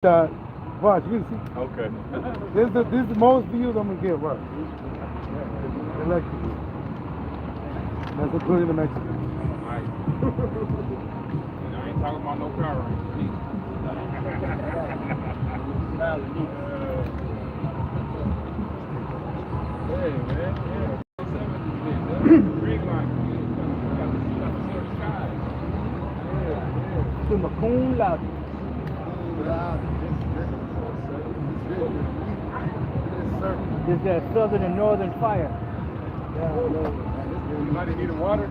Watch, you see. Okay. This is the most views I'm gonna get. Watch. Electrical. That's including the Mexican. Alright. And I ain't talking about no Power Rangers. Hey, man. Yeah. Green light. It's in the coon loud. It's that southern and northern fire. Anybody need water?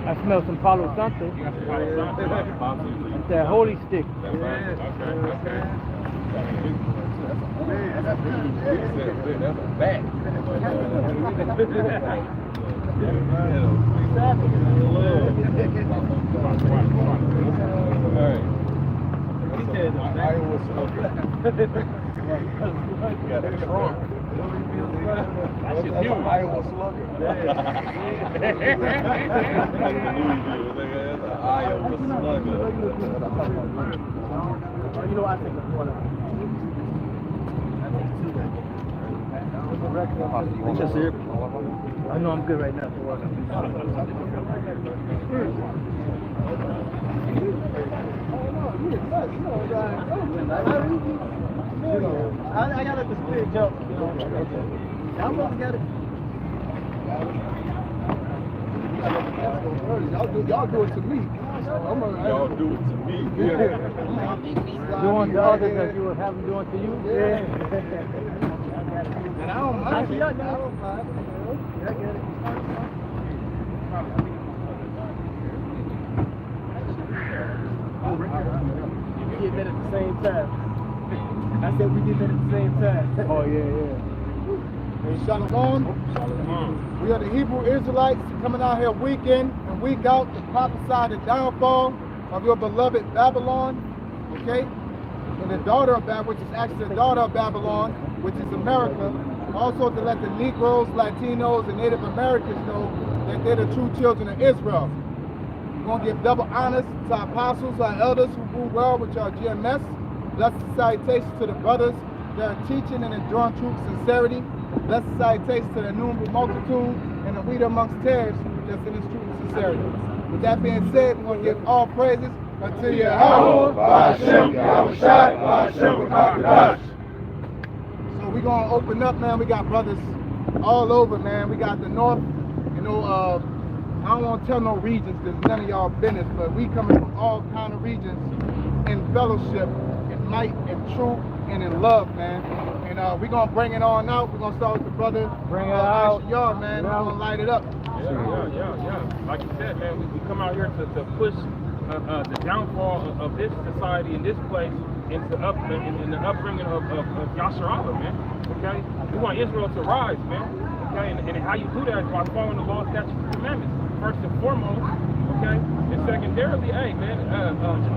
I smell some Palo Santo. It's that holy stick. Iowa slugger. Iowa slugger. You know, I think it's one of I know I'm good right now. I gotta let the spirit jump. Y'all both got it. Y'all do it to me. Y'all do it to me. Doing the others that you would have them doing to you? Yeah. And I don't mind. I don't mind. I get it. We did that at the same time. I said we did that at the same time. Oh, yeah. Hey, Shalom. We are the Hebrew Israelites coming out here week in and week out to prophesy the downfall of your beloved Babylon, okay? And the daughter of Babylon, which is actually the daughter of Babylon, which is America. Also to let the Negroes, Latinos, and Native Americans know that they're the true children of Israel. We're going to give double honors to our apostles, our elders who rule well with our GMS. Blessed salutations to the brothers that are teaching and enduring truth sincerity. Blessed salutations to the innumerable multitude and the leader amongst tares that's in his truth and sincerity. With that being said, we're going to give all praises unto Yahweh, Ba'ashem, Yahushai, Ba'ashem, Ba'akadosh. So we're going to open up, man. We got brothers all over, man. We got the north, you know, I don't want to tell no regions because none of y'all business, but we coming from all kind of regions in fellowship, in might, in truth, and in love, man. And we're going to bring it on out. We're going to start with the brother. Bring it out. Y'all, man. We're going to light it up. Yeah. Like you said, man, we come out here to push the downfall of this society in this place into in the upbringing of Yasharallah, man. Okay? We want Israel to rise, man. Okay? And how you do that is by following the law, statutes, and commandments. First and foremost, okay? And secondarily, hey, man,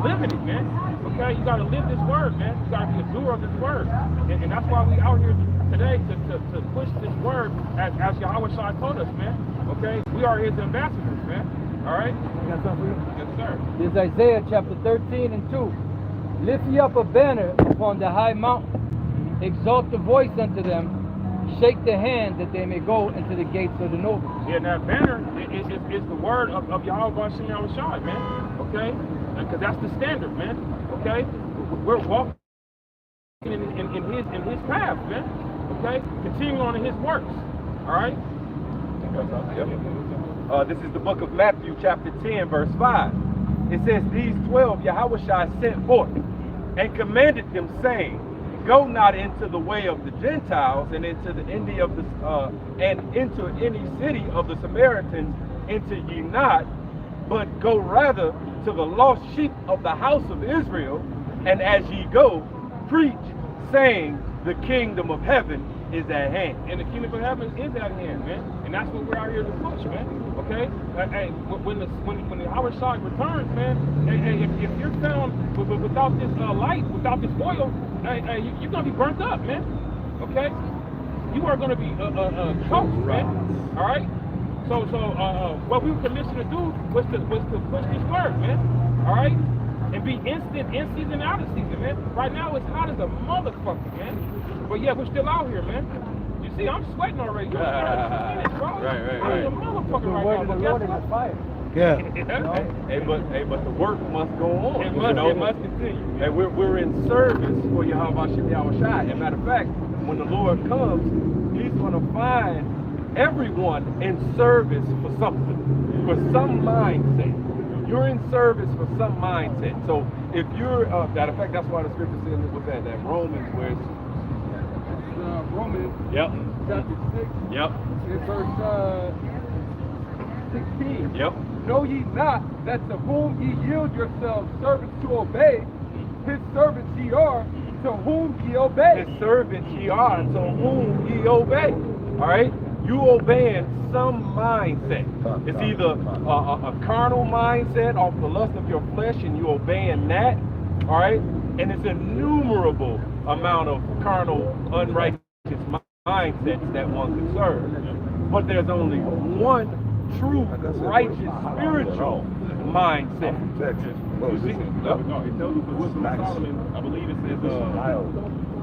living it, man. Okay? You got to live this word, man. You got to be a doer of this word. And that's why we out here today to push this word as Yahweh Shai told us, man. Okay? We are his ambassadors, man. All right? You got something for you? Yes, sir. This is Isaiah chapter 13 and 2. Lift ye up a banner upon the high mountain. Exalt the voice unto them. Shake the hand that they may go into the gates of the noble. Yeah, and that banner is the word of Yahweh Ba'ashem Yahushai, man. Okay? Because that's the standard, man. Okay? We're walking in his path, man. Okay? Continuing on in his works. All right? This is the book of Matthew, chapter 10, verse 5. It says, these 12 Yahushua sent forth and commanded them, saying, go not into the way of the Gentiles and into any city of the Samaritans, enter ye not, but go rather to the lost sheep of the house of Israel, and as ye go, preach, saying, the kingdom of heaven is at hand. And the kingdom of heaven is at hand, man. And that's what we're out here to push, man. Okay? Hey, when the Howard Shah returns, man, hey, if you're found without this light, without this oil, hey, you're gonna be burnt up, man. Okay? You are gonna be toast, man. All right? So what we were commissioned to do was to push this word, man. All right? And be instant in season, out of season, man. Right now it's hot as a motherfucker, man. But yeah, we're still out here, man. You see, I'm sweating already. You're starting to bro. Right. I'm a motherfucker right now. But guess what? fire. Yeah. But the work must go on. It must continue. And we're in service for Yahweh Shem Yahweh Shai. As a matter of fact, when the Lord comes, he's going to find everyone in service for something, for some mindset. You're in service for some mindset. So if you're, matter of fact, that's why the scripture says, what's that Romans, where it's, Romans yep, chapter 6, yep, in verse 16. yep. Know ye not that to whom ye yield yourselves servants to obey, his servants ye are, to whom ye obey. His servants ye are, to whom ye obey. All right? You obeying some mindset. It's either a carnal mindset off the lust of your flesh, and you obeying that. All right? And it's an innumerable amount of carnal, unrighteous mindsets that one can serve. But there's only one true, righteous, spiritual mindset. You see, no, it tells us the wisdom of Solomon. I believe it says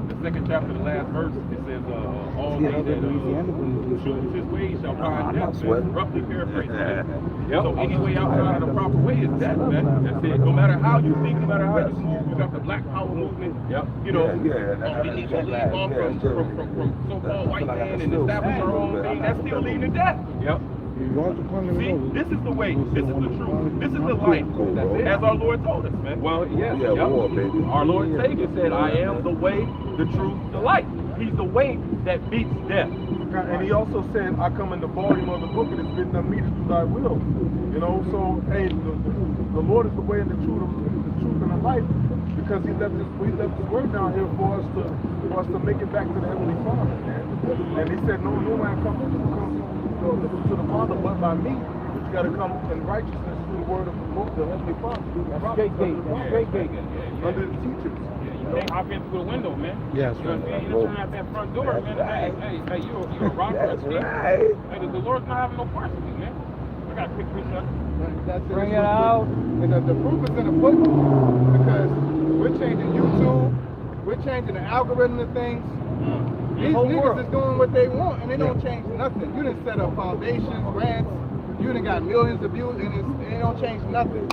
the second chapter, the last verse. It says all they that choose his ways shall find death. Man. Roughly paraphrasing. Yep. So any way outside of the proper way is death, man. That's it. No matter how you think, no matter how you move, you got the Black Power movement. Yep. You know, we need to leave off from so-called white man and establish our own thing. That's still leading to death. Yep. See, this is the way, this is the truth, this is the life, as our Lord told us, man. Well, yes. Our Lord and Savior said, I am the way, the truth, the life. He's the way that beats death. And he also said, I come in the volume of the book and it's been done me to do thy will. You know, so hey, the Lord is the way and the truth and the life, because he left his word down here for us to make it back to the Heavenly Father. And he said, no man comes to the Father but by me. You got to come in righteousness through the word of the Heavenly Father. Straight gate. Straight gate. Under the teachers. You can't hop in through the window, man. Yes, You know what I'm saying? You just turn out that front door, man. Hey, you're a robber, a thief. Hey, the Lord's not having no parts of you, man. I got a quick precept. Bring it out. And the proof is in the pudding, because we're changing YouTube, we're changing the algorithm of things. These niggas is doing what they want, and they don't change nothing. You done set up foundations, grants, you done got millions of views, and it don't change nothing.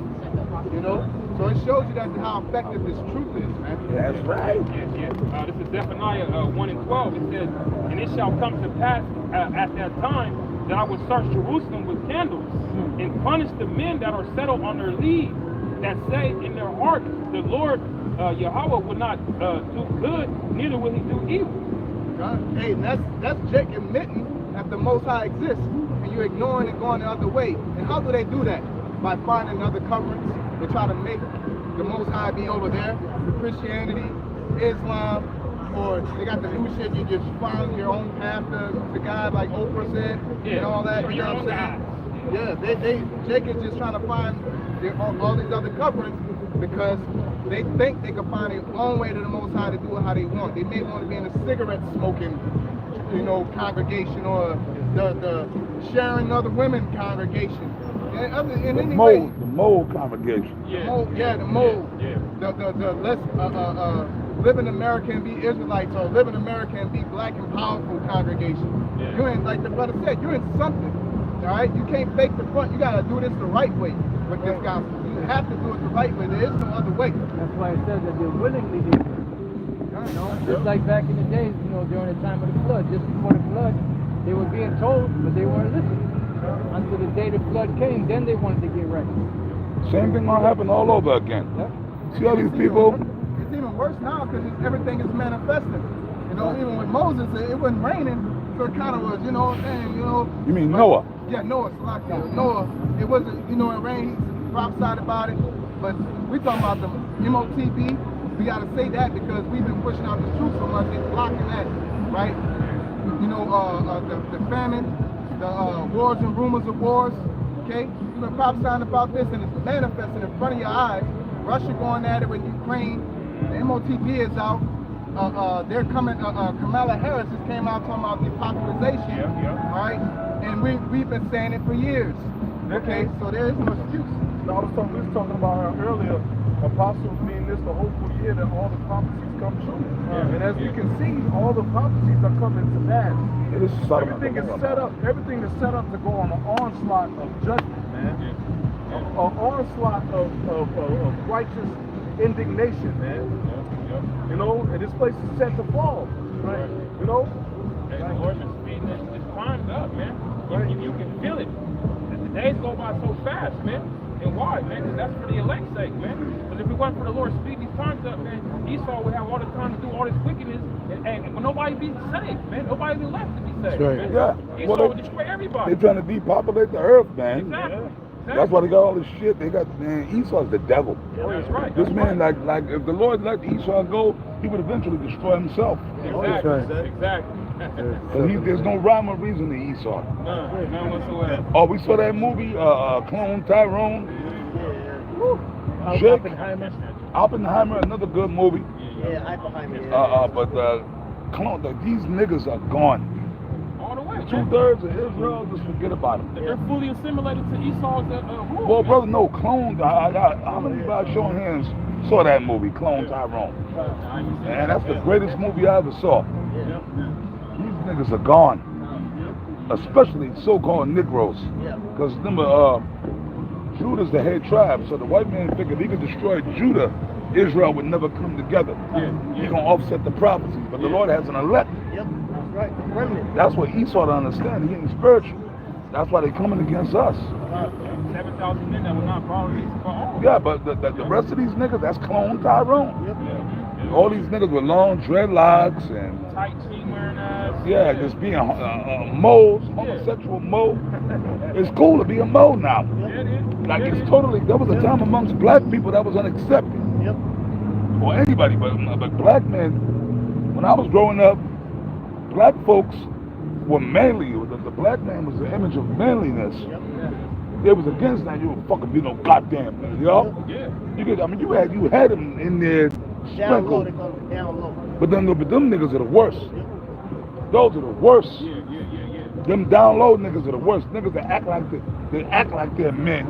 You know? So it shows you that how effective this truth is, man. That's right. Yes. This is Zephaniah 1:12. It says, and it shall come to pass at that time that I will search Jerusalem with candles and punish the men that are settled on their leaves, that say in their heart, the Lord Yahweh will not do good, neither will he do evil. Hey, and that's Jake admitting that the Most High exists, and you're ignoring and going the other way. And how do they do that? By finding other coverings. They try to make the Most High be over there, Christianity, Islam, or they got the new shit, you just find your own path, the guy like Oprah said, and all that, you know what I'm saying? Yeah, Jake is just trying to find all these other coverings because they think they can find their own way to the Most High to do it how they want. They may want to be in a cigarette smoking, congregation, or the sharing other women congregation. And The anyway, mold congregation. Yeah. The mold. Yeah. The let's live in America and be Israelites, or live in America and be black and powerful congregation. Yeah. You're in, like the brother said, you're in something. All right, you can't fake the front. You gotta do this the right way with this gospel. You have to do it the right way. There is no other way. That's why it says that they willingly did it. Just like back in the days, during the time of the flood, just before the flood, they were being told, but they weren't listening. Until the day the flood came, then they wanted to get right. Same thing gonna happen all over again. Yep. See all these people? It's even worse now because everything is manifesting. Even with Moses, it wasn't raining, so it kind of was, You mean Noah? Yeah, Noah, Noah, it wasn't, it rained, he prophesied about it, but we talking about the MOTB, we gotta say that because we've been pushing out the truth so much, it's blocking that, right? You know, the famine, the wars and rumors of wars, okay? You've been prophesying about this and it's manifesting in front of your eyes. Russia going at it with Ukraine, the MOTP is out. They're coming, Kamala Harris just came out talking about depopulation, all right? And we've been saying it for years, okay? So there is no excuse. Now, we was talking about her earlier, apostles mean this the hopeful year that all the prophecies come true. And as we can see, all the prophecies are coming to pass. Everything is set up. Everything is set up to go on an onslaught of judgment, man. An onslaught of righteous indignation, man. You know, and this place is set to fall. Right. You know? And the Lord is speeding this time's up, man. You can feel it. The days go by so fast, man. And why, man? Because that's for the elect's sake, man. Because if it wasn't for the Lord speeding these times up, man, Esau would have all the time to do all this wickedness, and nobody be saved, man. Nobody be left to be saved. Right. Man. Yeah. Esau would destroy everybody. They're trying to depopulate the earth, man. Exactly. That's why they got all this shit. They got, man, Esau's the devil. Oh, that's right. This man, like if the Lord let Esau go, he would eventually destroy himself. Exactly. Exactly. So there's no rhyme or reason to Esau. None whatsoever. Oh, we saw that movie, Clone Tyrone. Jake Oppenheimer, another good movie. Yeah, Oppenheimer. But these niggas are gone. All the way. 2/3 of Israel, just forget about them. They're fully assimilated to Esau's rule. Well, brother, no, Clone. How many by showing hands saw that movie, Clone Tyrone? Man, that's the greatest movie I ever saw. These niggas are gone, especially so-called Negroes, because remember, Judah's the head tribe, so the white man figured he could destroy Judah, Israel would never come together. He's gonna offset the prophecies, but the Lord has an elect. Yep, that's right. Remnant. That's what Esau don't understand. He ain't spiritual. That's why they're coming against us. 7,000 men that will not follow these for all. Yeah, but the rest of these niggas, that's Clone Tyrone. All these niggas with long dreadlocks and Tight jean wearing ass. yeah, just being moles, homosexual mo. It's cool to be a mo now. Like it's totally. There was a time amongst black people that was unaccepted. Yep. Or anybody, but black men. When I was growing up, black folks were manly. The black man was the image of manliness. It was against that. You were fucking be no goddamn man, yo. Yeah. You had them in there Down low, sprinkled. they call it down low. But them niggas are the worst. Those are the worst. Yeah. Them down low niggas are the worst. Niggas that act like they're men.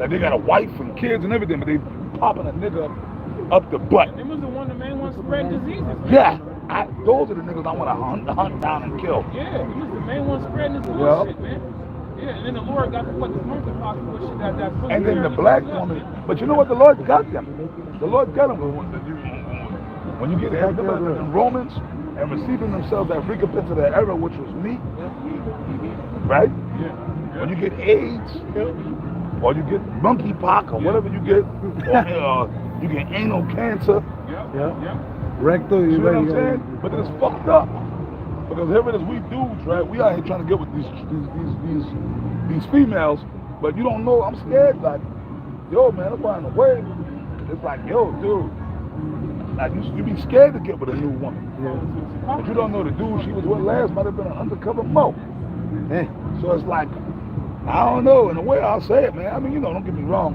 Like they got a wife and kids and everything, but they popping a nigga up the butt. Them was the main ones spreading diseases. Man. Yeah, those are the niggas I want to hunt down and kill. Yeah, he was the main one spreading this bullshit, man. Yeah, and then the Lord got to put this monkeypox bullshit that And then the black woman, but you know what? The Lord got them. The Lord got them. When you get in Romans and receiving themselves that recompense of their error, which was me, right? When you get AIDS, or you get monkeypox, or whatever you get, or you get anal cancer, Rectal, you know what I'm saying? But it's fucked up. Because here it is, we dudes, right? We out here trying to get with these females, but you don't know, I'm scared, like, yo, man, I'm finding a way. It's like, yo, dude, like, you be scared to get with a new woman. But you don't know the dude she was with last might have been an undercover mo. So it's like, I don't know, in a way I'll say it, man. I mean, don't get me wrong.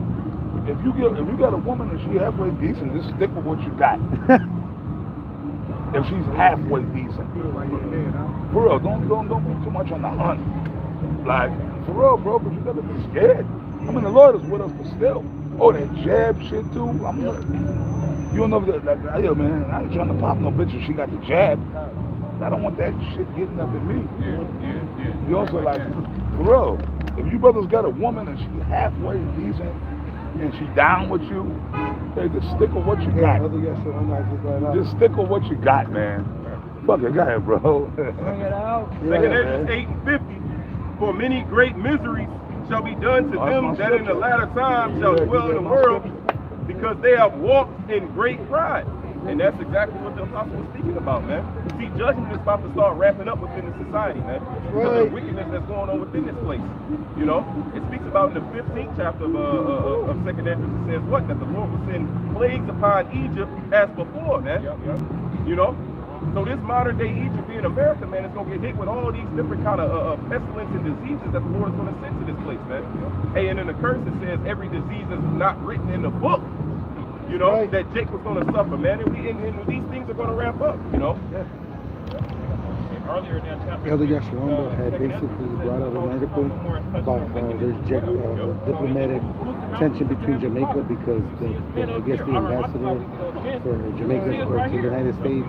If you got a woman and she halfway decent, just stick with what you got. If she's halfway decent. For real, don't be too much on the hunt. Like, for real, bro, but you gotta be scared. I mean, the Lord is with us, but still. Oh, that jab shit too. You don't know that, yo, man, I ain't trying to pop no bitch if she got the jab. I don't want that shit getting up in me. You also like, for real, if you brothers got a woman and she halfway decent and she down with you, hey, just stick with what you got. Just stick with what you got, man. Fuck it, go ahead, bro. Bring it out. Second Ezra 8:50. For many great miseries shall be done to them that in the latter time shall dwell in the world, because they have walked in great pride. And that's exactly what the apostle was speaking about, man. See, judgment is about to start wrapping up within the society, man. Because of the wickedness that's going on within this place. You know, it speaks about in the 15th chapter of 2nd Ezra, it says what? That the Lord will send plagues upon Egypt as before, man. You know? So this modern day Egypt being America, man, is going to get hit with all these different kind of pestilence and diseases that the Lord is going to send to this place, man. Hey, and in the curse it says every disease is not written in the book, you know, that Jake was going to suffer, man. And these things are going to ramp up, you know. Earlier in that chapter, Elder Yasharonda had basically brought out an article about there's diplomatic tension between Jamaica because I guess the ambassador for Jamaica or to the United States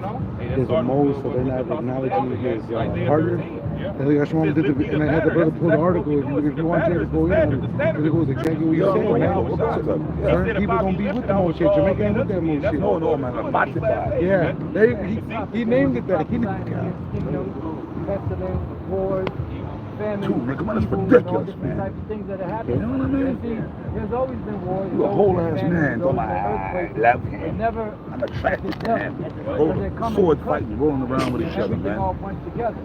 is a Mo, so they're not acknowledging his partner. Elder Yasharonda and I had the brother pull the article. If you want to go in, it goes exactly what you're saying, man. Certain people don't be with the Mo shit. Jamaica ain't with that Mo shit. No, man. I'm about to buy. Yeah, he named it that. He Pestilence, wars, famine, Dude, man, come on, that's evil, ridiculous, and all different man. types of things that are happening. You know what I mean? And see, there's always been wars. You a whole ass man, there's talking always been about, earthquakes, I love but him. never I'm attracted to him. when they're coming Sword to fighting, rolling around with each other, everything all man. bunched together.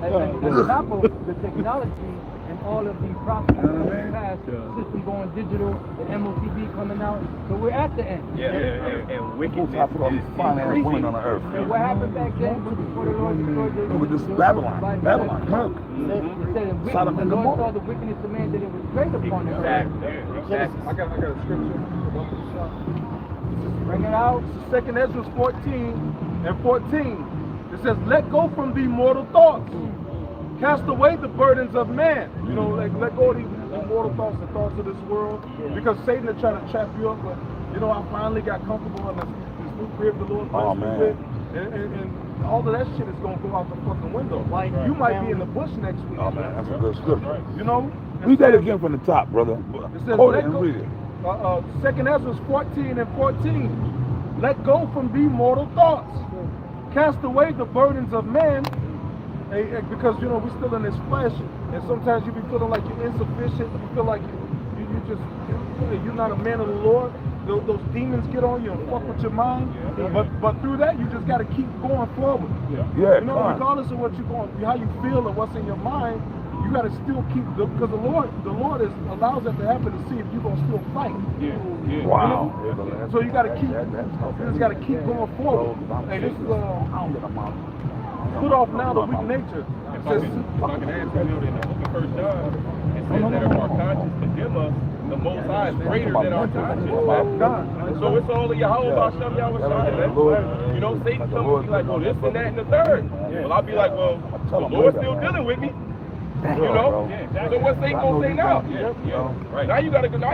And on top of the technology and all of the prophecies going past, system going digital, the MOTV coming out, so we're at the end. And wickedness I put all these fine-ass women on the earth. And what happened back then before the Lord destroyed the With this Babylon, Murk. He said, and Sodom the and Lord Gomorrah. saw the wickedness of man that it was great upon the earth. I got a scripture. Bring it out. Second Ezra 14 and 14. It says, let go from thee mortal thoughts. Cast away the burdens of man. You know, like let go of these mortal thoughts, the thoughts of this world. Because Satan will try to trap you up. But, you know, I finally got comfortable in this new crib the Lord blessed me with. And all of that shit is going to go out the fucking window. You might be in the bush next week. Oh, man, that's a good scripture. You know? Read that again from the top, brother. It says, Quote let it and go. read it. Second Ezra 14 and 14. Let go from thee mortal thoughts. Cast away the burdens of man. Because, you know, we're still in this flesh. And sometimes you be feeling like you're insufficient. You feel like you're not a man of the Lord. Those demons get on you and fuck with your mind. But through that, you just got to keep going forward. Yeah, You know, regardless of what you're going, how you feel or what's in your mind, you got to still keep, because the Lord allows that to happen to see if you're going to still fight. Wow. So you got to keep, going forward. Hey, this is put off now the weak nature. It says, If I can add to you, in the book of 1 John, it says that if our conscience condemn us, the Most High is greater than our conscience. So it's all of Yahweh Hashem Yahweh Shai, man. You know, Satan comes and be like, well, this and that and the third. Well, I'll be like, well, the Lord's still dealing with me. You know? So what's Satan gonna say now? Right. Now you gotta go to the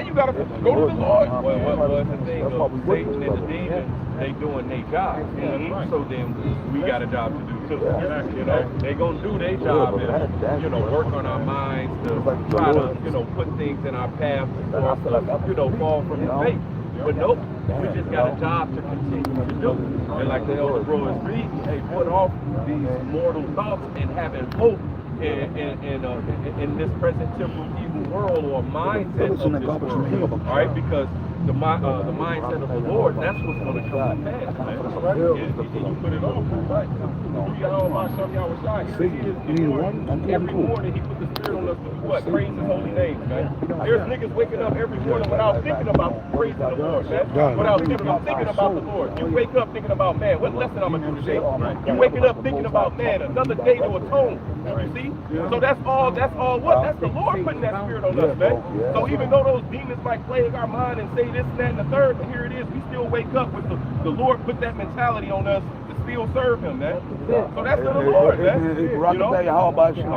Lord. Well, the thing of Satan and the demons, they doing their job. So then we got a job to do too. You know, they gonna do their job and, you know, work on our minds to try to, you know, put things in our path before us, you know, fall from his faith. But nope, we just got a job to continue to do. And like the elder bro is reading, hey, put off these mortal thoughts and having hope in this present temporal evil world or mindset of this world. All right, because the mindset of the Lord, that's what's going to come to pass, man. And you put it off, right? Every morning he put the Spirit on us to do what? Praise his holy name, man. There's niggas waking up every morning without thinking about praising the Lord, man. Without thinking about the Lord. You wake up thinking about, man, what lesson I'm going to do today? You waking up thinking about, man, another day to atone. You see? So that's all what? That's the Lord putting that Spirit on us, man. So even though those demons might plague our mind and say this and that and the third, but here it is, we still wake up with the Lord put that mentality on us to still serve him, man. So that's for the Lord, man. You know? How about you? Hey,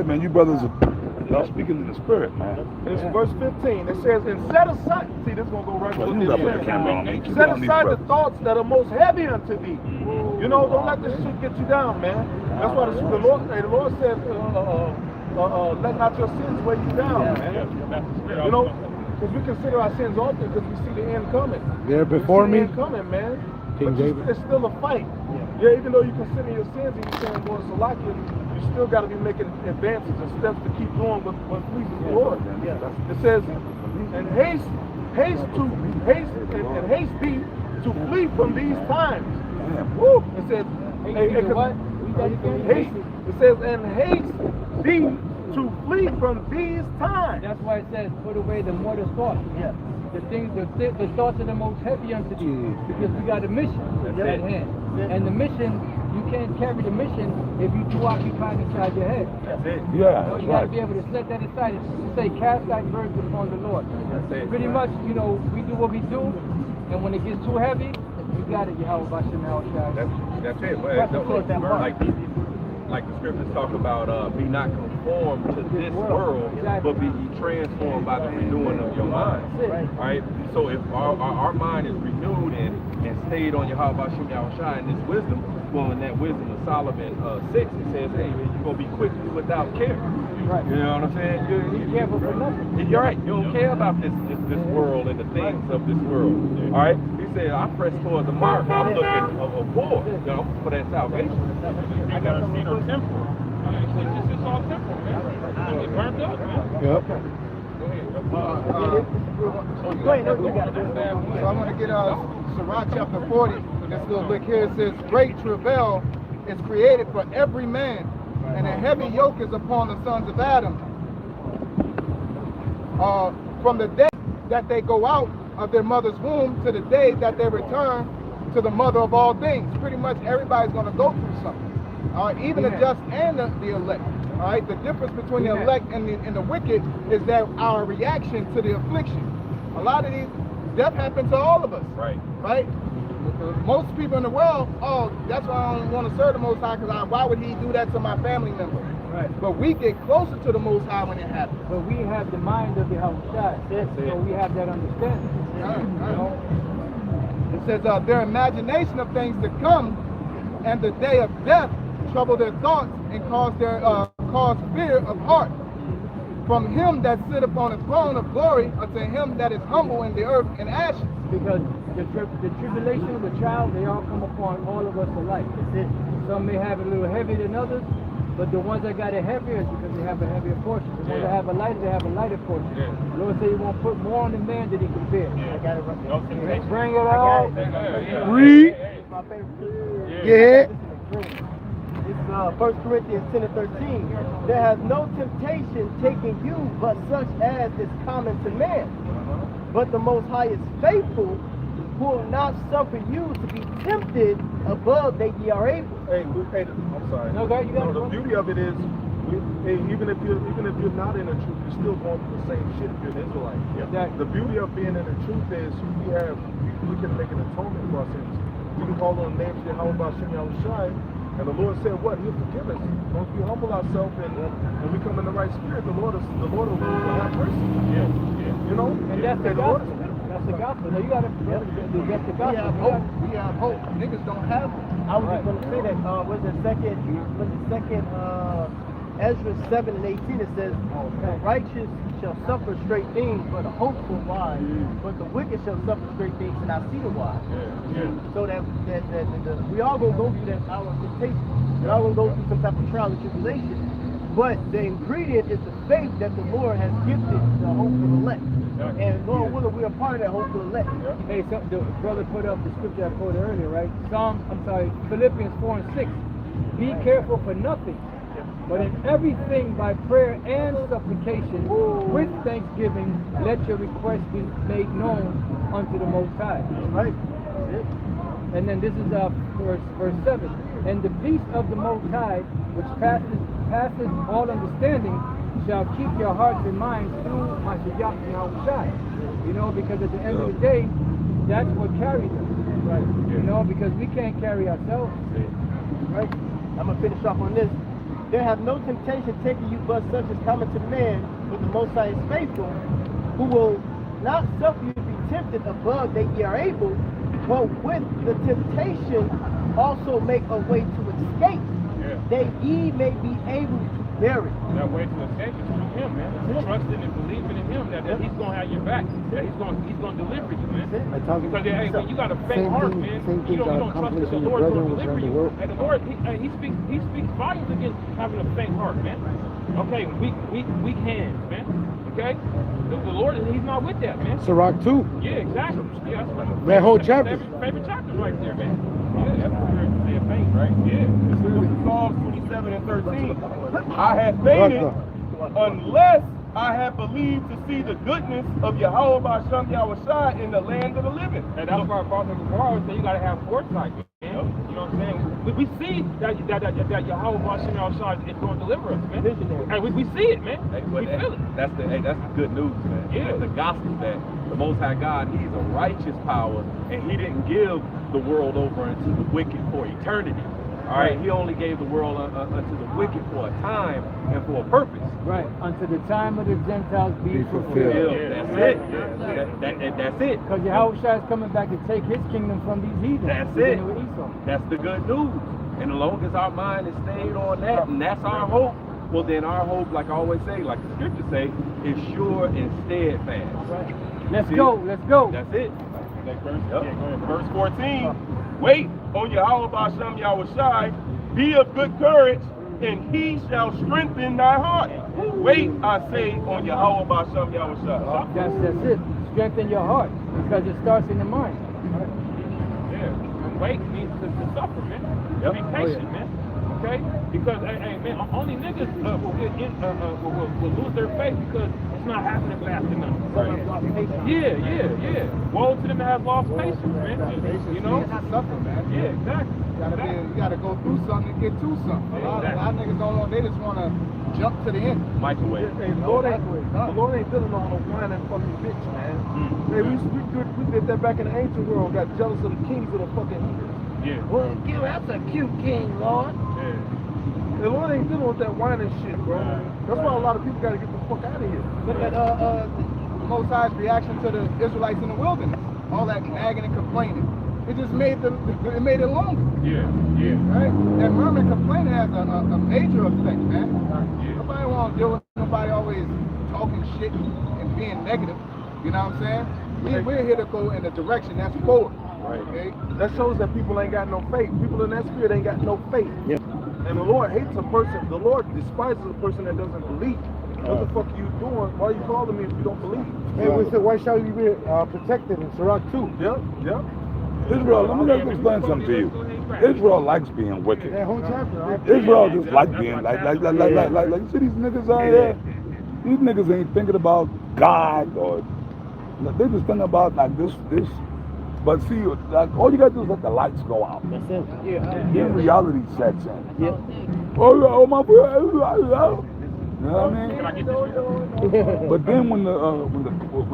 man, you brothers are speaking in the spirit, man. it's verse 15. It says, and set aside, see, this is going to go right to You got to put the camera on me. set aside the thoughts that are most heavy unto thee. You know, don't let this shit get you down, man. That's why the Lord said, let not your sins weigh you down, man. You know, because we consider our sins often because we see the end coming. There before we see me, the end coming, man. King But David. it's still a fight. Yeah, even though you consider your sins and you're saying, Lord, Salakia, you still got to be making advances and steps to keep doing what pleases the Lord. It says, and haste be to flee from these times. Damn. Woo! It says, Haste to what? Read that again. haste. It says, and haste thee to flee from these times. That's why it says, put away the mortal thoughts. Yeah. The things, the thoughts are the most heavy unto thee, because we got a mission at hand. And the mission, you can't carry the mission if you too occupied inside your head. That's it. Yeah, So that's you got to right. be able to set that aside and say, cast thy burdens upon the Lord. That's it. Pretty much, you know, we do what we do, and when it gets too heavy, you got it, Yahweh Bashem Yahushua. That's it. Well, That's the fourth that part. Like the scriptures talk about, be not conformed to this world, but be ye transformed by the renewing of your mind. That's it. Right? So if our mind is renewed and stayed on Yahweh Bashem Yahushua and this wisdom, well, in that wisdom of Solomon 6, it says, hey, you're going to be quickly without care. Right. You know what I'm saying? Be careful for nothing. You're right. You don't care about this world and the things of this world. All right? He said, I press toward the mark. I'm looking for, you know, for that salvation. I got to see the temporal. It's all temporal, man. It burnt up, man. Yep. Go ahead, you got it. So I'm going to get Sirach chapter 40. This little lick here, it says, great travail is created for every man, and a heavy yoke is upon the sons of Adam. From the day that they go out of their mother's womb to the day that they return to the mother of all things. Pretty much everybody's going to go through something. Even the just and the elect. All right, the difference between the elect and the wicked is that our reaction to the affliction. A lot of these, death happens to all of us. Right. Right? Most people in the world, oh, that's why I don't want to serve the Most High, because why would he do that to my family member? Right. But we get closer to the Most High when it happens. But we have the mind of Yahushua, so we have that understanding. You know? It says, their imagination of things to come and the day of death trouble their thoughts and cause fear of heart. From him that sit upon the throne of glory unto him that is humble in the earth and ashes. Because the tribulation, the trial, they all come upon all of us alike. Some may have it a little heavier than others, but the ones that got it heavier is because they have a heavier portion. The ones that have a lighter, they have a lighter portion. The Lord said he won't put more on the man than he can bear. I got it right there. Bring it out. Read. It's my favorite. Yeah. It's 1 Corinthians 10 and 13. There has no temptation taken you but such as is common to man. But the Most High is faithful, who will not suffer you to be tempted above that ye are able. Hey, I'm sorry. No, God, you got it, The bro. beauty of it is, even if you're not in the truth, you're still going through the same shit if you're an Israelite. Exactly. The beauty of being in the truth is we can make an atonement for our sins. We can call on the name of Yahweh Bashem Yahushua, and the Lord said, "What? He'll forgive us. Once we humble ourselves and we come in the right spirit, the Lord will have mercy." You know. And that's the gospel. That's the gospel. Now you got to, that's the gospel. We have hope. We have hope. Niggas don't have it. I was just going to say that, was the second Ezra 7 and 18, it says, the righteous shall suffer straight things, but a hopeful wise. But the wicked shall suffer straight things, and I see the wise. So that we all going to go through that hour of temptation. We all going to go through some type of trial and tribulation. But the ingredient is the faith that the Lord has gifted the hopeful elect. And Lord willing, we are part of that hopeful elect. Hey, the brother put up the scripture I quoted earlier, right? Philippians 4 and 6. Be careful for nothing, but in everything by prayer and supplication, with thanksgiving, let your requests be made known unto the Most High. Right? And then this is verse 7. And the peace of the Most High, which passes all understanding, shall keep your hearts and minds through Mashiach Yahushua. You know, because at the end of the day, that's what carries us. Right. You know, because we can't carry ourselves. Right? I'm going to finish off on this. There have no temptation taken you but such as common to man, but the Most High is faithful, who will not suffer you to be tempted above that ye are able, but with the temptation also make a way to escape, that ye may be able to Mary. That way to escape is through him, man. Trusting and believing in him that he's gonna have your back, that he's gonna deliver you, man. Because hey, when you got a faint heart, man, you don't trust that the Lord's gonna deliver you. And the Lord, he speaks volumes against having a faint heart, man. Okay, weak hands, man. Okay, the Lord, he's not with that, man. Sirach 2. Yeah, exactly. Yeah, that's right. That whole chapter. Favorite chapters right there, man. Yeah, that's what you're saying, faint, right? Yeah. Psalms 27 and 13. I had fainted unless I had believed to see the goodness of Yahweh B'Shem Yahushua in the land of the living. And that's why Father Gabar say you gotta have foresight, man. You know what I'm saying? We see that Yahweh B'Shem Yahushua is going to deliver us, man. And we see it, man. We feel it. That's the good news, man. Yeah. It's the gospel that the Most High God, he's a righteous power, and he didn't give the world over into the wicked for eternity. All right, he only gave the world unto the wicked for a time and for a purpose. Right, until the time of the Gentiles be fulfilled. That's it. That's it. Because Yahushua is coming back to take his kingdom from these heathens. That's beginning it. with Esau. That's the good news. And as long as our mind is stayed on that, and that's our hope, well then our hope, like I always say, like the scriptures say, is sure and steadfast. Right. Let's go. That's it. Next verse. Yep. Yeah, go ahead. Verse 14. Wait on Yahweh B'Shem Yahushua, be of good courage, and he shall strengthen thy heart. Wait, I say, on Yahweh B'Shem Yahushua. That's it. Strengthen your heart, because it starts in the mind. Yeah. And wait means to suffer, man. Yep. Be patient, man. Okay? Because, hey, man, only niggas will lose their faith because it's not happening fast enough. Yeah. Woe to them that have lost patience, man. You know? Suffer, man. Yeah, exactly. You gotta go through something to get to something. A lot of niggas don't know, they just wanna jump to the end. Microwave. Hey, the Lord ain't dealing on no whining fucking bitch, man. Hey, we did that back in the ancient world. Got jealous of the kings of the fucking. Yeah. Well, that's a cute king, Lord. Yeah. The Lord ain't dealing with that whining shit, bro. That's why a lot of people gotta get the fuck out of here. Look at Most High's reaction to the Israelites in the wilderness. All that nagging and complaining. It just made it longer. Yeah. Right? That murmuring and complaining has a major effect, man. Yeah. Nobody want to deal with nobody always talking shit and being negative. You know what I'm saying? We're here to go in the direction that's forward. Right. Okay? That shows that people ain't got no faith. People in that spirit ain't got no faith. Yep. And the Lord hates a person. The Lord despises a person that doesn't believe. What the fuck are you doing? Why are you calling me if you don't believe? Hey, we said, why shall you be protected in Sirach 2? Yep. Israel, let me just explain something to you. Israel likes being wicked. That whole chapter. Israel just like being like you see these niggas out there? These niggas ain't thinking about God or they just thinking about like this. But see, like all you gotta do is let the lights go out. That's it. Then reality sets in. Yep. Oh my boy, you know what I mean? Can I get this? But then when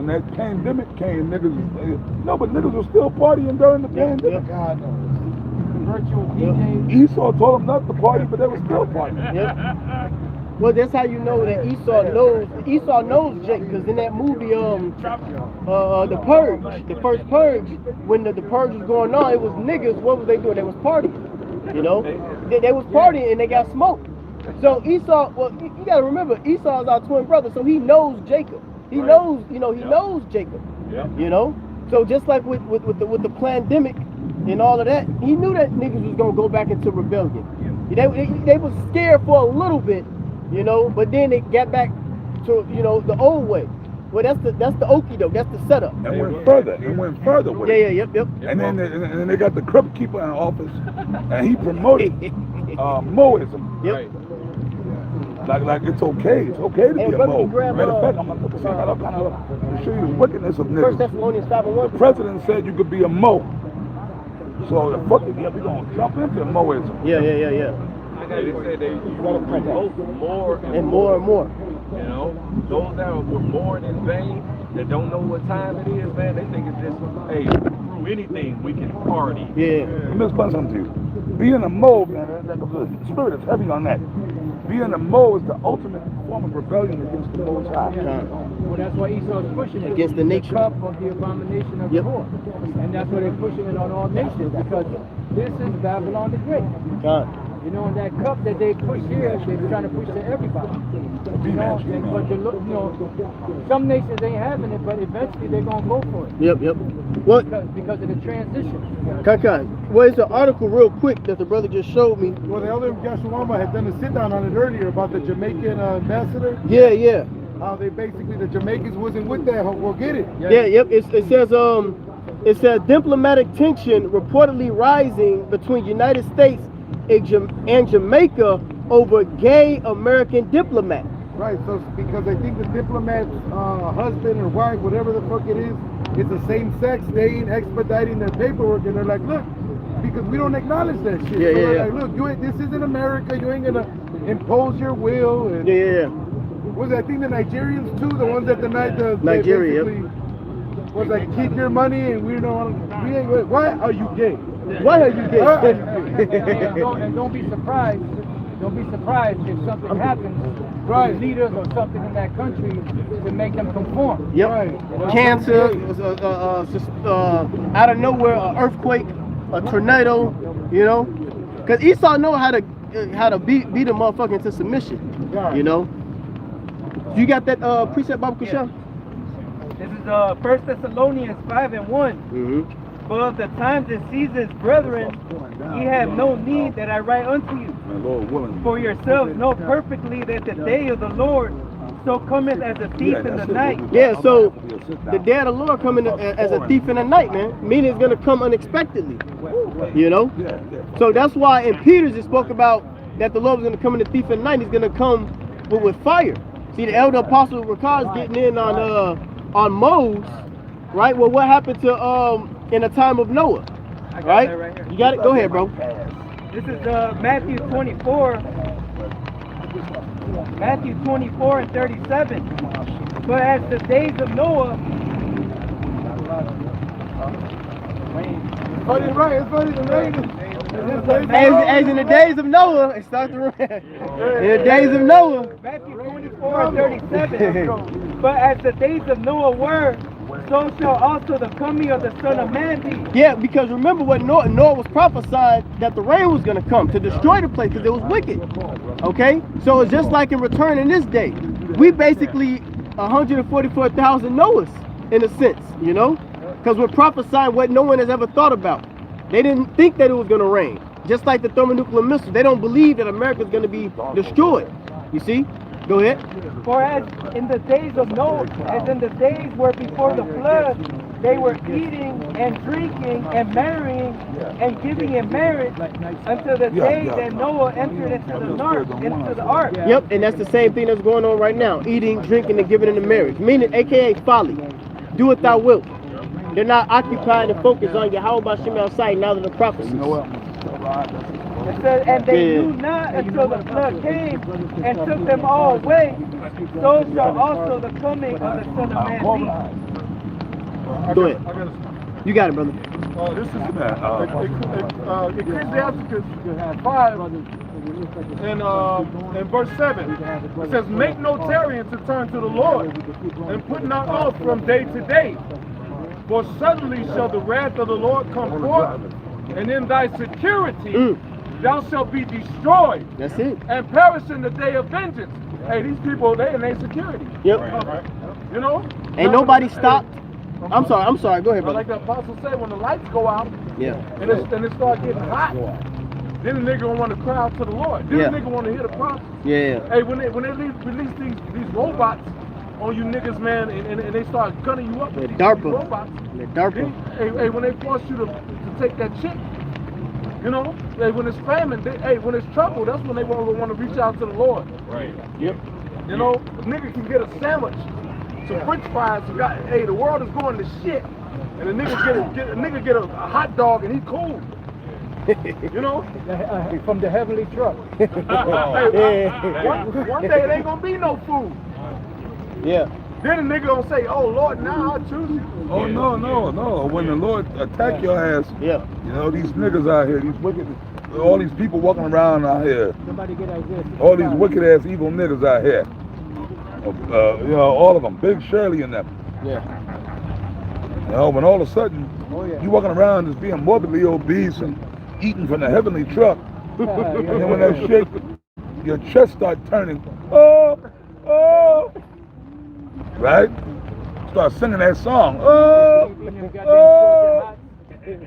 that pandemic came, niggas were still partying during the pandemic. God knows. Virtual DJs. Esau told them not to party, but they were still partying. Yep. Well, that's how you know that Esau knows Jacob, because in that movie, the Purge, the first Purge, when the Purge was going on, it was niggas. What was they doing? They was partying. You know, they was partying and they got smoked. So Esau, well, you gotta remember, Esau is our twin brother, so he knows Jacob. He knows, he knows Jacob. You know, so just like with the pandemic and all of that, he knew that niggas was gonna go back into rebellion. They was scared for a little bit, you know, but then they got back to the old way. Well, that's the okie doke. That's the setup. And went further with it. Yep. And then they got the crypt keeper in office, and he promoted Moism. Yep. Like it's okay to be a brother, Mo. you grab, Matter of fact, I'm gonna show you the wickedness of First niggas. Thessalonians 5:1. The president said you could be a Mo. So the fuck it, we gonna jump into Moism. Yeah. They said they promote more And more. You know, those that were born in vain, that don't know what time it is, man, they think it's just, hey, through anything we can party. Yeah. Let me explain something to you. Being a Mo, man, the spirit is heavy on that. Being a Mo is the ultimate form of rebellion against the Most High. Well, that's why Esau's pushing it. Against the nature. cup of the abomination of the Lord. And that's why they're pushing it on all nations, because this is Babylon the Great. God. You know, and that cup that they push here, they're trying to push to everybody. You know, but some nations ain't having it, but eventually they're gonna go for it. Yep. What? Because of the transition. Kakai. Well, it's an article real quick that the brother just showed me. Well, the elder Yashawama had done a sit down on it earlier about the Jamaican ambassador. Yeah. How they basically, the Jamaicans wasn't with that. We'll get it. Yep. It says diplomatic tension reportedly rising between United States and Jamaica over gay American diplomat. Right, so because I think the diplomat's husband or wife, whatever the fuck it is the same sex, they ain't expediting their paperwork, and they're like, look, because we don't acknowledge that shit. Yeah, so yeah, like, look, this isn't America, you ain't gonna impose your will. And Yeah. was I think the Nigerians too, the ones that denied the Nigeria, was like, keep your money and we ain't, why are you gay? Why are you gay? And don't be surprised. Don't be surprised if something happens to leaders or something in that country to make them conform. Yep. Right. Cancer, out of nowhere, an earthquake, a tornado, you know? Because Esau know how to beat a motherfucker into submission, you know? You got that precept, Baba Kushal? This is 1 Thessalonians 5:1. But of the times and seasons, brethren, ye have no need that I write unto you. For yourselves know perfectly that the day of the Lord so cometh as a thief in the night. Yeah, so the day of the Lord coming as a thief in the night, man. Meaning it's going to come unexpectedly, you know? So that's why in Peter's it spoke about that the Lord was going to come in a thief in the night. He's going to come with fire. See, the elder apostle Rakaz getting in on Moses, right? Well, what happened to in the time of Noah, right? Right here. You got it? Go ahead, bro. This is Matthew 24. Matthew 24 and 37. But as the days of Noah, It's funny, the rain. As in the days of Noah, it starts to rain. In the days of Noah. Matthew 24 and 37. But as the days of Noah were, so shall also the coming of the Son of Man be. Yeah, because remember what Noah was prophesying, that the rain was going to come to destroy the place because it was wicked. Okay? So it's just like in return in this day. We basically 144,000 Noahs in a sense, you know? Because we're prophesying what no one has ever thought about. They didn't think that it was going to rain. Just like the thermonuclear missiles. They don't believe that America is going to be destroyed. You see? Go ahead. For as in the days of Noah, as in the days where before the flood, they were eating and drinking and marrying and giving in marriage until the day that Noah entered into the ark. Yep, and that's the same thing that's going on right now. Eating, drinking, and giving into marriage. Meaning, aka folly. Do what thou wilt. They're not occupied and focused on Yahweh Shem outside now that the prophecies. It says, and they knew not until the flood came and took them all away. So shall also the coming of the Son of Man be. Go ahead. You got it, brother. This is Ecclesiasticus 5 in verse 7. It says, make no tarrying to turn to the Lord, and put not off from day to day. For suddenly shall the wrath of the Lord come forth, and in thy security thou shalt be destroyed. That's it. And perish in the day of vengeance. Hey, these people, they in their security. Yep. You know? Ain't nobody stopped. I'm sorry. Go ahead, brother. Like the apostle said, when the lights go out, Yeah. and it start getting hot, then the nigga don't want to cry out to the Lord. Then the nigga want to hear the prophets. Yeah. Hey, when they release these robots on you niggas, man, and they start gunning you up with these robots. They're DARPA. Hey, when they force you to take that chick, you know, hey, when it's famine, when it's trouble, that's when they want to reach out to the Lord. Right. Yep. You know, a nigga can get a sandwich, some French fries. Hey, the world is going to shit, and a nigga get a hot dog and he cool. You know, from the heavenly truck. Hey, one day it ain't gonna be no food. Yeah. Then the nigga gonna say, "Oh Lord, now I choose you." Oh no! When the Lord attack your ass, Yeah. you know these niggas out here, these wicked, all these people walking around out here, Somebody get Isaiah 65. all these wicked ass evil niggas out here. You know, all of them, Big Shirley and them. Yeah. You know, when all of a sudden you walking around just being morbidly obese and eating from the heavenly truck, And then when that shit, your chest start turning, oh, oh, right? Start singing that song, oh, oh. Hey,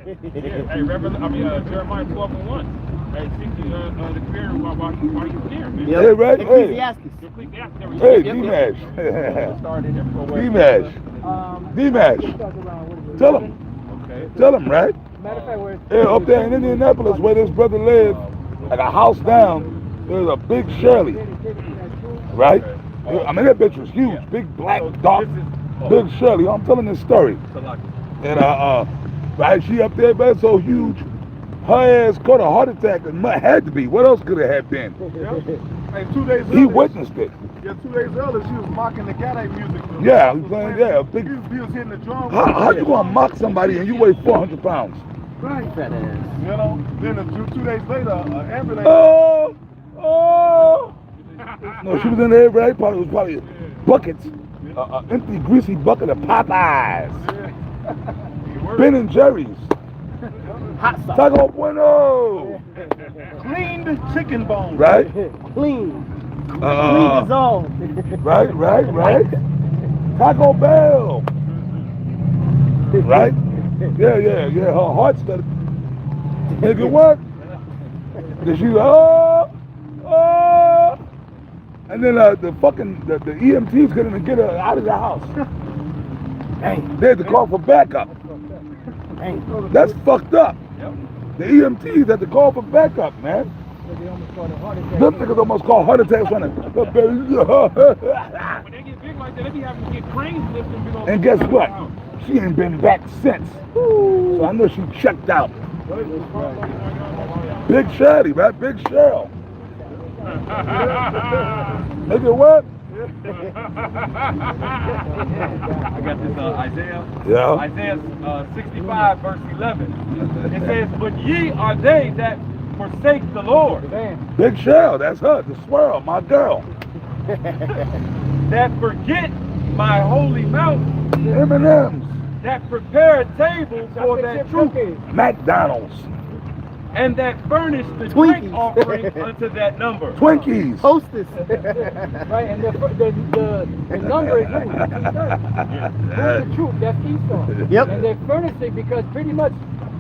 Jeremiah 12:1. Hey, seek the Creator while you there, man. Hey, right? Hey, Ecclesiastes. hey, D-Mash. D-Mash. D-Mash. Tell him. Okay. Tell him, right? Matter of fact, where Yeah, up there in Indianapolis where this brother lived, like a house down, there's a big Shirley, right? I mean, that bitch was huge, big, black, dark, big Shirley. I'm telling this story. And, right, she up there, man, so huge, her ass caught a heart attack and had to be. What else could it have been? Hey, 2 days He witnessed it. Yeah, 2 days earlier, she was mocking the Gade music. Yeah, he was playing, yeah, big. He was hitting the drum. How you gonna mock somebody and you weigh 400 pounds? Right. You know, then 2 days later, an ambulance. Oh, oh. No, she was in there, right? It was probably buckets, empty, greasy bucket of Popeyes, Ben and Jerry's, Hot sauce. Taco Bueno, Cleaned chicken bones. right? Clean. Clean is all. Right. Taco Bell, right? Yeah. Her heart started. Nigga, what? Then she oh. And then the EMTs couldn't even get her out of the house. They had to call for backup. That's fucked up. The EMTs had to call for backup, man. Them niggas almost call heart attacks when When they get big like that, they be having to get cranes lifting big old. And guess what? She ain't been back since. So I know she checked out. Big Shirley, right? Big Cheryl. Nigga, what? I got this Isaiah. Yeah. Isaiah 65 verse 11. It says, "But ye are they that forsake the Lord, Big Cheryl, that's her. The swirl, my girl. that forget my holy mountain, M&M's, that prepare a table for that truth, McDonald's, and that furnish the Twinkies. drink offering unto that number." Twinkies. Hostess. right, and the number is who? Who's the truth? That's Esau. Yep. And they furnished it because pretty much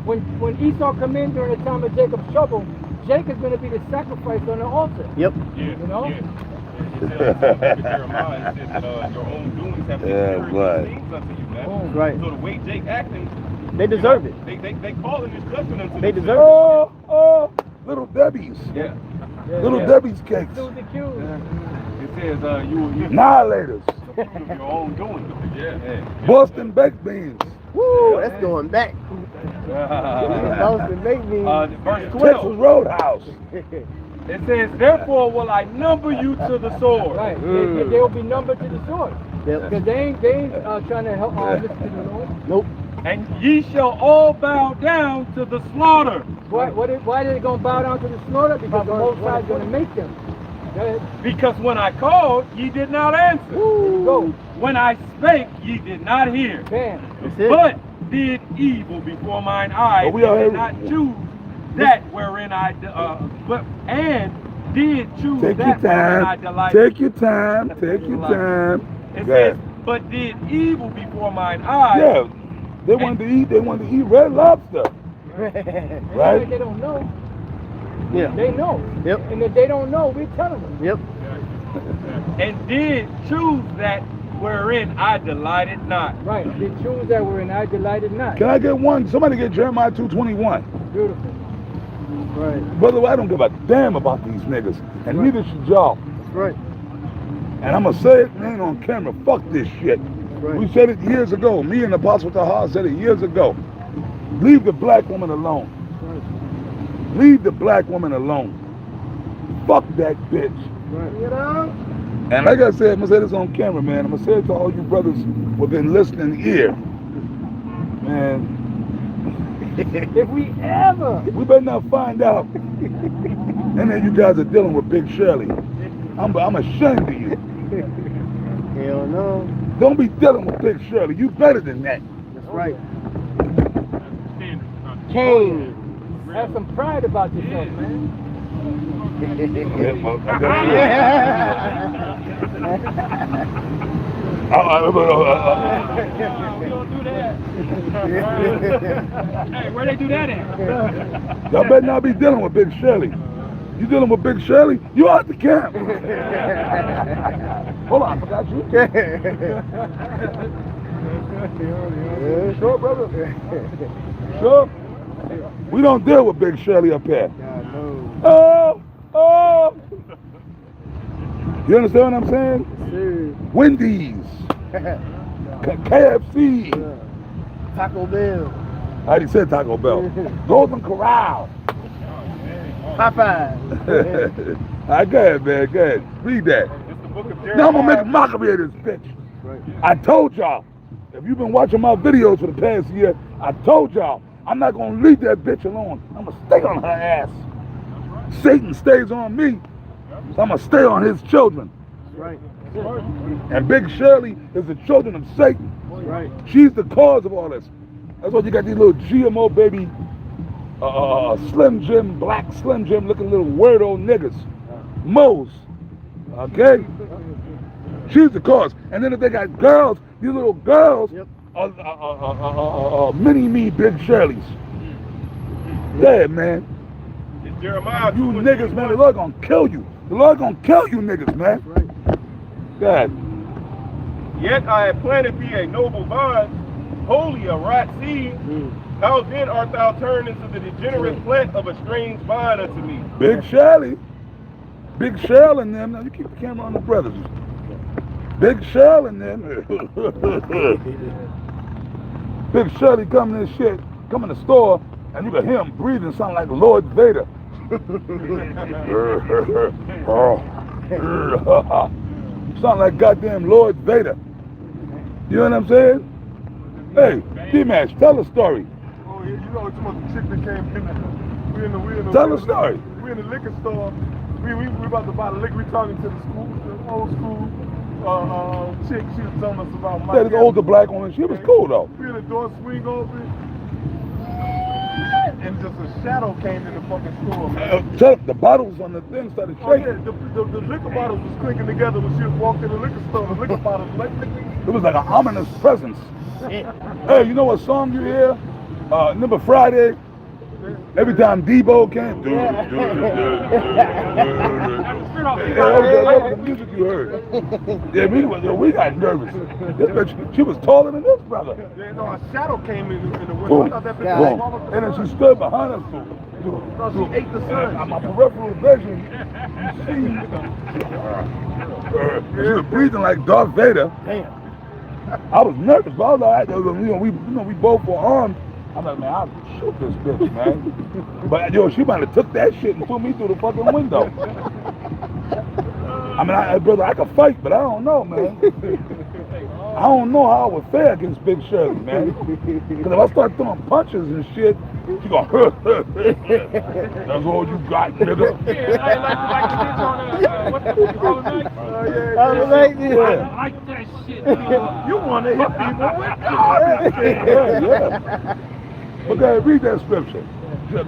when Esau come in during the time of Jacob's trouble, Jacob's going to be the sacrifice on the altar. Yep. Yeah, You know? Yeah. Jeremiah says that your own doings have been right. things unto you, man. Right. So the way Jake acting, They deserve it. they calling this judgment unto They themselves. deserve Oh, Little Debbie's. Yeah. Little Debbie's cakes. Who's the accused? It says you Annihilators. your own doing. Yeah. Boston baked beans. it. Woo, that's going back. Boston make me. Verse Texas 12. Roadhouse. It says, "Therefore will I number you to the sword." Right. They will be numbered to the sword. Yep. Because they ain't trying to help listen to the Lord. Nope. And ye shall all bow down to the slaughter. Why are they going to bow down to the slaughter? Because the Most High is going to make them. Go ahead. Because when I called, ye did not answer. There you go. When I spake, ye did not hear. Bam. That's it. But did evil before mine eyes, Oh, we out and here- did not choose that wherein and did choose Take your that wherein I time. delight. Take your time. Take your time. It Go ahead. says, but did evil before mine eyes. Yeah. They wanted to eat red lobster. Right? They don't know. Yeah. They know. Yep. And if they don't know, we're telling them. Yep. And did choose that wherein I delighted not. Right. They choose that were and I delighted not. Can I get one? Somebody get Jeremiah 2:21. Beautiful. Right. Brother, I don't give a damn about these niggas. And neither should y'all. Right. And I'm going to say it, and ain't on camera. Fuck this shit. Right. We said it years ago. Me and Apostle Tahar said it years ago. Leave the black woman alone. Leave the black woman alone. Fuck that bitch. Right. You know? And like I said, I'm going to say this on camera, man. I'm going to say it to all you brothers within listening ear. Man, If we ever, we better not find out. And then you guys are dealing with Big Shirley. I'm ashamed of you. Hell no. Don't be dealing with Big Shirley. You better than that. That's right. Standard. Cain. have some pride about yourself, man. We don't do that. Hey, where they do that at? Y'all better not be dealing with Big Shirley. You dealing with Big Shirley, you out the camp. Hold on, I forgot you. Sure, brother? Sure? We don't deal with Big Shirley up here. Oh! You understand what I'm saying? Wendy's. KFC. Taco Bell. I already said Taco Bell. Golden Corral. Popeye. All right, go ahead, man. Go ahead. Read that. It's the book of Jeremiah. Now I'm going to make a mockery of this bitch. I told y'all, if you've been watching my videos for the past year, I told y'all, I'm not going to leave that bitch alone. I'm going to stay on her ass. Satan stays on me, so I'm going to stay on his children. Right. And Big Shirley is the children of Satan. Right. She's the cause of all this. That's why you got these little GMO baby, Slim Jim, black Slim Jim looking little weirdo niggas. Moes. Okay? She's the cause. And then if they got girls, these little girls are mini-me Big Shirleys. Yeah, man. It's Jeremiah. You niggas, man, the Lord gonna kill you. The Lord gonna kill you niggas, man. God. Yet I have planted thee a noble vine, wholly a right seed. How then art thou turned into the degenerate plant of a strange vine unto me? Big Shirley. Big Shirley and them. Now you keep the camera on the brothers. Big Shirley and them. Big Shirley come in this shit, come in the store, and you can hear him breathing something like Lord Vader. Sound like goddamn Lord Vader. You know what I'm saying? Hey, D-Mash, tell a story. Oh, you know, it's about the chick that came in. We in the Tell a story. We in the liquor store. We about to buy the liquor. We talking to the old school chick. She was telling us about my. Yeah, this older black woman. She was cool though. We in the door swing open. And just a shadow came in the fucking store, man. The bottles on the thing started shaking. Oh, yeah, the liquor bottles was clinking together when she was walking in the liquor store. The liquor bottles, like, it was like an ominous presence. Hey, you know what song you hear? Remember Friday? Every time Debo came, that was the music you heard. Yeah, we got nervous. This bitch, she was taller than this brother. Yeah, no, a shadow came in the window. Boom, I thought that boom. And then she stood behind us. she ate the sun. My peripheral vision, she was breathing like Darth Vader. Damn. I was nervous, but I was like, we both were armed. I'm like, man, I'll shoot this bitch, man. But she might have took that shit and put me through the fucking window. I mean, brother, I could fight, but I don't know, man. I don't know how I would fare against Big Shirley, man. Because if I start throwing punches and shit, she gonna, that's all you got, nigga. Yeah, I like this on I like this. I like that shit. You want to hit people with garbage. Yeah. Okay, read that scripture.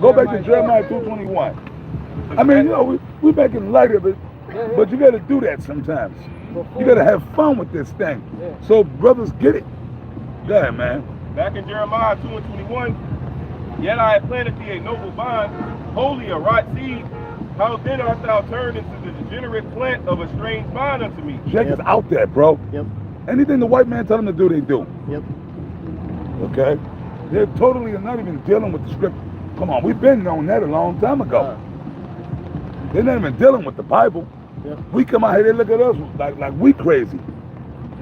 Go back to Jeremiah 2:21. I mean, you know, we making light of it, but you got to do that sometimes. You got to have fun with this thing. So brothers get it. Go ahead, man. Back in Jeremiah 2:21, yet I have planted thee a noble vine, wholly a right seed. How then art thou turned into the degenerate plant of a strange vine unto me? Check is out there, bro. Yep. Anything the white man tell them to do, they do. Yep. Okay? They're totally not even dealing with the script. Come on, we've been knowing that a long time ago. They're not even dealing with the Bible. Yep. We come out here, they look at us like we crazy.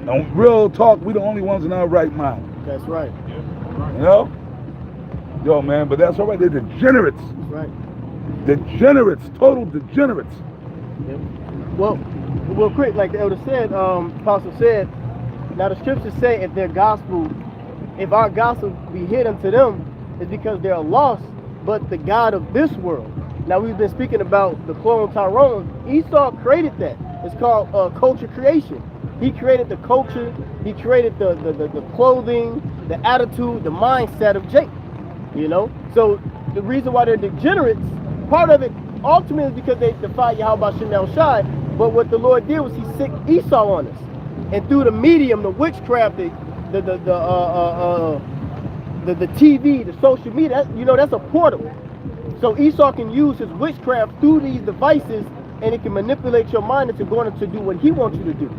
And real talk, we the only ones in our right mind. That's right. You know? Yo, man, but that's all right. They're degenerates. That's right. Degenerates, total degenerates. Yep. Well, quick, like the elder said, Apostle said, now the scriptures say if our gospel be hid unto them, it's because they're lost, but the God of this world. Now we've been speaking about the clone Tyrone. Esau created that. It's called culture creation. He created the culture, he created the clothing, the attitude, the mindset of Jacob. You know? So the reason why they're degenerates, part of it ultimately because they defied Yahweh Shem El Shai. But what the Lord did was He sick Esau on us, and through the medium, the witchcraft, the TV, the social media, that's a portal. So Esau can use his witchcraft through these devices, and it can manipulate your mind into going to do what he wants you to do.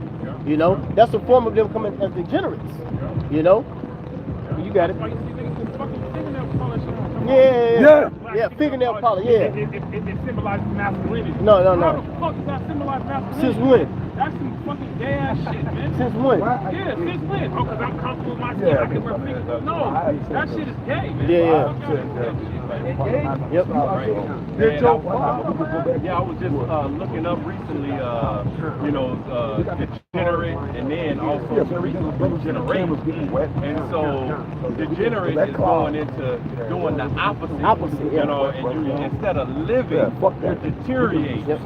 That's a form of them coming as degenerates. You got it. Yeah, fingernail polish. Yeah. It symbolizes masculinity. No. How the fuck does that symbolize masculinity? Since when? That's some fucking gay ass shit, man. Since when? Yeah, since when? Oh, because I'm comfortable with my skin. I can wear fingers. No, that shit is gay, man. Yeah. Yep. Yeah, I was just looking up recently, degenerate and then also regenerate. And so degenerate is going into doing the opposite. And you, instead of living, you're deteriorating. You're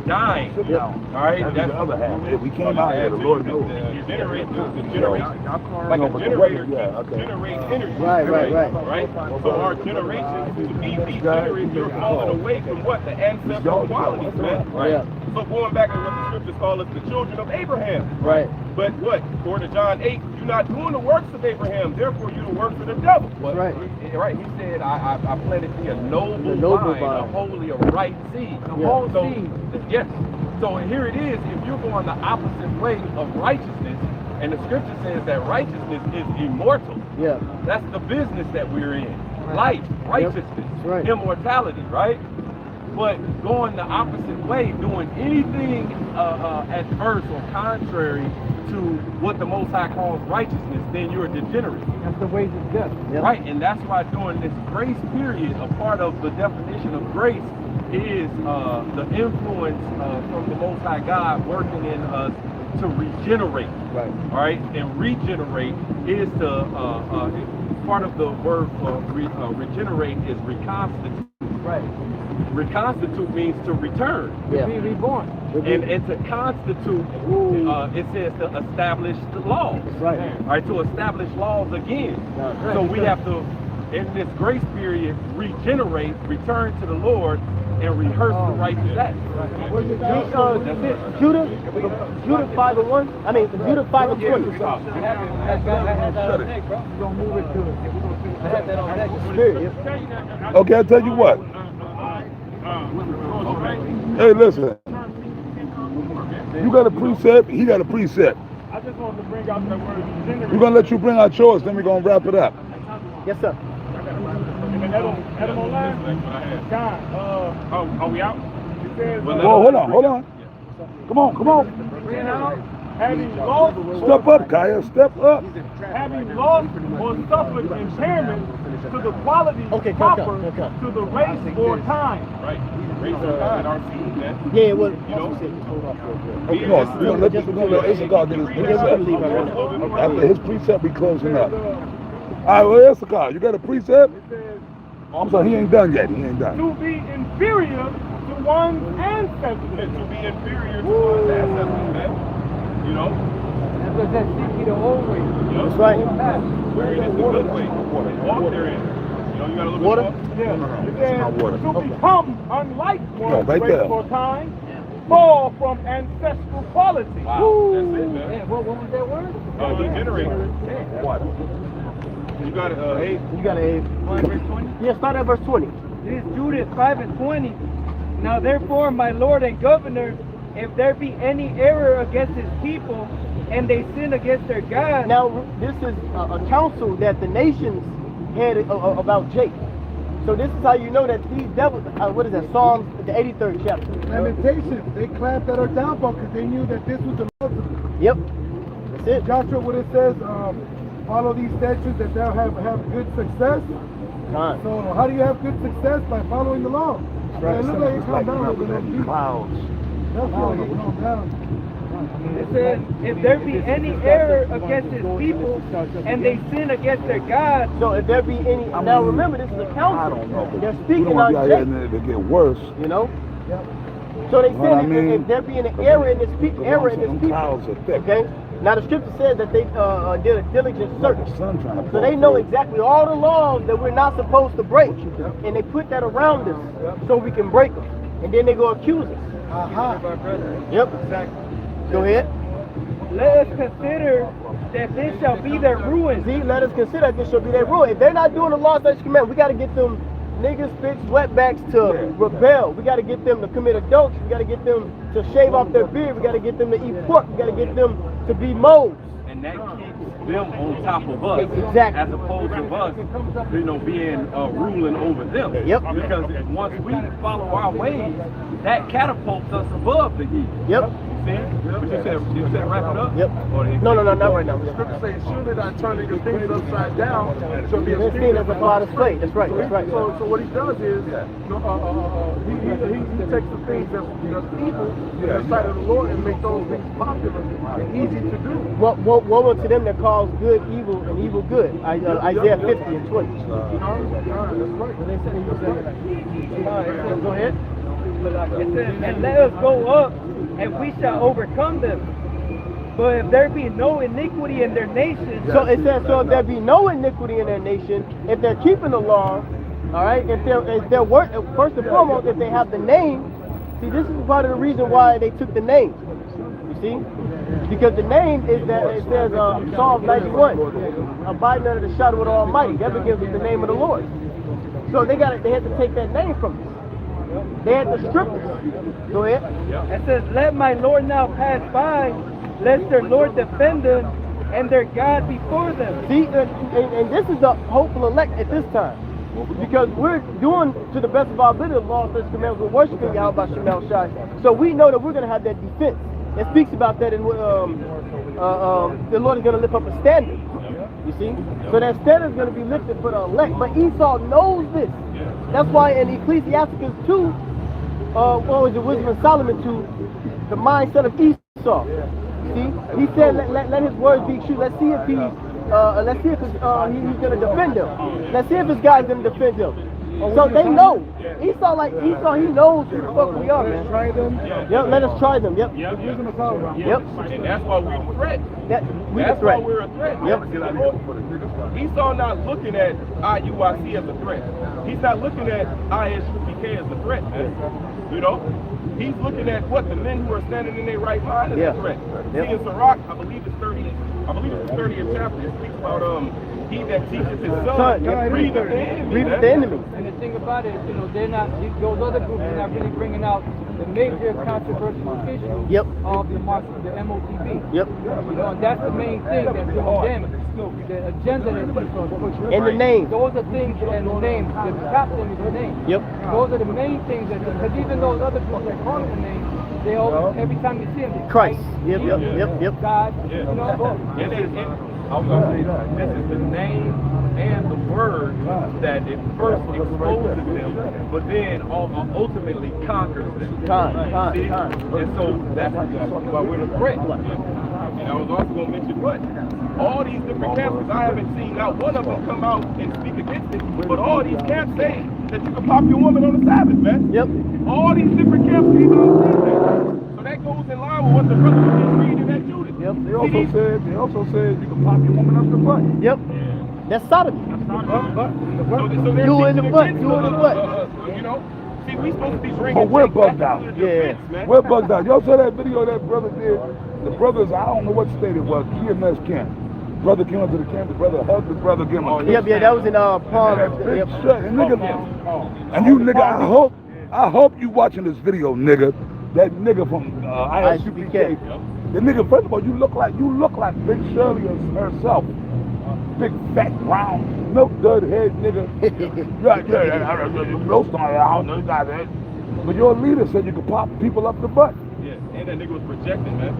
dying. All right, that's the other half. We came out here, the Lord knows. Degenerate, like a generator generates energy. Right. So our generation, to be degenerate, you're falling away from what? The ancestral qualities, man. Right. So going back to what the scriptures call us, the children of Abraham. Right. But what? According to John 8, you're not doing the works of Abraham, therefore you're the works of the devil. Right. Right. He said, I planted thee a noble vine, a holy, a right seed. Seed. Yes. So here it is, if you're going the opposite way of righteousness, and the scripture says that righteousness is immortal. Yeah. That's the business that we're in. Life, righteousness, immortality, right? But going the opposite way, doing anything adverse or contrary to what the Most High calls righteousness, then you're a degenerate. That's the ways of death. Right, and that's why during this grace period, a part of the definition of grace is the influence from the Most High God working in us to regenerate. Right. All right, and regenerate is to part of the word for regenerate is reconstitute. Right. Reconstitute means to return. To be reborn. And to constitute, it says to establish the laws. Right. All right, to establish laws again. Right. So we have to, in this grace period, regenerate, return to the Lord, and rehearse the righteous acts. Judah 5:1. I mean, Judah 5:20. Don't move it to it. I had that on deck. Okay, I'll tell you what. Hey, listen. You got a precept, he got a precept. I just wanted to bring out that word degenerate. We're going to let you bring out yours, then we're going to wrap it up. Yes, sir. Adam online? God, are we out? It says, Whoa, hold on. Come on. having lost, Step up, Kaya, step up. having lost or suffered impairment to the quality proper to the race or time. Right. Race or time, our seed, man. Yeah, well, We're going to let Issachar get his precept. After his precept, we closing up. All right, well, Issachar, you got a precept? I'm sorry, he ain't done yet. To be inferior to one's ancestors. To be inferior to one's ancestors, man. You know? That's what that seeking the old way. That's right. Where it is the good way. Walk therein. You know, you got a little Water? bit more? Yeah. It says, to become unlike one's right race there. or time, fall from ancestral quality. Wow, that's it, man. Yeah, what was that word? Degenerate. What? You got it, Abe? You got an Verse 20. Yeah, start at verse 20. It is Judith 5:20. Now therefore, my Lord and Governor, if there be any error against his people, and they sin against their God. Now, this is a council that the nations had about Jake. So this is how you know that these devils, what is that, Psalms, the 83rd chapter. Lamentations, they clapped at our downfall because they knew that this was the Lord. Yep, that's it. Joshua, what it says, follow these statutes that thou have good success. Right. So how do you have good success? By following the law. Right. It looks like it calmed down a little bit. Clouds. That's why it calmed down. It says, if there be any error against his people, and they sin against their God. So if there be any, now remember this is a council. I don't know. They're We speaking don't want on to be out Jake, here and it get worse. you know? So they What I said mean, if there be an error in this people, Them clouds are thick. okay? Now the scripture says that they did a diligent search. So they know exactly all the laws that we're not supposed to break. And they put that around us so we can break them. And then they go accuse us. Yep. Go ahead. Let us consider that this shall be their ruin. See, let us consider that this shall be their ruin. If they're not doing the law, statutes, commandments, we got to get them niggas, bitch, wetbacks to rebel. We got to get them to commit adultery. We got to get them to shave off their beard. We got to get them to eat pork. We got to get them to be moles. And that keeps them on top of us, Exactly. as opposed to us, being ruling over them. Yep. Because once we follow our ways, that catapults us above the heat. Yep. See? But you said wrap it up? Yep. No, not right now. The scripture says, surely thy turning your things upside down shall be This thing is a pot of slate. That's right. That's right. So what he does is, he takes the things that's evil in the sight of the Lord and make those things popular and easy to do. Woe to them that calls good evil and evil good. Isaiah 50 and 20. That's right. Go ahead. It says, and let us go up, and we shall overcome them. But if there be no iniquity in their nation, So it says, so if there be no iniquity in their nation, if they're keeping the law, all right, if they're first and foremost, if they have the name, see, this is part of the reason why they took the name. You see? Because the name is that it says Psalm 91, abiding under the shadow of the Almighty. That begins with the name of the Lord. So they had to take that name from us. They had to strip us. Go ahead. it says, let my Lord now pass by, lest their Lord defend them, and their God before them. See, and this is the hopeful elect at this time. Because we're doing, to the best of our ability, the law, statutes, commandments, we're worshiping Yahweh Shemel Shai. So we know that we're going to have that defense. It speaks about that in the Lord is going to lift up a standard. You see? So that standard is going to be lifted for the elect. But Esau knows this. That's why in Ecclesiasticus 2, what was it, Wisdom of Solomon 2, the mindset of Esau. See? He said, let his words be true. Let's see if he's going to defend him. Let's see if this guy's going to defend him. So they know. Esau, he knows who the fuck we are, man. Yep, let us try them. Yep. Yep. Yep. And that's why we're a threat. That's That's why we're a threat. Yep. Esau not looking at IUIC as a threat. He's not looking at ISUPK as a threat, man. You know? He's looking at what? The men who are standing in their right mind as a threat. Yep. See, in Sirach, I believe it's the 30th chapter, it speaks about he that teaches his son read the enemy. And the thing about it is, they're not, those other groups are not really bringing out the major controversial issue of the MOTB. Yep. And that's the main thing that's doing them. The agenda that Esau pushing. And the name. Those are things, and the name. The captain is the name. Yep. Those are the main things because even those other groups that call it the name, they all, every time you see them, it's Christ. Jesus, Yep. God, I was going to say, this is the name and the word that it first exposes them, but then ultimately conquers them. See? And so that's why we're the threat. And I was also going to mention what? All these different camps, because I haven't seen not one of them come out and speak against it, but all these camps say that you can pop your woman on the Sabbath, man. Yep. All these different camps even don't say that. So that goes in line with what the brother was just reading at Judas. Yep. They also said you can pop your woman up the butt. Yep. That's sodomy. So they're You in the teaching butt, against you in the us, butt. you know? See, we supposed to be drinking. But we're bugged out. Yeah. We're bugged out. Y'all saw that video that brother did? The brothers, I don't know what state it was, EMS camp. Brother came up to the camp, the brother hugged his brother, gave him a Yep, that was in Palm. That big Yep. shut. And nigga, and you nigga, I hope you watching this video, nigga. That nigga from ISUPK. The nigga, first of all, you look like Big Shirley herself. Big fat brown milk dud head nigga. Roast on it. I don't know you got that. But your leader said you could pop people up the butt. Yeah, and that nigga was projecting, man.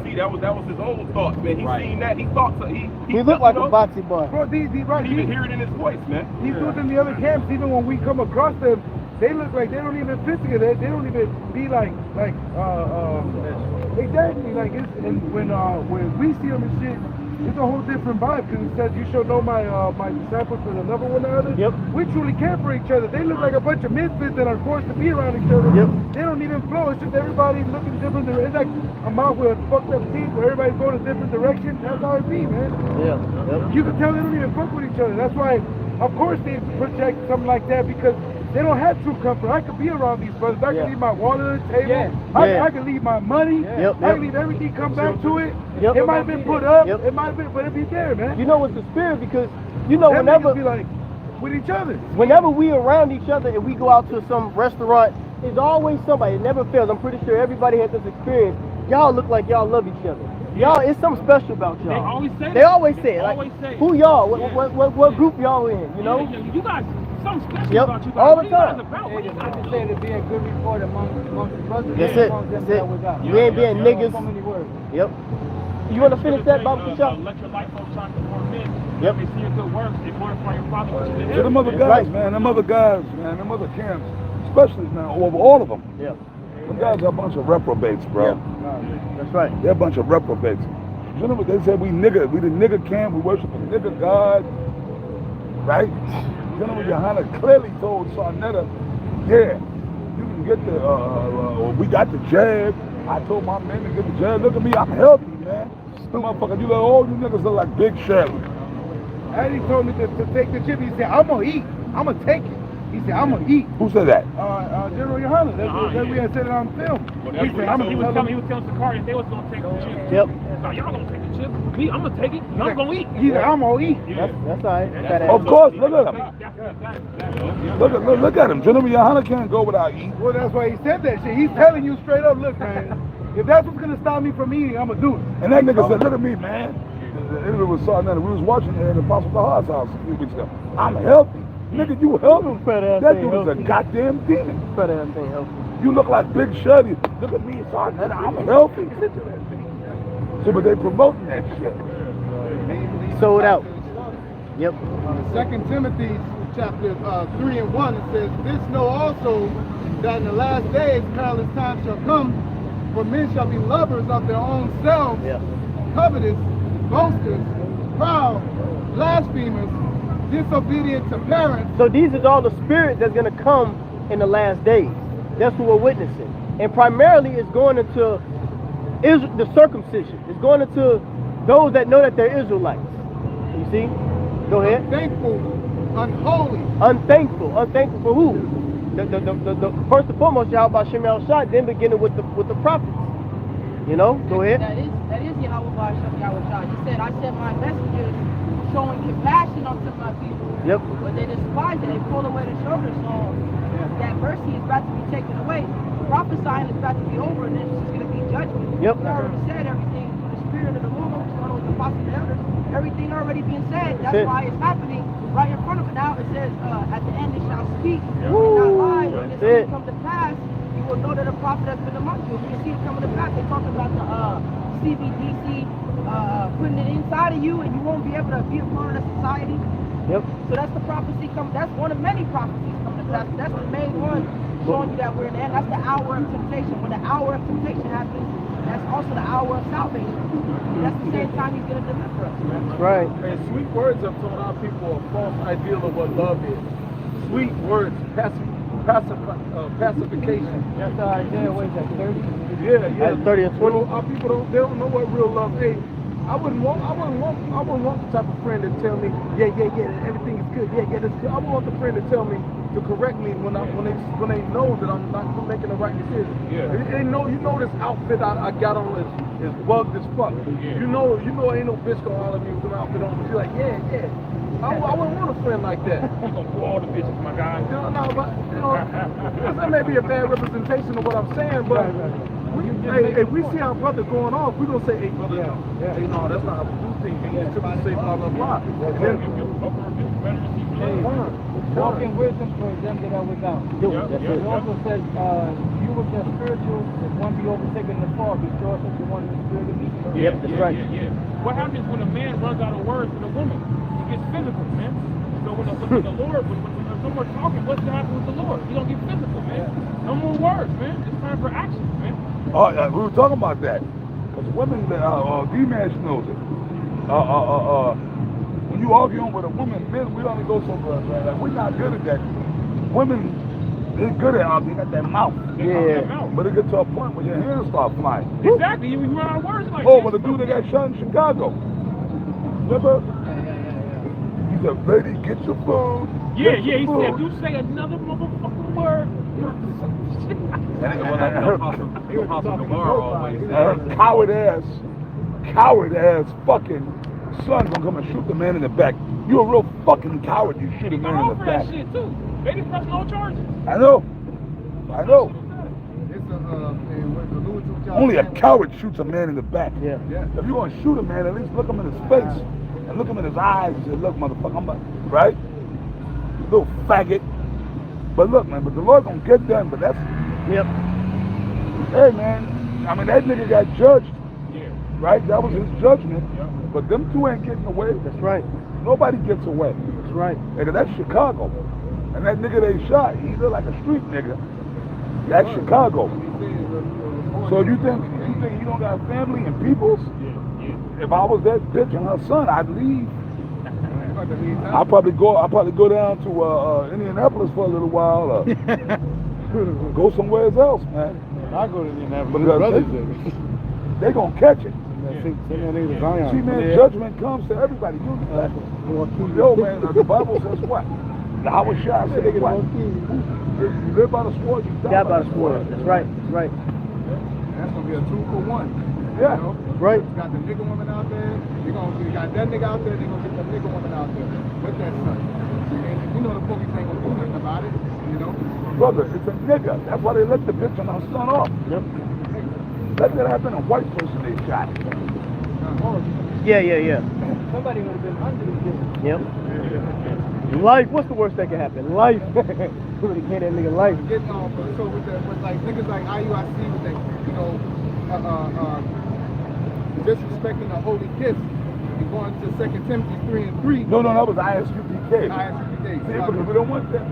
See, that was his own thoughts, man. He seen that, he thought so. He looked like a boxy boy. Bro, You can hear it in his voice, man. These dudes in the other camps, even when we come across them, they look like they don't even fit together. They don't even be exactly like it's, and when we see them and shit, it's a whole different vibe because it says you shall know my my disciples and another one another. Yep. We truly care for each other. They look like a bunch of misfits that are forced to be around each other. Yep. They don't even flow. It's just everybody looking different. It's like a mouth with fucked up teeth where everybody's going a different direction. That's how it be, man. Yeah. Yep. You can tell they don't even fuck with each other. That's why, of course, they project something like that because they don't have true comfort. I could be around these brothers. I can leave my wallet on the table. Yeah. Yeah. I can leave my money. Yep, I yep. can leave everything, come back to it. Yep. It might have been put up. Yep. It might have been, but it be there, man. You know it's the spirit because you know Them whenever niggas be like with each other. whenever we around each other and we go out to some restaurant, there's always somebody. It never fails. I'm pretty sure everybody had this experience. Y'all look like y'all love each other. Y'all, it's something special about y'all. They always say They that. always say it. They Like, always say it. who y'all? Yeah. What group y'all in? You know? Yeah, you guys, something special Yep. about you guys. All the What you guys time. about? What Hey, you just guys like to do? say to be a good report amongst the brothers. That's and it. amongst them That's it. that without. We ain't being niggas. So many words. Yep. You want to finish that, Baba Kishop? Let your light so shine before men. Yep. They see your good works. They glorify your Father which is in To heaven. them other guys, man, them other guys, man, them other camps, especially now, over all of them. Yeah. Them guys are a bunch of reprobates, bro. That's right. They're a bunch of reprobates. You know what they said? We the nigga camp, we worship a nigga God, right? General Yohana clearly told Sarnetta, yeah, you can get the, we got the jab. I told my men to get the jab. Look at me, I'm healthy, man. Motherfucker, you look, all you niggas look like Big Shirley. And he told me to take the chip. He said, I'm gonna eat. I'm gonna take it. He said, I'm gonna eat. Who said that? General Yohana. That's we had said it on film. He said, he was telling Sakari they was gonna take the chip. Yep. No, y'all gonna take the chip. Me, I'm gonna take it. Y'all gonna eat. He said, I'm gonna eat. That's all right. Of course, look at him. Look at him. General Yohana can't go without eating. Well, that's why he said that shit. He's telling you straight up, look, man, if that's what's gonna stop me from eating, I'm gonna do it. And that nigga said, look at me, man. It was Sarnetta. We was watching it at Apostle Tahar's house a few weeks ago. I'm healthy. Nigga, you healthy. That dude is a goddamn demon. You look like Big Shirley. Look at me, Sarnetta. I'm healthy. So, but they promoting that shit. Sold out. Yep. 2 Timothy chapter 3 and 1, it says, this know also that in the last days perilous times shall come, for men shall be lovers of their own selves, covetous, boasters, proud, blasphemers, disobedient to parents. So these is all the spirit that's going to come in the last days. That's what we're witnessing. And primarily it's going into the circumcision. It's going into those that know that they're Israelites. You see? Go ahead. Unthankful, unholy. Unthankful. Unthankful for who? The first and foremost, Yahweh Shem Shah, then beginning with the prophets. You know? Go ahead. That is Yahweh Shem Shah. He said, I sent my messengers showing compassion unto my people. Yep. But they despise it. They pull away the shoulder. So that mercy is about to be taken away. Prophesying is about to be over, and then it's just going to be judgment. Yep. He already said everything through the spirit of the Lord, along with the apostles and elders. Everything already being said. That's why it's happening right in front of it now. It says, at the end it shall speak and not lie. When this thing come to pass, you will know that a prophet has been among you. If you see it coming to pass, they talk about the CBDC putting it inside of you, and you won't be able to be a part of the society. Yep. So that's the prophecy coming. That's one of many prophecies coming to pass. That's the main one showing you that we're in the end. That's the hour of temptation. When the hour of temptation happens, that's also the hour of salvation. That's the same time he's going to deliver us. That's right. And sweet words have told our people a false ideal of what love is. Sweet words, pacification. That's our idea. What is that, 30? Yeah. 30 and 20. Our people don't know what real love is. I wouldn't want the type of friend to tell me, yeah, everything is good, yeah, that's good. I would want the friend to tell me, to correct me when they know that I'm not making the right decision. Yeah. They know, you know, this outfit I got on is bugged as fuck. Yeah. You know, ain't no bitch gonna holler at me with an outfit on. But you're like, yeah. I wouldn't want a friend like that. You gonna pull all the bitches, my guy. That may be a bad representation of what I'm saying, but if we see our brother going off, we're gonna say, hey brother, hey, no, that's not how we do things. You need to say blah blah blah. Walk in wisdom for them that are without. It also says, you with your spiritual, if one be overtaken in the fall, destroy such a one in the spirit of evil. Yep, that's right. What happens when a man runs out of words with a woman? He gets physical, man. So when the Lord, when someone's talking, what's going to happen with the Lord? He's going to get physical, man. No more words, man. It's time for action, man. Oh, we were talking about that. Because women, D-Mash knows it. when you arguing with a woman, men, we only go so good, man. Like, we're not good at that. Women, they're good at arguing. They got that mouth. Yeah. But it gets to a point where your hands start flying. Exactly. You run out of words like Oh, but the dude that got shot in Chicago. Remember? He said, lady, get your food. Yeah, get your he food. said, you say another motherfucking word. Coward ass fucking son gonna come and shoot the man in the back. You're a real fucking coward. You shoot a man in the back. That shit too. They didn't press no charges. I know. Only a coward shoots a man in the back. Yeah. If you're gonna shoot a man, at least look him in his face and look him in his eyes and say, look, motherfucker, I'm right? Little faggot. But look, man, but the Lord gonna get them, but that's Yep. hey man, I mean that nigga got judged. Yeah. Right? That was his judgment. But them two ain't getting away. That's right. Nobody gets away. That's right. Nigga, that's Chicago. And that nigga they shot, he look like a street nigga. That's Chicago. So you think he don't got family and peoples? If I was that bitch and her son, I'd leave. I'll probably go down to Indianapolis for a little while. Go somewhere else, man. I go to Indianapolis. Because they gonna catch it. See, man, judgment comes to everybody. Yo, man, the Bible says what? The Howard Shah said what? If you live by the sword, you die by the sword. That's right. That's right. That's gonna be a 2-for-1. Yeah. You know? Right. You got the nigga woman out there. You got that nigga out there. They gonna get the nigga woman out there with that son. And you know the police ain't gonna do nothing about it. You know. Brother, it's a nigga. That's why they let the bitch and her son off. Yep. Let that happen. A white person they shot. Yeah. Somebody would have been under the jail. Yep. Life. What's the worst that can happen? Life. Somebody gave that nigga life. Getting on, so with like niggas like IUIC with that, you know, disrespecting the holy kiss and going to 2 Timothy 3:3. No, that was ISUPK. ISUPK. See, because we don't want that.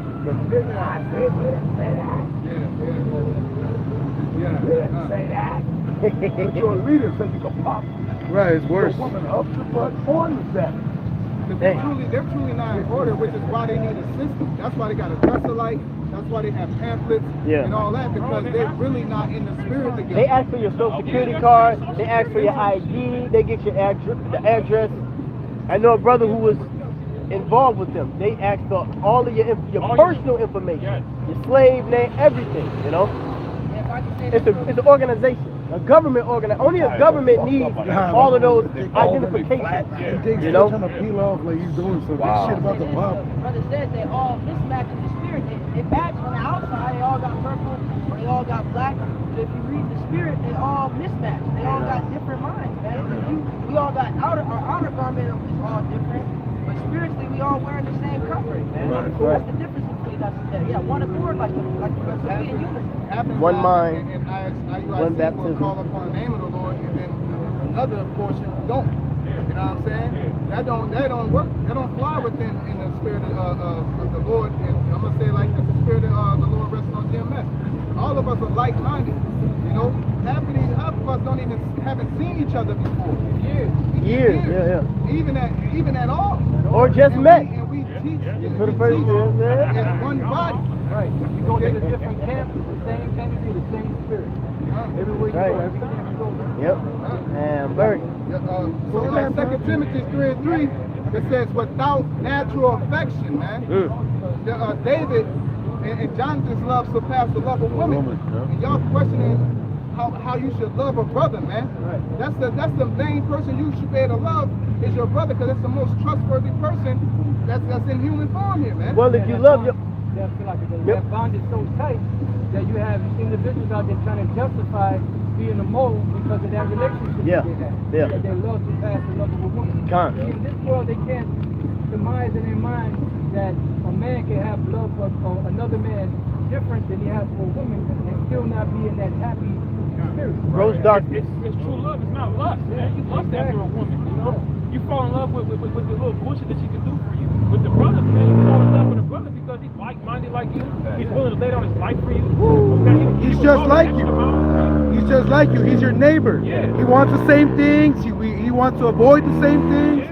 Yeah. But your leader said you can pop. Right, it's Your woman up the butt on the set. They're truly not in order, which is why they need a system. That's why they got a dress alike. That's why they have pamphlets and all that, because they're really not in the spirit together. They ask for your social security card. They ask for your ID. They get your the address. I know a brother who was involved with them. They ask for all of your personal information, your slave name, everything. You know, it's an organization. A government organization. Only a government needs all of those identifications. You know, trying to peel off like he's doing some shit about the pop. Brother said they all mismatch in the spirit. They match on the outside. They all got purple. They all got black. But if you read the spirit, they all mismatch. They all got different minds, man. We all got our outer garment is all different, but spiritually we all wearing the same covering, man. That's the difference between us and them. Yeah, one accord, like the unity. One mind, one baptism. Call upon the name of the Lord, and then another portion don't. You know what I'm saying? That don't work. That don't fly within in the spirit of the Lord. And I'm gonna say like this: the spirit of the Lord rests on GMS. All of us are like-minded. You know, half of us haven't seen each other before. Years. Yeah. Even at all. Or just met. And we teach. For the first year, man. As one body. Right. You go to the different camps, it's the same chemistry, the same spirit. Everywhere you go, every camp you go. Yep. And Berg. So like 2 Timothy 3:3, it says, without natural affection, man. David and Jonathan's love surpassed the love of women. And y'all questioning how you should love a brother, man. Right. That's the main person you should be able to love is your brother, because that's the most trustworthy person that's in human form here, man. Well, if you love your that bond is so tight that you have individuals out there trying to justify being a mole because of that relationship they have. That they love to pass the love of a woman. In this world, they can't surmise in their mind that a man can have love for another man different than he has for a woman and still not be in that happy spirit. Gross darkness. It's true love. It's not lust, man. You lust after a woman, you know. You fall in love with the little bullshit that she can do for you. With the brother, man, you fall in love with a brother because he's like-minded like you. He's willing to lay down his life for you. Okay? He's just like you. He's just like you. He's your neighbor. Yeah. He wants the same things. He he wants to avoid the same things.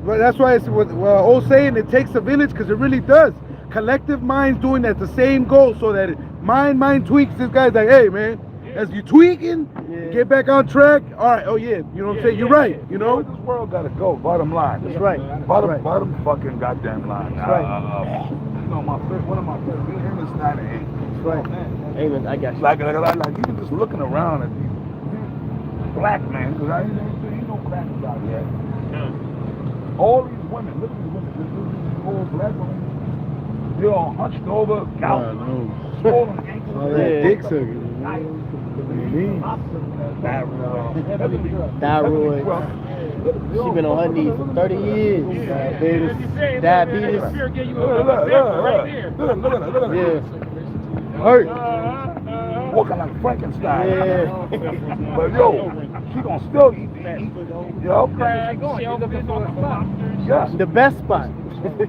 But that's why it's what old saying, it takes a village, because it really does. Collective minds doing that, the same goal, so that mind tweaks. This guy's like, hey man, as you tweaking, get back on track. All right, oh yeah, you know what I'm saying? You're right, you know? This world gotta go, bottom line. That's right. Bottom fucking goddamn line. That's right. You know, one of my favorite, Amos 9 and 8. That's right. Amen, I got you. Like even just looking around at these black men, because I ain't no crackers out here. All these women, look at these women, these old black women, they're all hunched over, gout, swollen ankles. All that dick sucking. Thyroid. She been on her knees for 30 years. Diabetes. Look. Hurt. Walking like Frankenstein. Yeah. But yo, she gonna still eat. Yo. Yes. The best spot.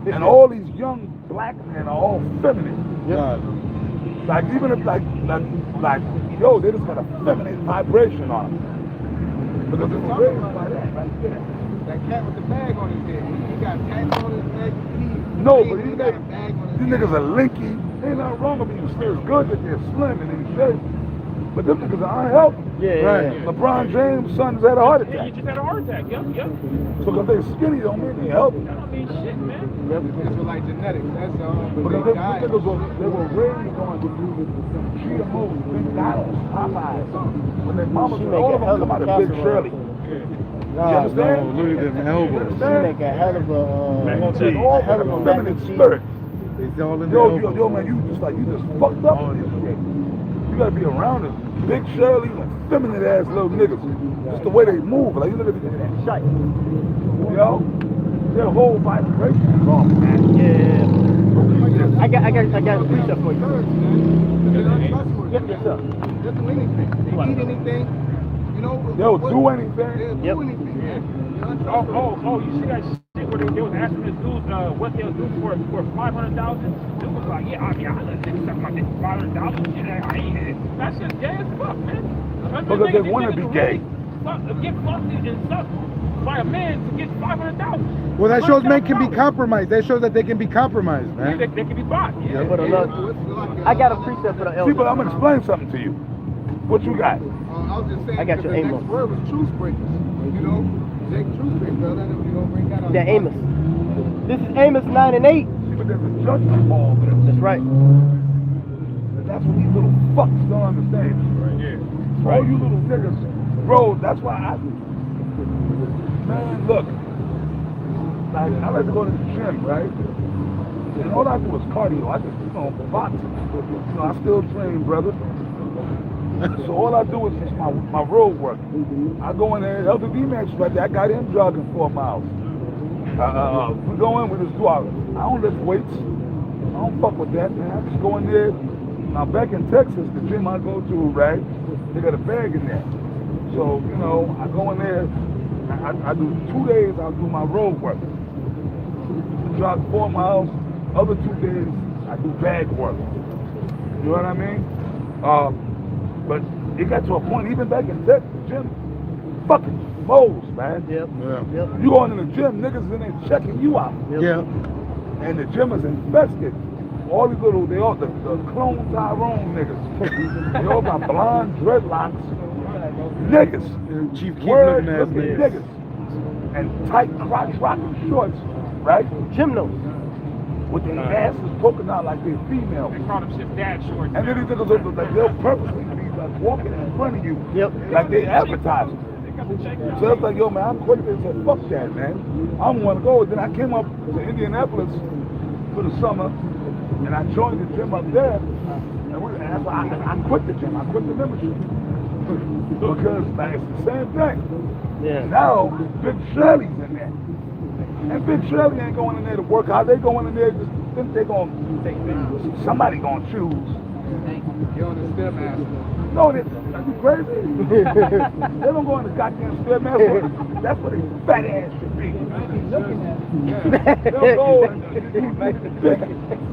And all these young black men are all feminine. Yeah. Like even if like yo, they just got a feminine vibration on them. Because it was raised by that right there. That cat with the bag on his head. He got tats on his neck. No, but these niggas are linky. Ain't nothing wrong with being still good that they're slim and in shape. But them niggas are unhealthy. Yeah. LeBron James' son's had a heart attack. He just had a heart attack. Yep. So because they're skinny don't mean they healthy. That don't mean shit, man. It's like genetics. That's Because them niggas they were raised on GMOs, McDonald's, Popeyes. When their mamas, all of them come out of Big Shirley. You understand? Look at them elbows. She make a hell of a All feminine spirit. It's all in the elbows. Yo, man, you just fucked up on this shit. You gotta be around us. Big Shirley, like feminine ass little niggas. Just the way they move. Like you look at that shite. Yo, their whole vibration is off, man. Yeah. I got a precept for you. Yes, sir. They'll do anything. They eat anything. You know. They'll do anything. They'll do anything. Oh, you see that shit where they was asking this dude what they'll do for $500,000? Dude was like, I let niggas suck my dick for $500. Shit, I ain't it. That's just gay as fuck, man. Because they want to be gay. Get fucked and sucked by a man to get $500,000. Well, that shows men can be compromised. That shows that they can be compromised, man. They can be bought. Yeah. But I got a precept for the elders. See, but I'm gonna explain something to you. What you got? I was just saying. I got your the Amos. next word was truth breakers. You know, Jake truth breakers. Brother, I know we gonna bring that up. The Amos. This is Amos 9 and 8. See, but there's a judgment call there. That's right. That's what these little fucks don't understand. Right here. All you little niggas, bro. That's why man, look. Like I like to go to the gym, right? And all I do is cardio. I just boxing. You know, I still train, brother. So all I do is just my road work. I go in there, LTD match right there. I got him jogging 4 miles. We go in, we just do our. I don't lift weights. I don't fuck with that, man. I just go in there. Now back in Texas, the gym I go to, right? They got a bag in there. So you know, I go in there. I do 2 days. I'll do my road work. Jog 4 miles. Other 2 days, I do bag work. You know what I mean? But it got to a point, even back in Texas, the gym, fucking moles, man. Yep. Yeah. You going in the gym, niggas in there checking you out. Yeah. And the gym is infested. All these little, they all, the clone Tyrone niggas. They all got blonde dreadlocks. Niggas. Chief Keef Word looking looking ass niggas. And tight crotch rocking shorts, right? Gymnos. With their asses poking out like they're female. They call them shit dad shorts. And then these niggas look like they'll purposely be like walking in front of you. Yep. Like they advertising. So it's like, yo, man, I'm quitting this. Said, fuck that, man. I don't want to go. Then I came up to Indianapolis for the summer, and I joined the gym up there. And that's why I quit the gym. I quit the membership. Because like, it's the same thing. Yeah. Now, Big Shirley's in there. And Big Shirley ain't going in there to work out. They going in there just think they're going to, somebody going to choose. You're on the Stairmaster. No, are you crazy? They don't go in the goddamn Stairmaster. That's what a fat ass should be. They'll go and big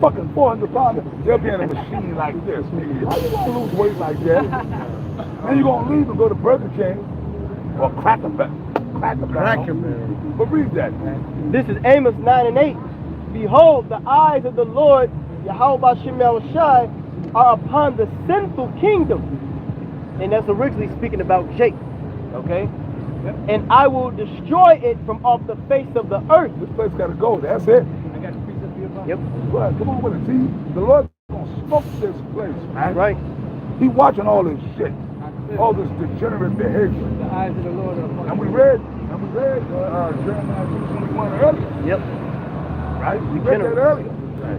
fucking 400 pounds. They'll be in a machine like this. How you going to lose weight like that? Then you're going to leave and go to Burger King or Cracker Cracker-Barrel. But read that, man. This is Amos 9 and 8. Behold, the eyes of the Lord, Yahweh Shemel Shai, are upon the sinful kingdom. And that's originally speaking about Jacob. Okay? Yep. And I will destroy it from off the face of the earth. This place got to go. That's it. I got the precept here, Bob. Yep. Well, come on with it. See, the Lord's going to smoke this place, man. Right. He watching all this shit. All this degenerate behavior. The eyes of the Lord are upon And we read Jeremiah 21 earlier. Yep. Right? We read that earlier.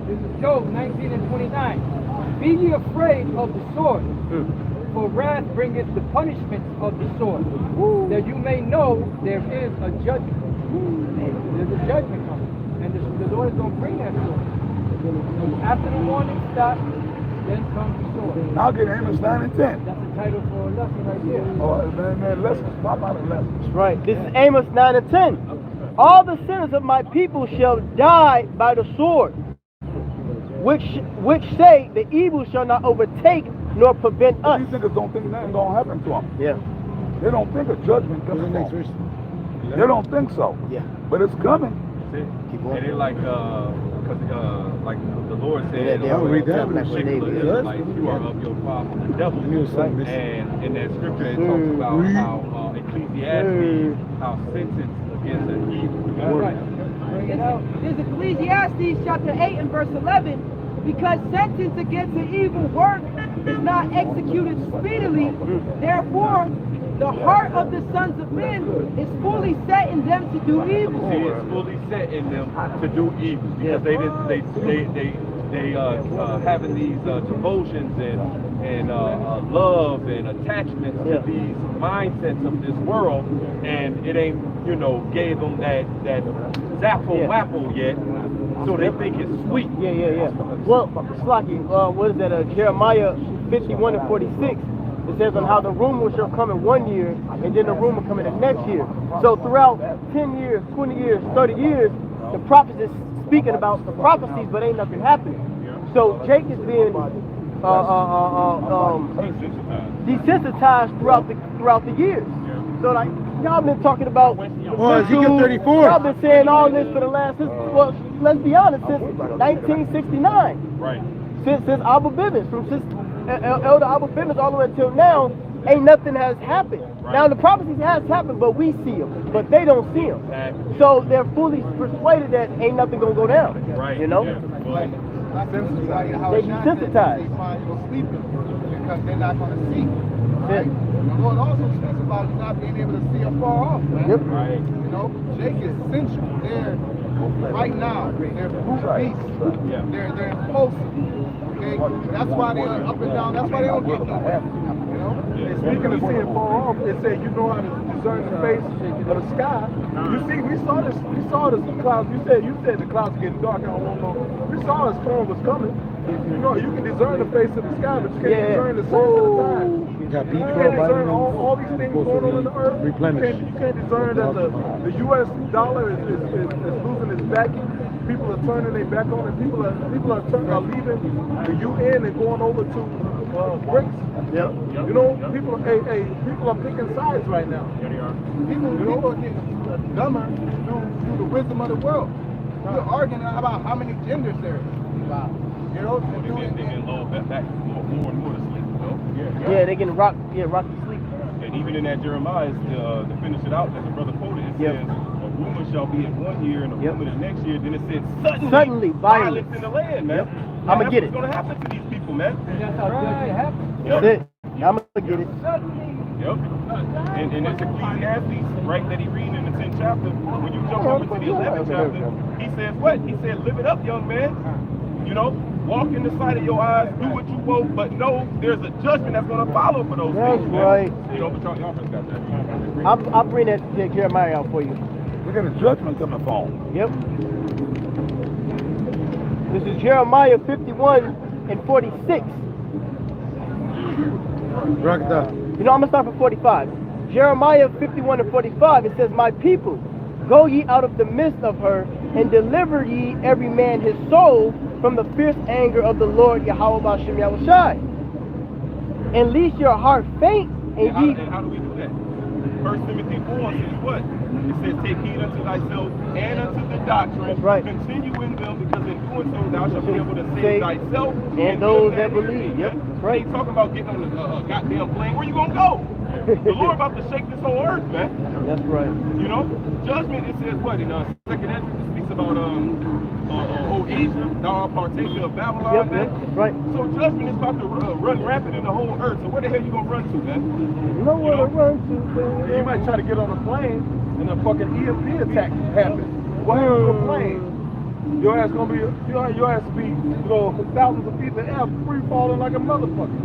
This is Job 19 and 29. Be ye afraid of the sword, for wrath bringeth the punishment of the sword, that you may know there is a judgment. There's a judgment coming, and the Lord is going to bring that sword. After the warning stops, then comes the sword. Now get Amos 9 and 10. That's the title for a lesson right there. Oh, man, lessons. Pop out of lessons. Right. This is Amos 9 and 10. All the sinners of my people shall die by the sword, which say the evil shall not overtake nor prevent us. These niggas don't think nothing gonna happen to them. Yeah. They don't think a judgment coming. They don't think so. Yeah. But it's coming. And it like like the Lord said, Yeah, they don't read that. like you are of your father the devil. And in that scripture it talks about how Ecclesiastes, how sentence against an evil. Right. Bring it out. There's Ecclesiastes chapter 8 and verse 11. Because sentence against an evil work is not executed speedily, therefore the heart of the sons of men is fully set in them to do evil. See, it's fully set in them to do evil because they having these devotions and love and attachments to these mindsets of this world, and it ain't gave them that zapple yet, so they think it's sweet. Yeah. Well, Slocky, what is that? Jeremiah 51 and 46. It says on how the rumor shall come in 1 year, and then the rumor come in the next year. So throughout 10 years, 20 years, 30 years, the prophets is speaking about the prophecies, but ain't nothing happening. So Jake is being desensitized throughout the years. So like y'all been talking about Ezekiel 34. Y'all been saying all this for the last, well, let's be honest, since 1969. Right. Since Abba Bivens, Elder Abba Bivens all the way until now, ain't nothing has happened. Right. Now the prophecies has happened, but we see them, but they don't see them. Exactly. So they're fully persuaded that ain't nothing gonna go down. Right. You know? Yeah. Well, They desensitized. Because they're not going to see. Right? The Lord also speaks about not being able to see afar off. Man. Yep. right. You know, Jake is central. They're right now. They're brute beasts. Yeah. They're impulsive. Okay, that's why they're up and down. That's why they don't get nowhere. You know. And speaking of seeing far off, it said you know how to discern the face of the sky. You see, we saw the clouds. You said the clouds are getting dark. I don't know. We saw the storm was coming. You know, you can discern the face of the sky, but you can't discern the signs of the time. You got You can't discern all these things going on in the earth. You can't discern that the U.S. dollar is losing its backing. People are turning their back on it. People are leaving the UN and going over to BRICS. Yep. You know, people are picking sides right now. People are getting dumber through the wisdom of the world. We're arguing about how many genders there is. Wow. You know, They've been lulled back more and more to sleep, you know? Yeah, they getting rocked to sleep. And even in that Jeremiah, to finish it out, as the brother quoted, it says, a rumor shall be in 1 year and a rumor the next year. Then it said, suddenly violence in the land, man. I'm going to get it. What's going to happen to these people, man? And that's how judgment happens. That's it. I'm going to get it. Yep. And it's Ecclesiastes, right, that he reading in the 10th chapter. When you jump over to the 11th chapter, he says what? He said, live it up, young man. You know, walk in the sight of your eyes, do what you will, but know there's a judgment that's going to follow for those That's things. right. You know, but y'all got that. I'll bring that Jeremiah out for you. Look at the judgment coming from. Yep. This is Jeremiah 51 and 46. Rock it down. You know, I'm going to start from 45. Jeremiah 51 and 45, it says, my people, go ye out of the midst of her, and deliver ye every man his soul from the fierce anger of the Lord Yahweh Bashem Yahushai. And lest your heart faint, and And how do we do that? 1 Timothy 4 says what? It says, take heed unto thyself and unto the doctrine. That's right. Continue in them, because in doing so thou shalt be able to save thyself and those that believe. Yep, that's right. Ain't talking about getting on the goddamn plane. Where you gonna go? The Lord about to shake this whole earth, man. That's right. You know, judgment. It says what in Second Ezra, it speaks about whole Egypt, thou art partaker of Babylon. Yep, man. that's right. So judgment is about to run rampant in the whole earth. So where the hell you gonna run to, man? Nowhere to run to, Yeah, you might try to get on a plane and a fucking EMP attack happens. What happens to a plane? Your ass gonna be, your ass be, thousands of feet in the air, free falling like a motherfucker.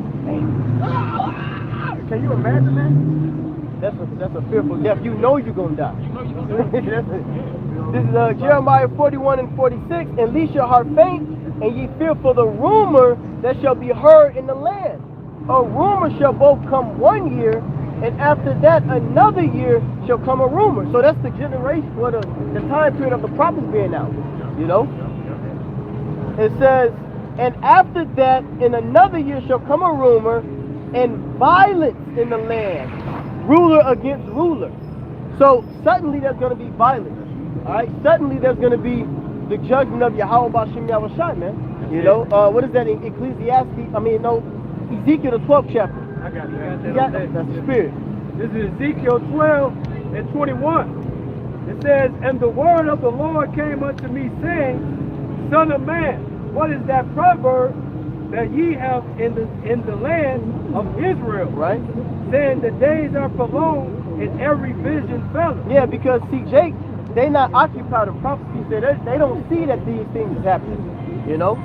Can you imagine that? That's a fearful death. You know you're gonna die. You know you're gonna die. This is Jeremiah 41 and 46. And lest your heart faint, and ye fear for the rumor that shall be heard in the land. A rumor shall both come 1 year, and after that another year shall come a rumor. So that's the generation, or the time period of the prophets being out. You know? It says, and after that in another year shall come a rumor, and violence in the land, ruler against ruler. So suddenly there's going to be violence. All right, suddenly there's going to be the judgment of Yahweh Bashim Yahushai, man. You know, what is that in Ecclesiastes? I mean, no, Ezekiel the 12th chapter. I got it. You got that? That's the spirit. This is Ezekiel 12 and 21. It says, and the word of the Lord came unto me, saying, Son of man, what is that proverb that ye have in the land of Israel? Right. Saying the days are prolonged and every vision faileth. Yeah, because see, Jake, they not occupied in prophecy. They don't see that these things is happening. You know,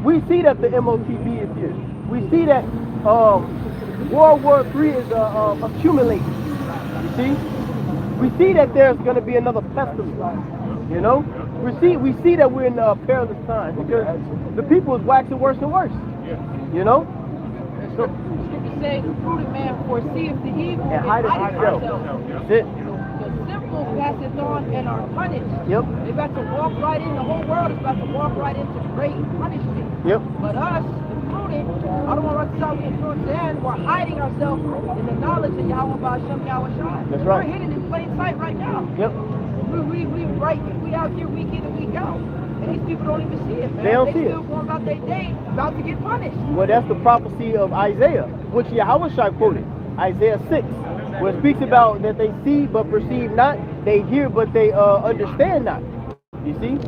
we see that the MOTB is here. We see that World War III is accumulating. You see, we see that there's going to be another festival. You know, we see that we're in a perilous time because the people is waxing worse and worse. You know, so Scripture says, the prudent man foreseeth the evil and hide himself. That's it. The simple passeth on and are punished. Yep. They're about to walk right in. The whole world is about to walk right into great punishment. Yep. But us, the prudent, I don't want to tell you influence the end. We're hiding ourselves in the knowledge of Yahweh Ba'ashem Yahushai. That's right. We're hidden in plain sight right now. Yep. We out here week in and week out. And these people don't even see it, man. They don't see still it. going about their day, about to get punished. Well, that's the prophecy of Isaiah, which Yahushua quoted, Isaiah 6, where it speaks about that they see but perceive not, they hear but they understand not. You see?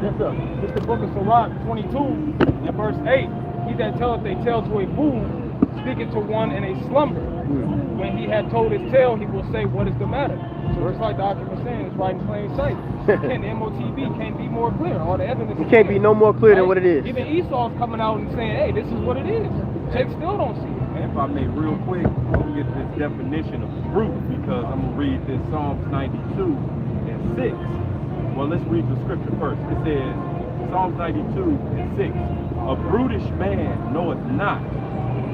Yes, sir. It's the book of Sirach 22 and verse 8. He that telleth a tale to a fool, speaking to one in a slumber. When he had told his tale, he will say, what is the matter? So it's like the Doctor was saying, it's right in plain sight. The MOTB can't be more clear. All the evidence It can't be no more clear than what it is. Even Esau's coming out and saying, hey, this is what it is. Jake still don't see it. And if I may, real quick, I'm going to get this definition of brute because I'm going to read this Psalms 92 and 6. Well, let's read the scripture first. It says, Psalms 92 and 6, a brutish man knoweth not,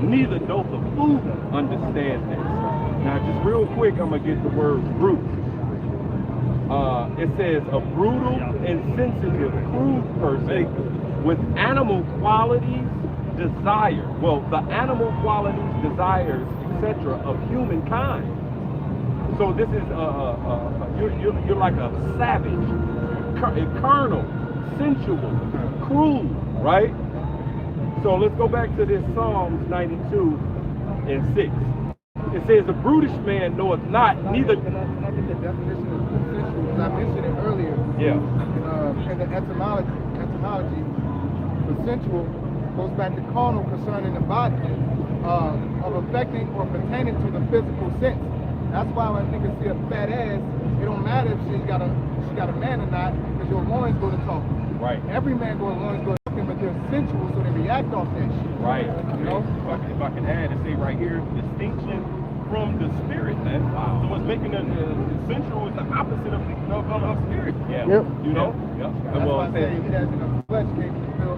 neither doth a fool understand this. Now, just real quick, I'm going to get the word brute. It says, a brutal, insensitive, crude person with animal qualities, desire. Well, the animal qualities, desires, etc. of humankind. So this is, you're like a savage, carnal, sensual, cruel, right? So let's go back to this Psalms 92 and 6. It says, the brutish man knoweth not, neither... Can I get the definition of sensual? Because I mentioned it earlier. Yeah. In the etymology, the sensual goes back to carnal concerning the body, of affecting or pertaining to the physical sense. That's why when niggas see a fat ass, it don't matter if she got a man or not, because your loins go to talk. Right. Every man loins go to talking, but they're sensual, so they react off that shit. Right. You know? If I can add and say right here, distinction from the spirit, man. Wow. So what's making the sensual is the opposite of spirit. Yeah. Yep. You know? Yep. That's why I say he that's in the flesh can't feel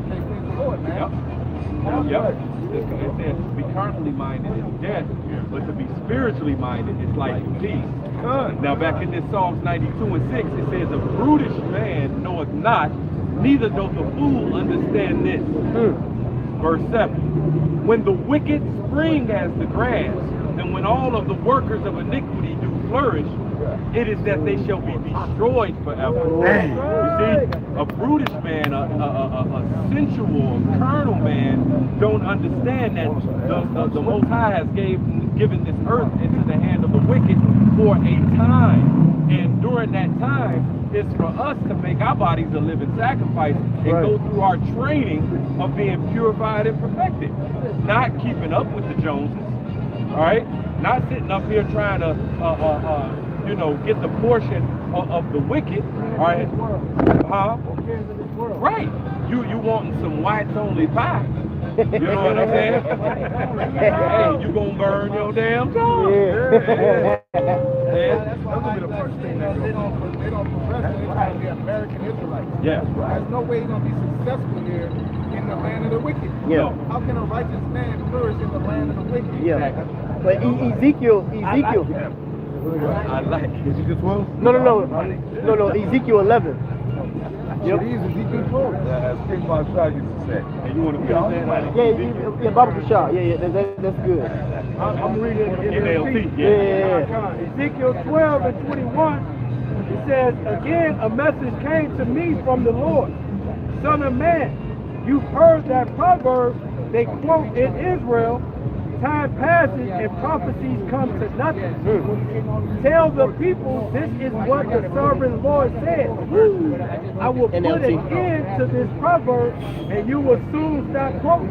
can't please the Lord, man. Yep. It says to be carnally minded is death, but to be spiritually minded is life and peace. Now back in this Psalms 92 and 6, it says, a brutish man knoweth not, neither doth a fool understand this. Verse 7, when the wicked spring as the grass, the And when all of the workers of iniquity do flourish, it is that they shall be destroyed forever. You see, a brutish man, a sensual, carnal man, don't understand that the Most High has given this earth into the hand of the wicked for a time. And during that time, it's for us to make our bodies a living sacrifice and go through our training of being purified and perfected. Not keeping up with the Joneses, all right? Not sitting up here trying to, you know, get the portion of the wicked, all right? Huh? Right. You wanting some whites only pie. You know what I'm saying? Hey, you gonna burn your damn tongue. Yeah. That's gonna be the first thing that they don't progress when they're the American Israelites. Yeah. There's no way he's gonna be successful here in the land of the wicked. Yeah. How can a righteous man flourish in the land of the wicked? Yeah. But Ezekiel. I like Ezekiel 12? No, Ezekiel 11. Yep. These Ezekiel 12. As King Marshall used to say. And you want to finish that? Yeah, Baba Bashar. Yeah, that's good. I'm reading NLT. Yeah. Ezekiel 12 and 21, it says, again, a message came to me from the Lord. Son of man, you've heard that proverb they quote in Israel, time passes and prophecies come to nothing. Tell the people this is what the sovereign Lord said. I will put an end to this proverb and you will soon stop quoting.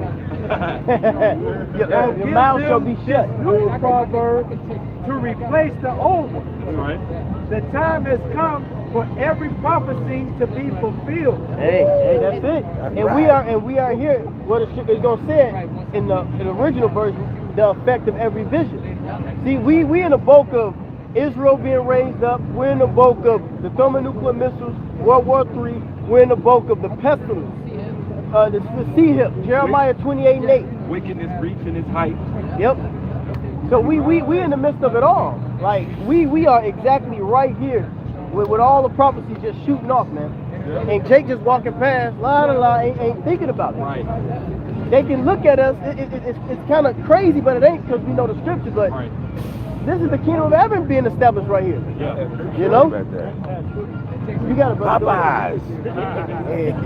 Your mouth shall be shut. New proverb to replace the old one. Right. The time has come for every prophecy to be fulfilled. Hey, that's it. And we are here. What it's gonna say in the original version, the effect of every vision. See, we in the bulk of Israel being raised up. We're in the bulk of the thermonuclear missiles, World War III. We're in the bulk of the pestilence, the sea hip, Jeremiah 28:8. Wickedness reaching its height. Yep. So we in the midst of it all. Like we are exactly right here with all the prophecies just shooting off, man. Yeah. And Jake just walking past, ain't thinking about it. Right. They can look at us. It's kind of crazy, but it ain't because we know the scripture. But this is the kingdom of heaven being established right here. Yeah. You know? Right there. You got it, brother. Popeyes.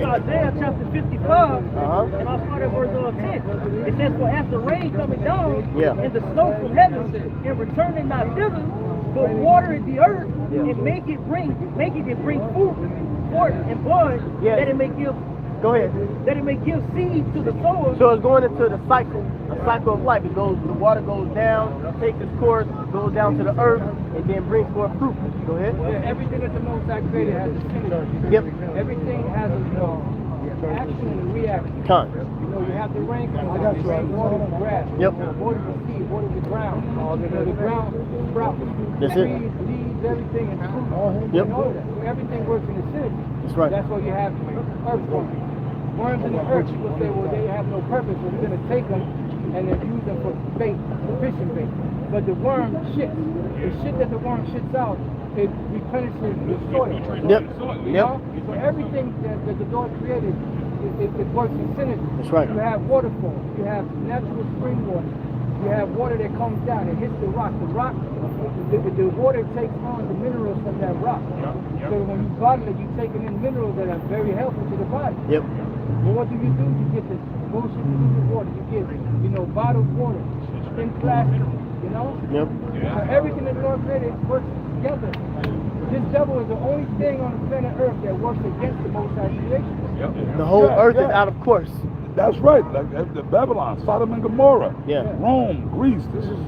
Isaiah chapter 55, and I'll start at verse 10. It says, for as the rain coming down, and the snow from heaven, and returning not thither, but water the earth, and make it bring food, forth and blood, that it may give. Go ahead. That it may give seed to the sower. So it's going into the cycle of life. The water goes down, takes its course, goes down to the earth, and then brings forth fruit. Go ahead. Yeah, everything that the Most High created has a synergy. Yep. Everything has a action and a reaction. Con. You know, you have the rain coming down. The rain waters the grass. Yep. Waters the seed, waters the ground. The ground sprouts. That's it. Trees, leaves, everything, and fruit. Yep. You know that. So everything works in a synergy. That's right. That's why you have earthworms. Worms in the earth, people say, well, they have no purpose. We're going to take them and then use them for bait, for fishing bait. But the worm shits. The shit that the worm shits out, it replenishes the soil. Yep. You know? So everything that the Lord created, it works in synergy. That's right. You have waterfalls. You have natural spring water. You have water that comes down. It hits the rock. The rock, the water takes on the minerals from that rock. So when you bottle it, you're taking in minerals that are very helpful to the body. Yep. Well, what do? You get this bullshit water. You get, bottled water, in plastic, Yep. So everything that the Lord created works together. This devil is the only thing on the planet Earth that works against the Most High creation. The whole earth is out of course. That's right. Like the Babylon, Sodom and Gomorrah, Rome, Greece. This is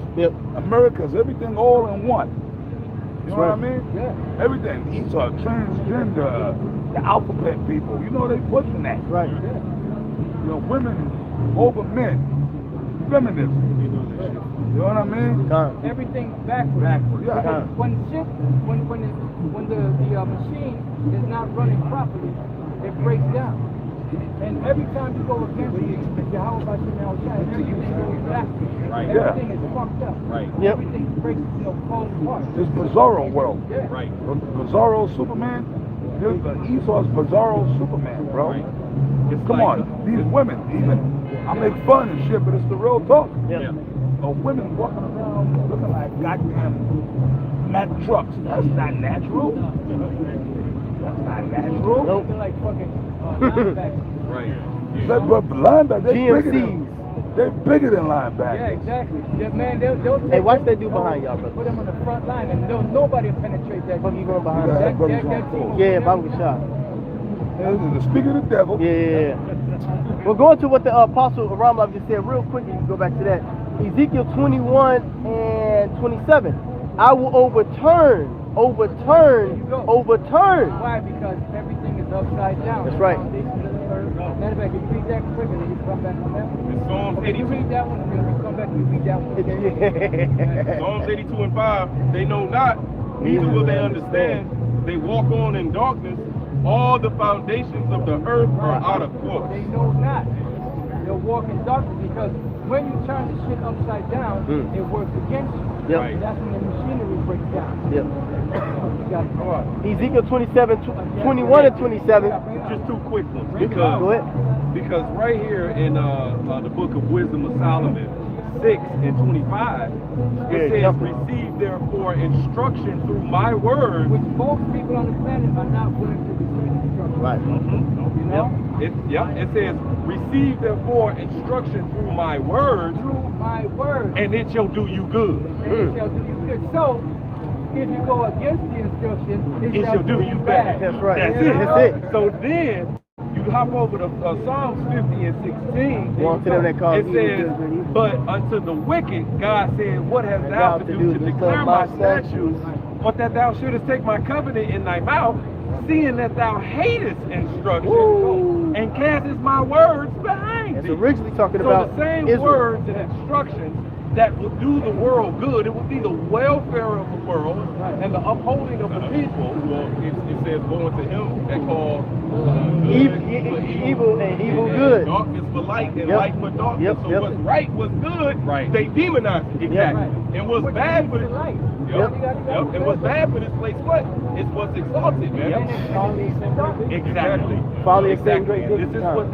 America's everything all in one. You know what I mean? Yeah. Everything. Esau, transgender, the alphabet people. You know they pushing that. Right. You know, women over men, feminism. You know what I mean? Everything backwards. Yeah. When the machine is not running properly, it breaks down. And every time you go against it, Yahweh everything goes backwards. Right. Everything is fucked up. Right. Yep. Everything breaks, falls apart. This Bizarro world. Yeah. Right. Bizarro Superman. There's Esau's Bizarro Superman, bro. Right. It's Come like on, these women, even I make fun and shit, but it's the real talk. Yeah. of women walking around looking like goddamn Mack trucks. That's not natural. That's not natural. Nope. Like fucking linebackers. Right. But linebackers, GMCs. they're bigger than linebackers. Yeah, exactly. Yeah, man, they'll Hey, watch that dude behind y'all, brother. put them on the front line, and nobody will penetrate that. Fuck you going behind Yeah, that? that team. Yeah, if I was shot. The speak of the devil. Yeah. Well, going to what the Apostle Ramlav just said real quick, you can go back to that. Ezekiel 21 and 27. I will overturn. Why? Because everything is upside down. That's right. Matter of fact, if you read that quick and then you come back from that one. In Psalms If you 82. read that one, then you come back and you read that one. Okay? Psalms 82 and 5, they know not, neither will they understand. They walk on in darkness. All the foundations of the earth are out of course. They know not. They'll walk in darkness because when you turn the shit upside down, it works against you. Yep. Right. That's when the machinery breaks down. Yep. You got to go out. Ezekiel 21 and 27. Just two quick ones. Go ahead. Because right here in the book of Wisdom of Solomon, 6 and 25, it says, receive therefore instruction through my word. Which most people on the planet are not willing to receive instruction. Right. You know? It says, receive therefore instruction through my word, Through my word. and it shall do you good. And it shall do you good. So, if you go against the instruction, It shall do you bad. That's right. That's it. That's it. So then, you hop over to Psalms 50 and 16. One to them that call It evil says, good and evil. but unto the wicked, God said, what hast thou to do to declare my statutes, but that thou shouldest take my covenant in thy mouth, seeing that thou hatest instruction, and castest my words behind It's thee. originally talking So about the same Israel. words and instructions that will do the world good, it will be the welfare of the world and the upholding of the people. Well, it says, go into him that call Evil and evil good. Darkness for light and Yep. light for darkness. Yep, So yep. what's right was good, Right. they demonized it. Exactly. And what's bad for this light. Yep. And what's bad for this place, what? It's what's exalted, man. Exactly. Folly is saying Exactly. great good This is time. what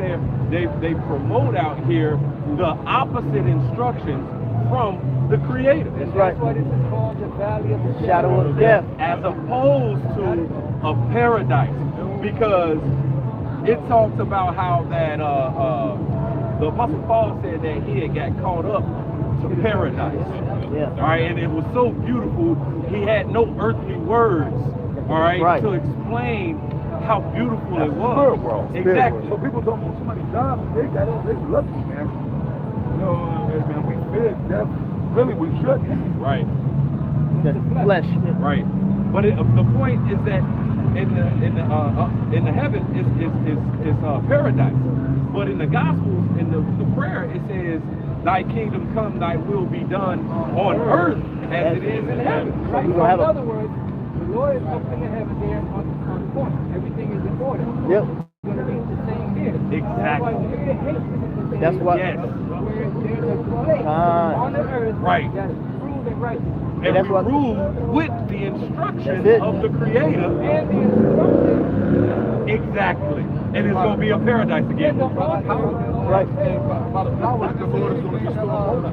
they promote out here, the opposite instructions from the Creator. That's right. That's why this is called the Valley of the Shadow of death. As opposed to a paradise, because it talks about how that the Apostle Paul said that he had got caught up to paradise. Yeah. All right, and it was so beautiful. He had no earthly words, all right, Right. to explain how beautiful it was. Spirit world. Exactly. So people don't, when somebody dies, they lucky, man. You know, man, we fear death. Really, we shouldn't. Right. The flesh. Right. But the point is that in the heaven is paradise. But in the Gospels, in the prayer, it says, "Thy kingdom come, Thy will be done on earth as it is in heaven." Right. You So don't have in a- other words, the Lord is up in the heaven there on point. Everything is in order. Yep. It's going to be the same here. Exactly. That's why we're here to hate. That's why. Yes. Where there's a place on the earth Right. that is true and righteous. And that's we what- rule with the instruction That's it. of the Creator. And the instruction Exactly. And it's going to be a paradise again. Right. By the power of the Lord is going to restore order.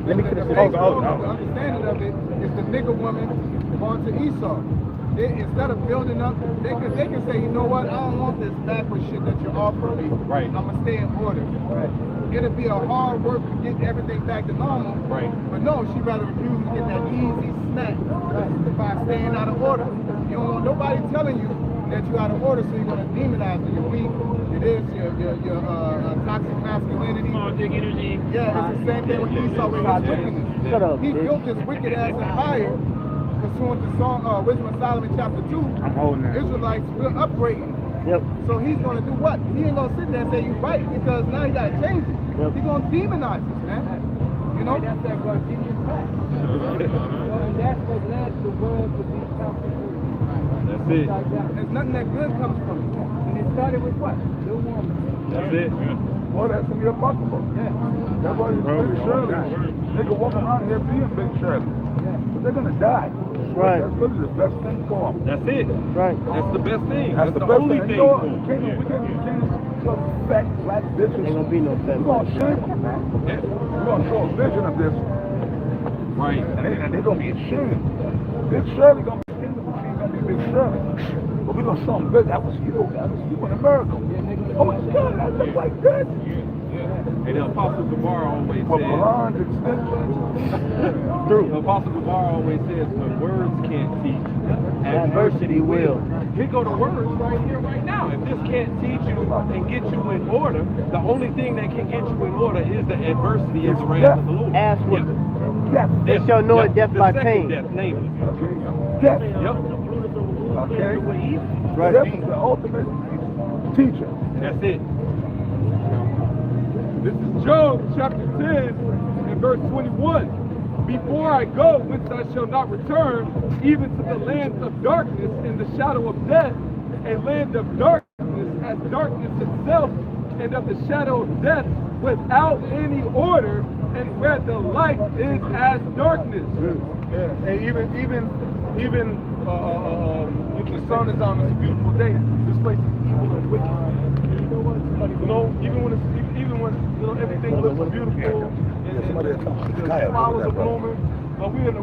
Let me finish The this. understanding of it is the nigger woman going to Esau. Instead of building up, they can say, you know what, I don't want this backward shit that you're offering me. Right. I'm going to stay in order. It'll be a hard work to get everything back to normal. Right. But no, she rather refuse to get that easy snack by staying out of order. You don't want nobody telling you that you're out of order, so you're going to demonize it. You're weak. It is your toxic masculinity. energy. Yeah, it's the same thing with Esau with his wickedness. Shut up, He bitch. built this wicked ass empire pursuant to Wisdom of Solomon chapter 2. I'm holding that. Israelites, we're upgrading. Yep. So he's going to do what? He ain't going to sit there and say you right because now he got to change it. Yep. He's going to demonize us, man. You know? That's that Gardenian fact. And that's what led the world to be complicated. That's it. There's nothing that good comes from it. And it started with what? The woman. That's it. Well, that's going to be impossible. Yeah. That's why you Big Shirley. They can walk around here being Big Shirley. But they're going to die. Right. That's really the best thing for them. That's it. Right. That's the best thing. That's That's the the best only thing. thing. You know, for we them. can't show fat black bitches. Ain't gonna be no fat We're going to shame them, man. We're going to show a vision of this Right. And they're gonna be ashamed. Big Shirley gonna be ashamed. She's gonna be Big Shirley. But we're gonna show them, big. That was you in America. Oh my God, I look like this. And the Apostle Gabar always With says, blonde extensions. the Apostle Gabar always says, when words can't teach, adversity will. Here go the words right here, right now. If this can't teach you and get you in order, the only thing that can get you in order is the adversity of the wrath of the Lord. Ass whooping. Death. They shall know it death by The second pain. death, namely. Death. Yep. Okay? Right. Death is the ultimate teacher. That's it. This is Job chapter 10 and verse 21. Before I go, whence I shall not return, even to the land of darkness and the shadow of death, a land of darkness as darkness itself, and of the shadow of death without any order, and where the light is as darkness. Yeah. And even if the sun is out, it's a beautiful day. This place is evil and wicked. You know, even when everything looks beautiful and the flowers are blooming, but we're in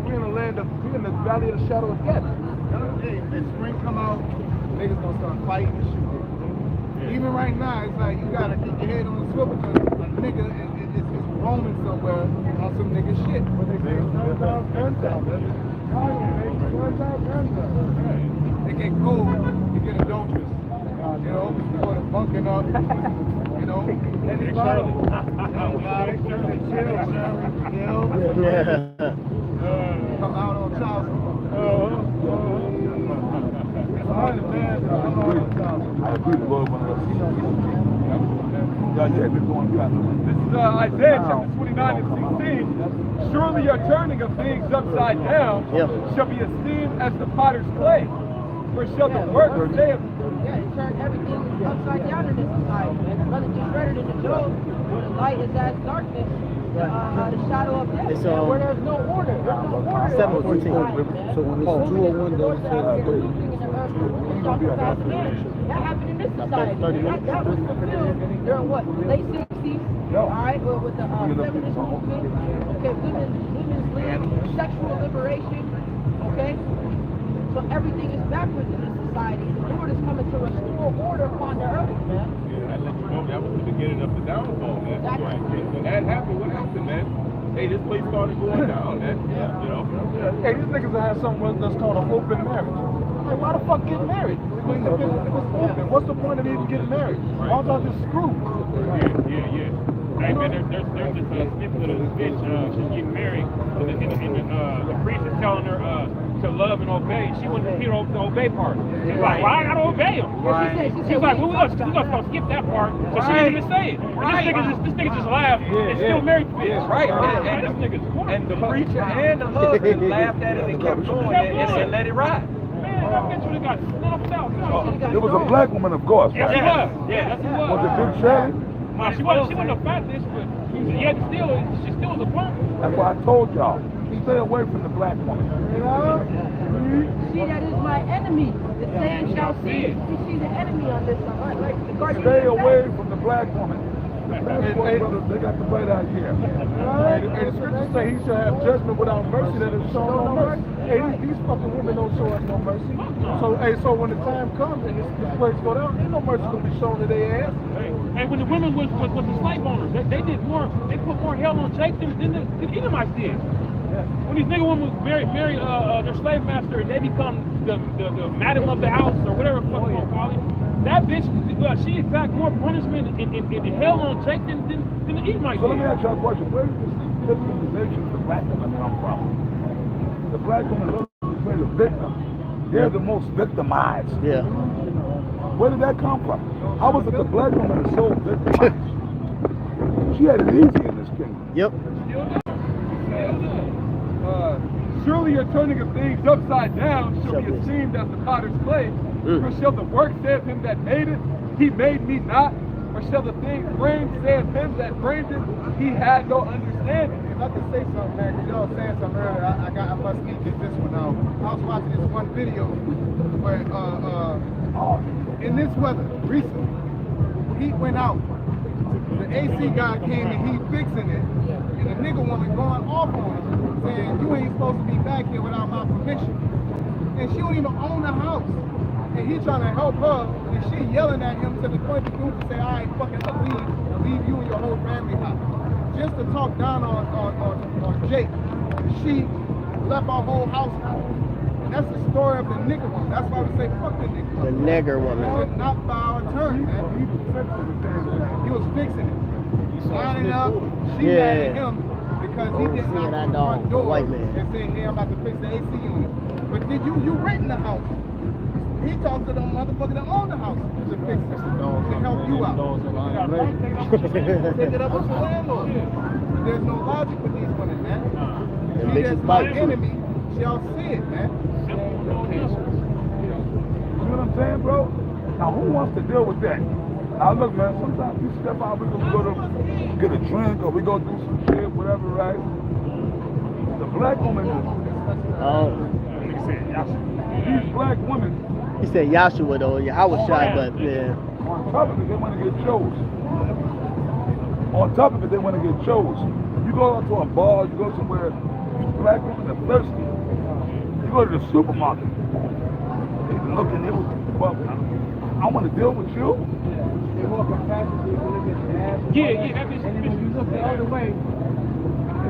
the valley of the shadow of death. If spring come out, niggas gonna start fighting and shooting. Even right now, it's like you gotta keep your head on the swivel because a nigga is roaming somewhere on some nigga shit. But they get cold, you get adulterous. You know, before the bunking up, you know. Anybody? Come out on child This is Isaiah chapter 29 and 16. Surely your turning of things upside down shall be esteemed as the potter's clay. For shall the work say of Yeah, he turned everything upside down in this society, man. Brother just read it in the Job, where the light is as darkness, the shadow of death, It's, man, where there's no order. There's no order. 7:14. So when it's 201, That happened in this society. That was fulfilled during what? Late 60s? Alright, with the feminist movement. Okay, women's league, sexual liberation. Okay? So everything is backwards in this society. The Lord is coming to restore order upon the earth, man. Yeah, that let you know that was the beginning of the downfall, man. Exactly. When that happened, what happened, man? Hey, this place started going down, man. You know? hey, these niggas have something that's called an open marriage. Like, why the fuck get married? If it's open, what's the point of even getting married? Why don't I just screw? Yeah. Hey, man, there's this snippet of this bitch, she's getting married, and the priest is telling her to love and obey. She wouldn't hear the obey part. She's like, well, I gotta obey him. She's like, well, we're gonna skip that part, so she didn't even say it. And this nigga just laughed and still married the bitch. Right. And the preacher and the husband laughed at it and kept going and let it ride. Man, that bitch would have got snuffed out. It was a black woman, of course. Yes, she was. Yeah, yes, she was. Was it Big Shirley? Well, she wasn't a fat bitch, but she still was a punk. That's why I told y'all. Stay away from the black woman. See, that is my enemy. The sand shall see it. We see the enemy on this one. Like the Guardian. Stay away from the black woman. They got the right idea. And the scriptures say he shall have judgment without mercy that is shown no mercy. Hey, these fucking women don't show us no mercy. So when the time comes and this place go down, ain't no mercy gonna be shown to their ass. And when the women was the slave owners, they did more. They put more hell on Jake than the Edomites did. When these nigga women marry their slave master and they become the madam of the house or whatever the fuck you call it, that bitch, she exact more punishment in hell on Jake than the Edomites So let me did. ask y'all a question. Where does this victimization of the black woman come from? The black woman looks like the victim. They're the most victimized. Yeah. Where did that come from? How was it the black woman is so victimized? She had it easy in this kingdom. Yep. Surely your turning of things upside down shall be esteemed as the potter's clay. For shall the work say of him that made it, he made me not? Or shall the thing framed say of him that framed it, he had no understanding? If I could say something, man, because y'all saying something earlier, I must need to get this one out. I was watching this one video where, in this weather, recently, heat went out. The AC guy came and he fixing it. and the nigga woman going off on him, saying, you ain't supposed to be back here without my permission. And she don't even own the house. And he trying to help her, and she yelling at him to the point the dude to say, all right, fucking leave you and your whole family out. Just to talk down on Jake. She left our whole house out. And that's the story of the nigger woman. That's why we say fuck the nigger woman. The nigger woman. Not by our turn, man. He was fixing it. Lining up, she mad at him because he didn't knock on the front door and say, hey, I'm about to fix the AC unit. But did you rent the house? He talked to the motherfucker that owned the house to fix it, to help you out. Take it up with the landlord. There's no logic with these women, man. She is my enemy. Y'all see it, man. You know what I'm saying, bro? Now, who wants to deal with that? Now, look, man, sometimes we step out, we go to get a drink, or we go do some shit, whatever, right? The black woman, these black women, he said Yahshua though, Yahweh Shai, but yeah. on top of it, they want to get chose. On top of it, they want to get chose. You go to a bar, you go somewhere, these black women are thirsty. You go to the supermarket, they looking, they was, well, I want to deal with you. They walk past you, Yeah, that bitch look the other way.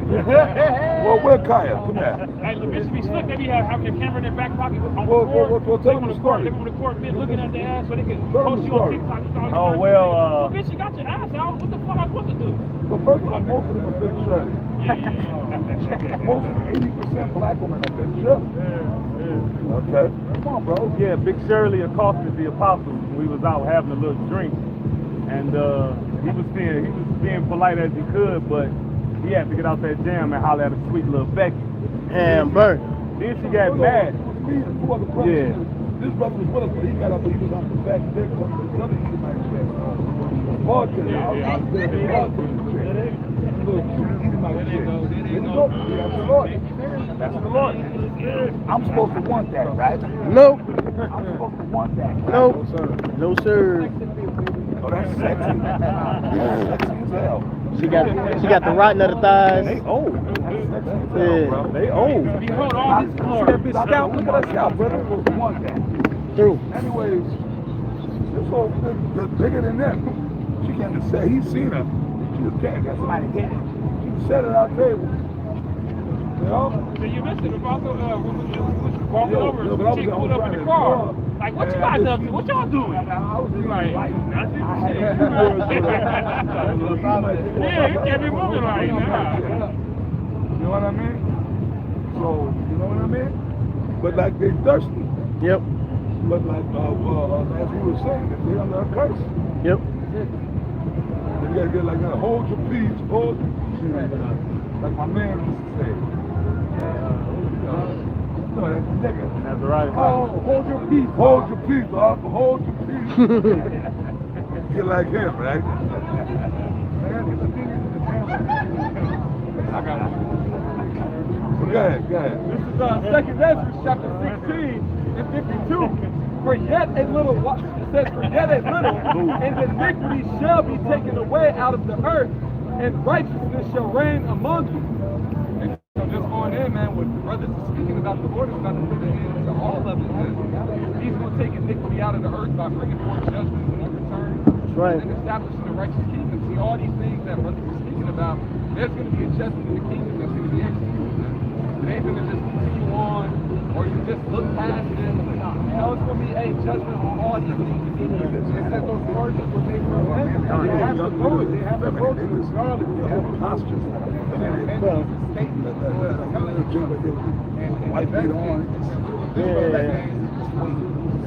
Well, where Kaya? Come here. Hey, look, bitch, be slick. They be having your camera in their back pocket on the Well, court. tell them the story. They come to the court, bitch, looking at their ass so they can Tell them post the you on story. TikTok. Oh, well, Well, bitch, you got your ass out. What the fuck am I supposed to do? Well, first of all, most of them have been shredded. Most 80% black women have been shredded. Okay? Come on, bro. Yeah, Big Shirley accosted the apostle when we was out having a little drink. And he was being polite as he could, but he had to get out that jam and holler at a sweet little Becky. Hamburger. Then she got mad. Yeah. This brother was with us, but he got up and he was on the back deck of the other Edomite check. Bartender. I was there, the bartender check. Little Edomite check. There you go. That's the Lord. That's the Lord. I'm supposed to want that, right? Nope. I'm supposed to want that. Right? Nope. No, sir. Oh, that's sexy. That's sexy as hell. She got the rotten of the thighs. They old. Yeah. They old. Behold, all this glory. Look at that scalp, brother. I'm supposed to want that. True. Anyways, this whole thing bigger than that. She came to say, he's seen her. She just can't get somebody to get it. She sat at our table. You know? So you missed it. Apostle walking over. But I was She pulled up in the car. Like, what you guys up to? What y'all doing? I was Like, nothing. Yeah, Yeah, you can't be moving like that. You know what I mean? So, you know what I mean? But like they thirsty. Yep. But like as we were saying, if they under a curse. Yep. You gotta get like that. Hold your peace, hold your peace. Like my man used to say. No, that's a nigga. That's right. Oh, hold your peace. Hold your peace, Uncle. Hold your peace. Get like him, right? I got it. Go ahead. This is 2nd Ezra chapter 16 and 52. For yet a little while, it says, for yet a little, and iniquity shall be taken away out of the earth, and righteousness shall reign among you. And so just going in, man, what the brothers are speaking about, the Lord is about to put an end to all of it, man. He's going to take iniquity out of the earth by bringing forth judgment when he returns. That's right. And establishing the righteous kingdom. See, all these things that brothers are speaking about, there's going to be a judgment in the kingdom that's going to be executed, man. It ain't going to just continue on, or you just look past it. You know, it's going to be a judgment on all these things. It said those charges were made for repentance. They have to go. They have to go to regardless. They have postures. White beat on.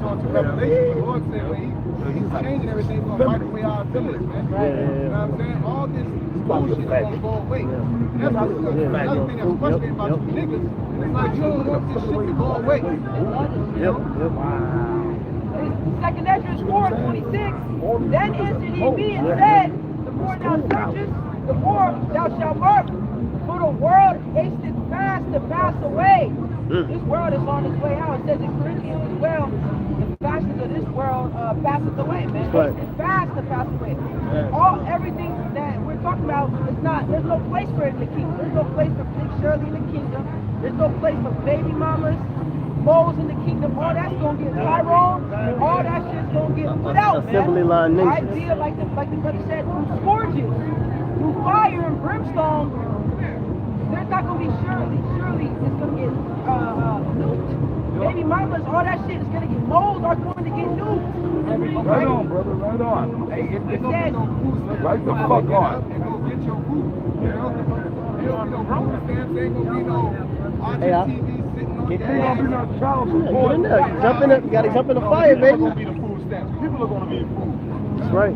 So to Revelation, the Lord said, well, he's changing everything, he's going to wipe away our feelings, man. You know what I'm saying? All this bullshit is going to go away. That's another thing that's frustrating about you niggas. It's like you don't want this shit to go away. Yep. 2nd Ezra 4:26. Then answered he me and said, the more thou searchest, the more thou shalt mark. For the world hasteth fast to pass away. This world is on its way out. It says in Corinthians as well, the fashions of this world passeth away, man. Right. It's fast to pass away. Everything that we're talking about is not. There's no place for it in the kingdom. There's no place for Big Shirley in the kingdom. There's no place for baby mamas, moles in the kingdom. All that's gonna get Tyrone. All that shit's gonna get put out, man. Assembly line nation. Idea, like the brother said, through scourges, through fire and brimstone. There's not gonna be Shirley. Shirley is gonna get nuked. Baby mamas, all that shit is gonna get moles are going to get nuked. Right on, brother, right on. It says, Right the fuck on. Hey, Ain't gonna be no child get support. in there. Jump in there. You gotta jump in the fire, baby. People are going to be in food. That's right.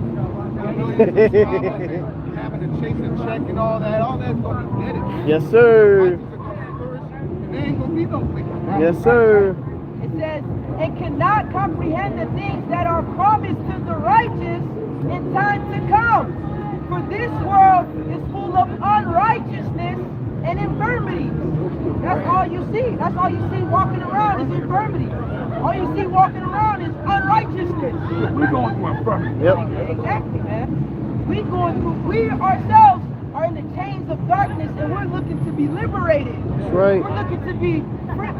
Having to chase a check and all that's going to be dead. Yes, sir. There ain't going to be no wicked. Yes, sir. it says, and cannot comprehend the things that are promised to the righteous in time to come. For this world is full of unrighteousness and infirmity. That's all you see. That's all you see walking around is infirmity. All you see walking around is unrighteousness. We're going through infirmity. Yep. Exactly, man. We ourselves are in the chains of darkness and we're looking to be liberated. That's right. We're looking to be,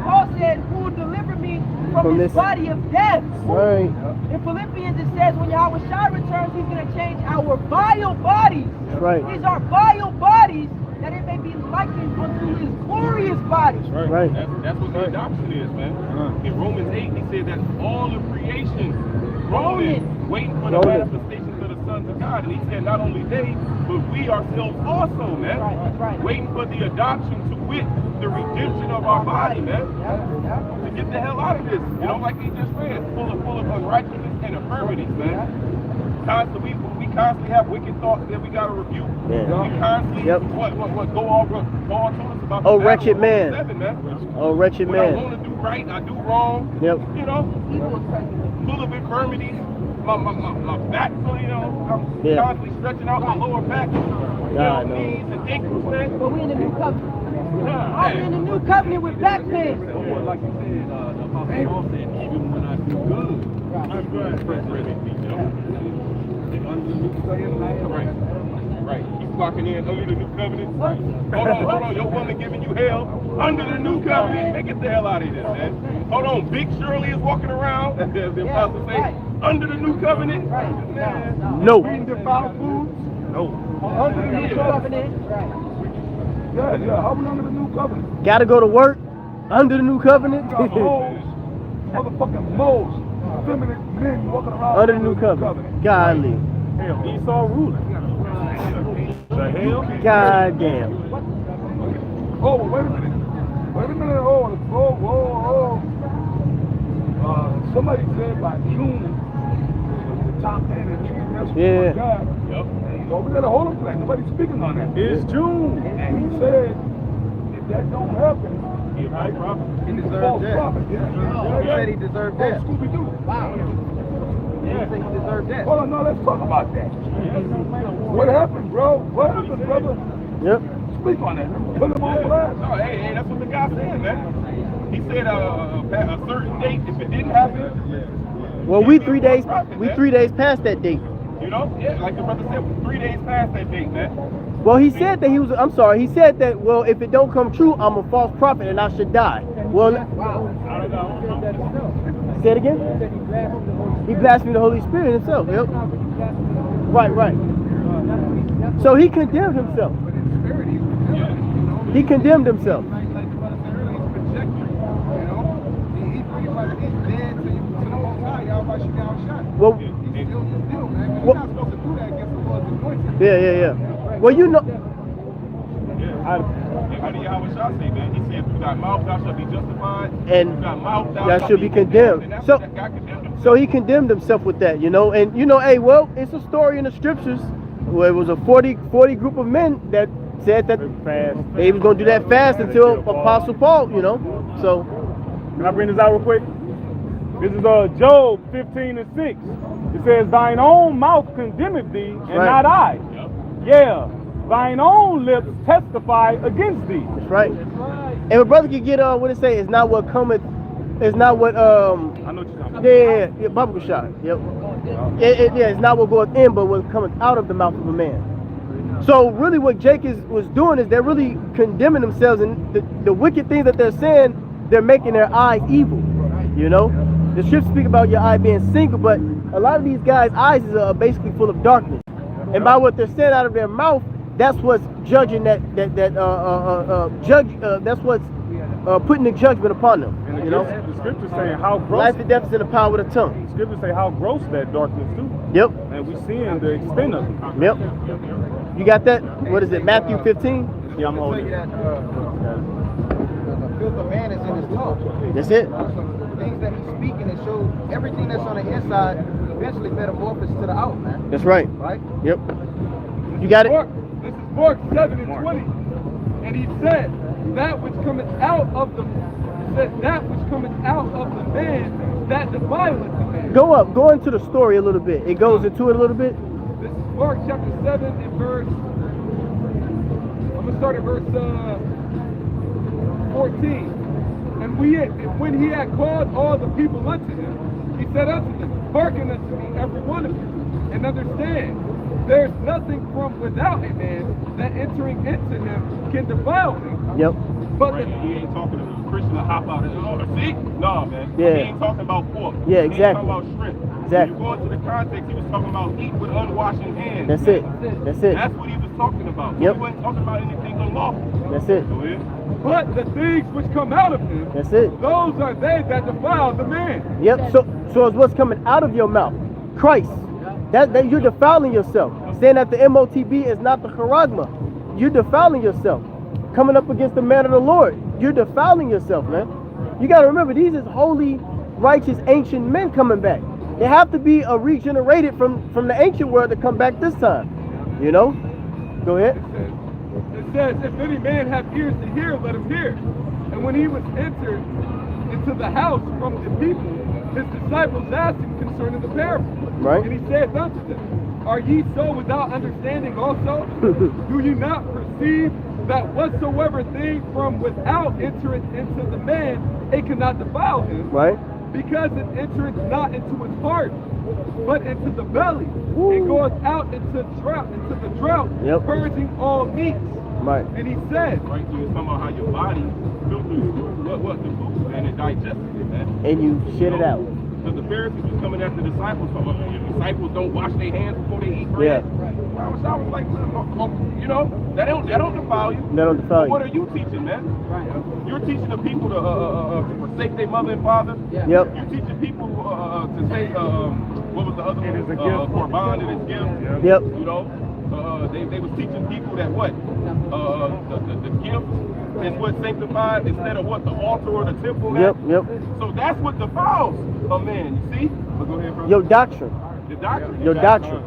Paul said, who will deliver me from this body of death. Right. In Philippians it says when Yahweh Shai returns, he's going to change our vile bodies. Right. These are vile bodies that it may be likened unto his glorious body. Right. That's what the adoption is, man. In Romans 8, he said that all of creation groaning, waiting for the manifestations of the sons of God. And he said not only they, but we ourselves also, man. Right. Waiting for the adoption to wit the redemption of our body, man. To get the hell out of this. You know, like he just read, full of unrighteousness and infirmities, man. Constantly, we constantly have wicked thoughts that we gotta rebuke. Yeah. We constantly what go on told us about the wretched man. 7, man. Oh, wretched When man. I want to do right, I do wrong. Yep. You know, full of infirmities. My back, so you know, I'm constantly stretching out my lower back. Knees and ankles, man. But we in the new covenant. Yeah, I'm in the new covenant with back pain. Like you said, the Apostle Paul said, even when I do good, I'm good. Right. Keep walking in under the new covenant. Right. Hold on. Your woman giving you hell under the new covenant. Make it the hell out of this, man. Hold on. Big Shirley is walking around, as the apostle say, under the new covenant. No. Eating defiled foods. No. Under the new covenant. Yeah. How we under the new covenant? Gotta go to work under the new covenant. Motherfucking moles. Feminine men walking around Under the new covenant. Godly. Esau ruling. The hell? God damn. Oh, wait a minute. Somebody said by June, the top man in chief, that's Yeah. God. Yep. So we gotta hold him to that. Nobody's speaking on that. It's June. And he said, if that don't happen, He deserved false death. prophet. He said he deserved death. Scooby-Doo. Wow. He said he deserved death. Hold on, no, let's talk about that. What happened, bro? What happened, brother? Yep. Speak on that. Put him on blast. No, hey, that's what the guy said, man. He said a certain date, if it didn't happen. Well, we 3 days past that date. You know? Yeah, like the brother said, 3 days past that date, man. Well, he said that he said that, well, if it don't come true, I'm a false prophet and I should die. Well, say it again? He blasphemed the Holy Spirit himself, yep. Right. So he condemned himself. He condemned himself. Well, yeah. Well, you know. How do Yahweh Shai say, man? He said, through thy mouth thou shalt be justified, And through thy mouth thou shalt be condemned. And that's So, what God condemned himself. so he condemned himself with that, you know. And you know, hey, well, it's a story in the scriptures where it was a 40 group of men that said that they was going to do that fast until Apostle Paul, you know. So, can I bring this out real quick? This is Job 15:6. It says, thine own mouth condemneth thee, and not I. Yeah, thine own lips testify against thee. that's right. And my brother could get what it say, it's not what cometh It's not what I know what you're talking about. yeah, bubble shot. Yep. Yeah, it's not what goes in, but what's coming out of the mouth of a man. So really, what Jake was doing is they're really condemning themselves, and the wicked things that they're saying, they're making their eyes evil. You know, the scriptures speak about your eye being single, but a lot of these guys' eyes are basically full of darkness, and by what they're saying out of their mouth, that's what's judging that's what's putting the judgment upon them. And You know, the scriptures saying how gross. life and death is in the power of the tongue. The scriptures say how gross that darkness too. Yep. And we seeing the extent of it. Yep. You got that? What is it? Matthew 15. Yeah, I'm holding it. The filth of man is in his talk. That's it. The things that he's speaking, it shows everything that's on the inside eventually metamorphoses to the out, man. That's right. Right? Yep. You got it? This is Mark 7:20. And he said, that which cometh out of the man, that defileth the man. Go into the story a little bit. It goes into it a little bit. This is Mark chapter 7 and verse, I'm going to start at verse 14. And when he had called all the people unto him, he said unto them, hearken unto me, every one of you, and understand, there's nothing from without a man that entering into him can defile him. Yep. But Right, he ain't talking to Christian to hop out and see? No, man. Yeah. He ain't talking about pork. Yeah, He exactly. ain't talking about shrimp. Exactly. When you go into the context, he was talking about eat with unwashed hands. That's it. That's it. That's what he was talking about. Yep. He wasn't talking about anything unlawful. That's it. Go ahead. But the things which come out of him, That's it. those are they that defile the man. Yep. So it's what's coming out of your mouth. Christ. That you're defiling yourself. Saying that the MOTB is not the charagma. You're defiling yourself. Coming up against the man of the Lord. You're defiling yourself, man. You got to remember, these is holy, righteous, ancient men coming back. They have to be regenerated from the ancient world to come back this time. You know? Go ahead. It says, if any man have ears to hear, let him hear. And when he was entered into the house from the people, his disciples asked him concerning the parable. Right. And he said unto them, are ye so without understanding also? Do you not perceive that whatsoever thing from without entereth into the man, it cannot defile him? Right. Because it entereth not into his heart, but into the belly, and goeth out into the drought, Yep. purging all meats. Right. And he said, Right, so it's talking about how your body filters what the food and it digests it, man. And you shit it out. Because the Pharisees was coming after the disciples, talking about your disciples don't wash their hands before they eat bread. Yeah. I was like, you know, that don't defile you. That don't defile But what you. are you teaching, man? You're teaching the people to forsake their mother and father. Yep. You're teaching people to say, what was the other one? It is a gift. Korban, it is gift. Yep. You know, they was teaching people that what? The gift is what sanctified instead of what the altar or the temple. Yep. man. Yep. So that's what defiles a man, you see? But go ahead, bro. Your doctrine. The doctrine. Your doctrine.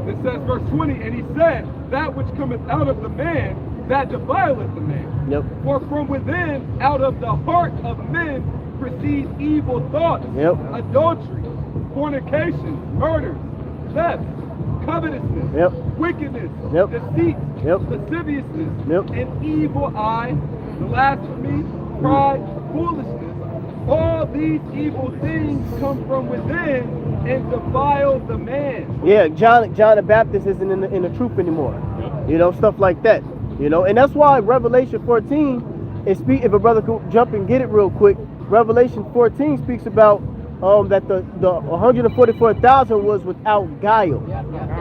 it says verse 20, and he said, that which cometh out of the man, that defileth the man. Yep. For from within, out of the heart of men, proceed evil thoughts, Yep. adultery, fornication, murders, theft, covetousness, Yep. wickedness, Yep. deceit, Yep. lasciviousness, Yep. an evil eye, blasphemy, pride, foolishness. All these evil things come from within and defile the man. Yeah, John the Baptist isn't in the truth anymore. You know, stuff like that. You know, and that's why Revelation 14 is if a brother could jump and get it real quick. Revelation 14 speaks about that the 144,000 was without guile. In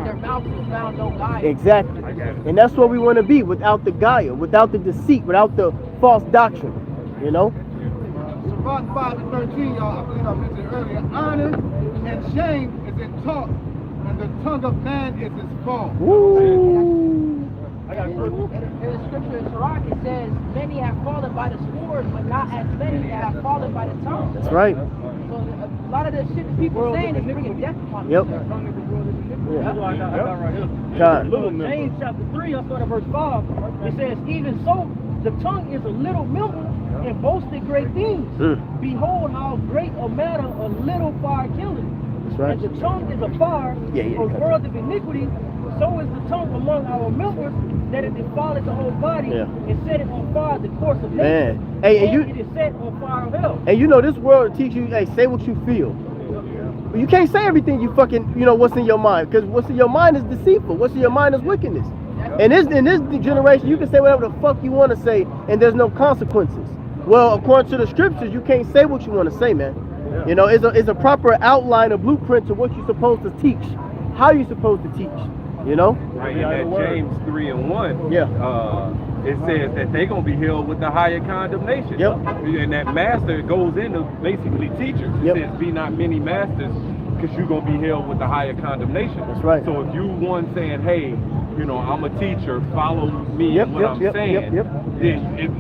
their mouth was found no guile. Exactly. And that's what we want to be, without the guile, without the deceit, without the false doctrine. You know? Sirach 5:13, y'all, I believe I mentioned earlier, honor and shame is in talk, and the tongue of man is his fall. Woo! In the scripture in Sirach, it says, many have fallen by the sword, but not as many have fallen by the tongue. That's right. So a lot of the shit that people saying is bringing death upon Yep. them. Yeah. John. James chapter 3, I'll start at verse 5. It says, even so, the tongue is a little milk and boasted great things. Behold, how great a matter a little fire killeth. That's right. And the tongue is a fire, a world of iniquity. so is the tongue among our members, that it defileth the whole body Yeah. and set it on fire the course of Man. nature. Hey, and it is set on fire of hell. And you know, this world teach you, hey, say what you feel. But you can't say everything you fucking, you know, what's in your mind. Because what's in your mind is deceitful. What's in your mind is wickedness. And in this generation, you can say whatever the fuck you want to say, and there's no consequences. Well, according to the scriptures, you can't say what you want to say, man. You know, it's a proper outline, a blueprint to what you're supposed to teach, how you're supposed to teach, you know? Right, in that James 3:1, it says that they're going to be held with the higher condemnation. Yep. And that master goes into basically teachers. It says, be not many masters, because you're going to be held with the higher condemnation. That's right. So if you one saying, hey, you know, I'm a teacher, follow me in what I'm saying, then it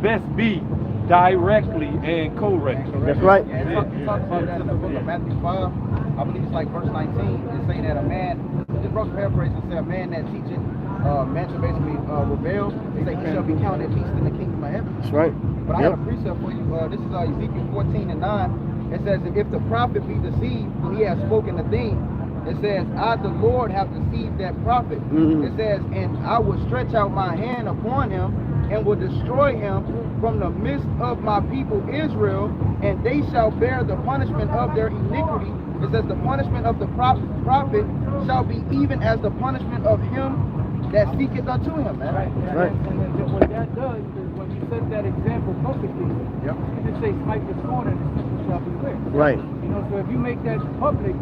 best be directly and correctly. That's right. Yeah, it talks about that in the book of Matthew 5. I believe it's like verse 19. It's saying that a man, just rough paraphrase, it says a man that teaches, man shall basically rebel. It says he shall be counted least in the kingdom of heaven. That's right. But I have a precept for you. This is Ezekiel 14:9. It says, if the prophet be deceived when he has spoken a thing, it says, I, the Lord, have deceived that prophet. It says, and I will stretch out my hand upon him and will destroy him from the midst of my people Israel, and they shall bear the punishment of their iniquity. It says, the punishment of the prophet shall be even as the punishment of him that seeketh unto him, man. Right. And then what that does is when you set that example publicly, you just say, smite the scorn and the simple shall beware. Right. You know, so if you make that public,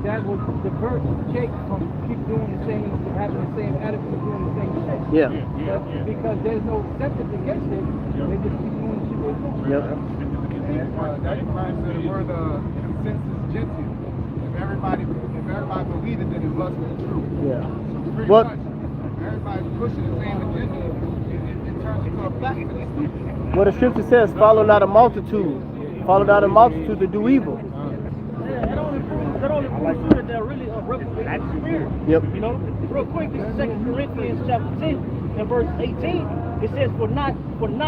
that will divert Jake from keep doing the same, having the same attitude, doing the same shit. Yeah. Because there's no sentence against it, they just keep doing the shit they're doing. Yep. That reminds me of the word consensus gentile. If everybody believes it, then it must be true. Yeah. So pretty What? much, everybody's pushing the same agenda. It turns into a black and it's stupid. What the scripture says, follow not a multitude. Follow not a multitude to do evil. That only proves that they're really a reprobate spirit. Yep. You know, real quick, this is 2 Corinthians chapter 10 and verse 18. It says, for not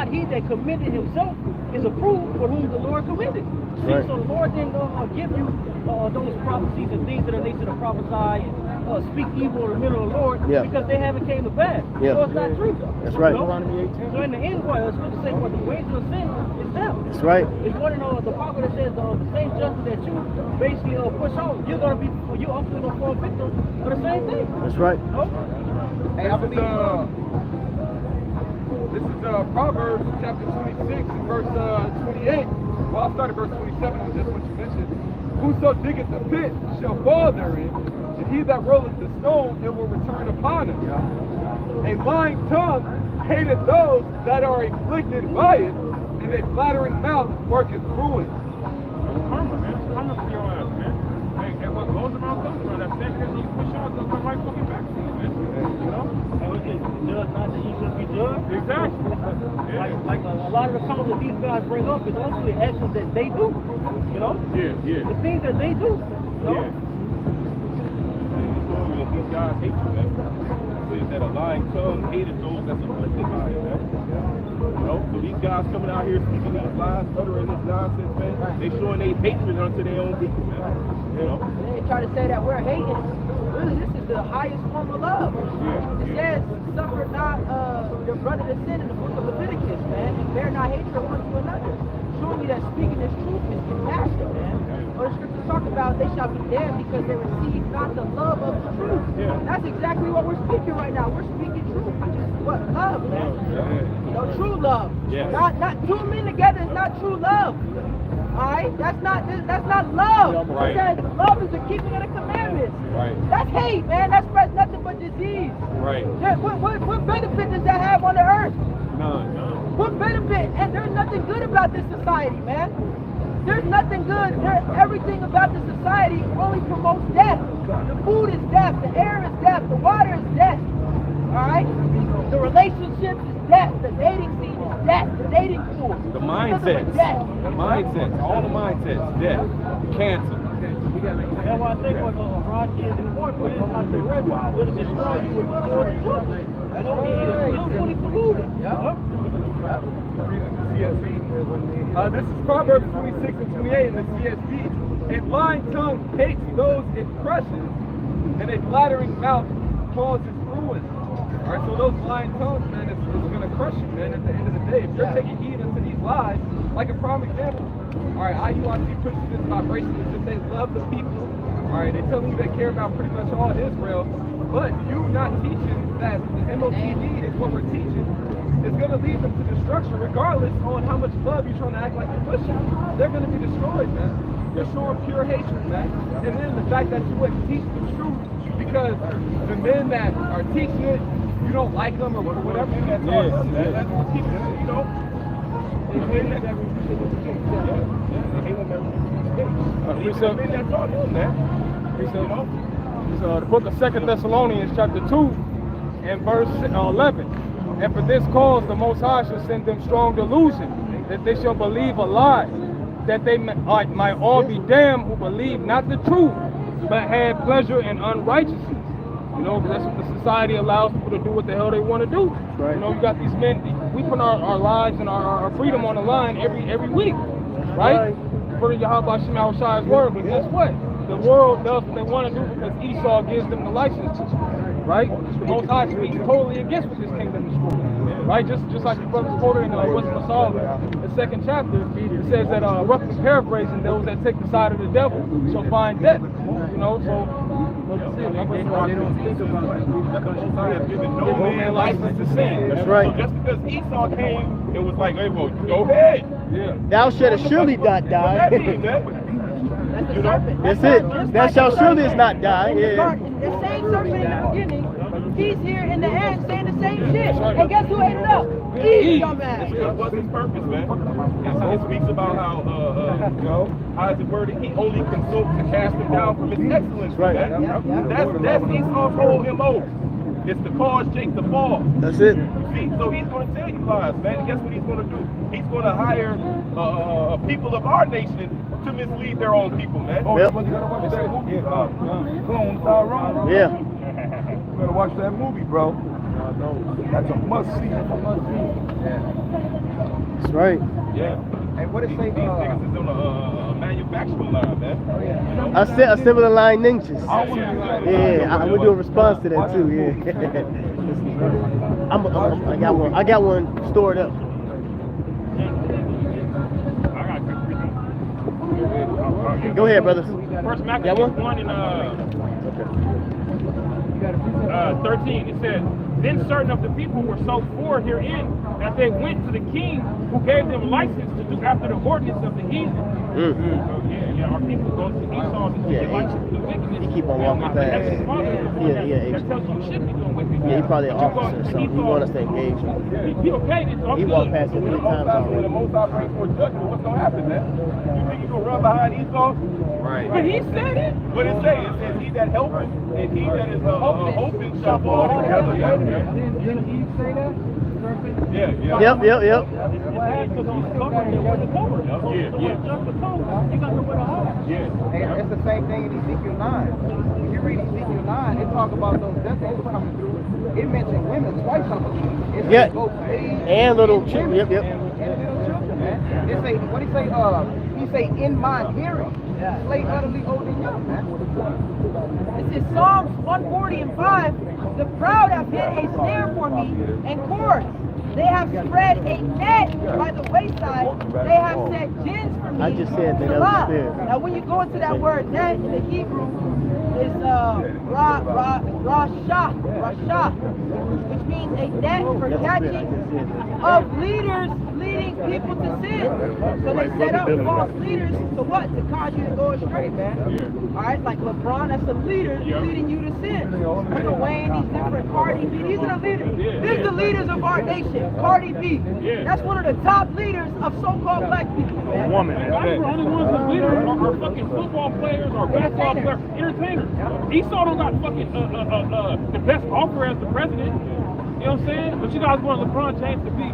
he that commended himself is approved for whom the Lord commended. See, Right. so the Lord didn't give you those prophecies and things that are nature to prophesy and speak evil in the middle of the Lord because they haven't came to pass. Yeah. So it's not true. That's right. You know? So in the end, it's going to say what the wages of sin is death. That's right. It's one of the Bible that says the same justice that you basically push out, you're also going to fall victim of the same thing. That's right. No? Hey, I believe this is Proverbs chapter 26 and verse 28. Well, I'll start at verse 27 with this one you mentioned. Whoso diggeth the pit shall fall therein, and he that rolleth the stone, it will return upon him. A lying tongue hateth those that are afflicted by it, and a flattering mouth worketh ruin. Karma, man. Karma for your ass, man. Hey, what goes around comes around. That same person you push out, they'll come right fucking back to you, man. You know? Judge not that you should be judged. Exactly. Like a lot of the comments that these guys bring up is also the actions that they do. You know? Yeah. The things that they do. You know? Yeah. These guys hate you, man. Says that a lying tongue hated those that's afflicted by it, man. You know, so these guys coming out here speaking these lies, uttering this nonsense, man, they showing their hatred unto their own people, man. You know? They try to say that we're hating. Really, this is the highest form of love. It says, suffer not your brother to sin in the book of Leviticus, man, and bear not hatred one to another. Showing you that speaking this truth is compassion, man. Or the scriptures talk about they shall be damned because they receive not the love of the truth. That's exactly what we're speaking right now. We're speaking truth, which is what? Love, man. You know, true love. Not two men together is not true love. Alright? That's not love. Right. It says love is the keeping of the commandments. Right. That's hate, man. That spreads nothing but disease. Right. Yeah, what benefit does that have on the earth? None. What benefit? And there's nothing good about this society, man. There's nothing good. Everything about this society only promotes death. The food is death. The air is death. The water is death. Alright? The relationships is death. The dating scene is death. The dating pool. The mindsets. The mindsets. All the mindsets. Death. Cancer. That's why I think what Ron is important, but it's not the red one. It'll destroy you with the truth. That's what it is. It's fully polluted. This is Proverbs 26 and 28 in the CSB. A lying tongue hates those it crushes, and a flattering mouth cause is ruin. All right, so those lying tongues, man, it's going to crush you, man, at the end of the day. If you're taking heed into these lies, like a prime example, all right, IUIC pushes this vibration as if they love the people. All right, they tell you they care about pretty much all Israel, but you not teaching that the MOTD is what we're teaching is going to lead them to destruction, regardless on how much love you're trying to act like you're pushing. They're going to be destroyed, man. You're showing pure hatred, man. And then the fact that you wouldn't teach the truth because the men that are teaching it, you don't like them or whatever. That's what people, you know. That's all them, man. So the book of 2 Thessalonians chapter 2 and verse 11. And for this cause the Most High shall send them strong delusion, that they shall believe a lie, that they might all be damned who believe not the truth, but had pleasure in unrighteousness. You know, because that's what the society allows people to do what the hell they want to do. Right. You know, you got these men, we put our lives and our freedom on the line every week, right? For Yahweh Shema Shai's word, but guess what? The world does what they want to do because Esau gives them the license, right? The Most High speaks totally against what this kingdom is for, right? Just like the brother quoted in Wisdom of Solomon, the 2nd chapter, it says that, roughly paraphrasing, those that take the side of the devil shall find death, you know, so they don't think about it. No man license to sin. That's right. So just because Esau came, it was like, hey, well, go ahead. Yeah. Thou shalt surely not die. What that mean, man? You know? That's it. Thou shalt surely not die. Yeah. The same serpent in the beginning, he's here in the end saying the same shit. And guess who ate it up? Eve, dumbass. That was his purpose, man. It speaks about how is it worded? He only consults to cast him down from his excellence. Right. That's Esau's whole MO. It's to cause Jake to fall. That's it. See, so he's going to tell you lies, man. And guess what he's going to do? He's going to hire people of our nation to mislead their own people, man. Oh, yep. You gotta watch that movie. Clone Tyrone. Yeah. You gotta watch that movie, bro. That's a must see. That's right. Yeah. And what it say? These niggas is on a manufacturing line, man. A similar line ninjas. Yeah, I'm gonna do a response to that too. Yeah. I got one stored up. Go ahead, brothers. First Maccabees 1 and 13, it says, then certain of the people were so poor herein that they went to the king who gave them license to do after the ordinance of the heathen. So our people go to Esau to get license to do wickedness. He keep on walking past. That tells you shouldn't be doing wickedness. Yeah, he probably an officer or something. He want us to engage him. He walked past it 3 times already. The Most High brings forth judgment. What's going to happen, man? You think you're going to run behind Esau? Right. But he said it. What it say? It says, he that helpeth and he that is hoping shall fall together. Didn't Eve say that? Yep. And it's the same thing in Ezekiel 9. When you read Ezekiel 9, it talks about those death angels coming through. It mentions women twice, I believe. It says both babes and little children. Yep. And little children, man. It say, what he say? He say, in my hearing, slay utterly old and young, man. This is Psalms 140 and 5. The proud have hid a snare for me and cords. They have spread a net by the wayside. They have set gins for me. I just said that was fair. Now, when you go into that word net in the Hebrew, it's rasha, which means a net for catching of leaders leading people to sin. So they set up false leaders to what? To cause you to go astray, man. All right, like LeBron, that's a leader leading you to sin. So Wayne, these different Cardi B, these are the leaders. These are the leaders of our nation. Cardi B, that's one of the top leaders of so-called black people, man. Woman. The only ones that leaders are fucking football players or basketball players, entertainers. Esau don't got fucking the best offer as the president. You know what I'm saying? But you guys want LeBron James to be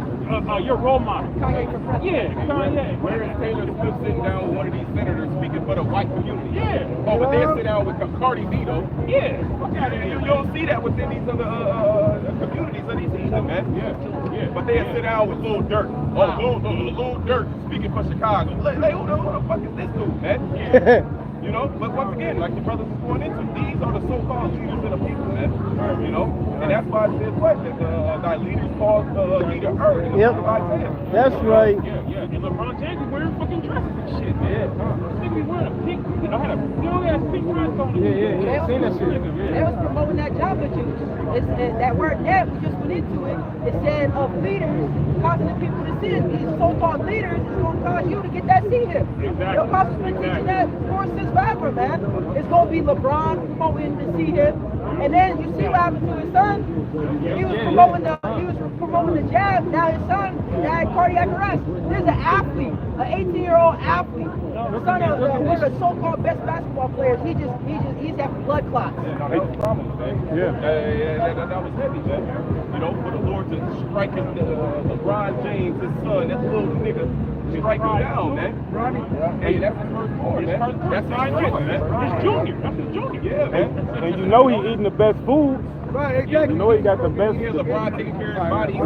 your role model. Kanye for president. Yeah, Kanye. Where is Taylor Swift sitting down with one of these senators speaking for the white community? Yeah. Oh, but they sit down with Cardi B, though. Yeah. You don't see that within these other communities of these heathen, man. Yeah. But they sit down with Lil Durk. Oh, Lil Durk speaking for Chicago. Like, who the fuck is this dude, man? Yeah. You You know, but once again, like the brothers was going into, these are the so-called leaders of the people, man. You know, and that's why it says what? That thy leaders called leader earth. Yep. That's right. Yeah. And LeBron James is wearing fucking dresses and shit, man. Nigga be wearing a pink, I had a young ass pink dress on. Yeah. Seen that shit. They was promoting that job that you. That word that we just went into it. It said of leaders causing the people to sin. These so-called leaders is going to cause you to get that seat here. Exactly. Your apostles been teaching that since forever, man. It's going to be LeBron promoting the seat here. And then you see what happened to his son. He was promoting the jab. Now his son had cardiac arrest. This is an athlete, an 18-year-old athlete. The son of one of the so-called best basketball players. He's having blood clots. That was promised, man. That was heavy, man. You know, for the Lord to strike his LeBron James, his son, that little nigga, strike him down, man. Hey, that's his first born, man. That's his strength, man. It's junior. That's his junior. Yeah, man. And you know he eating the best food. Right, exactly. You know he got the best. Here's LeBron taking care of his body. He's a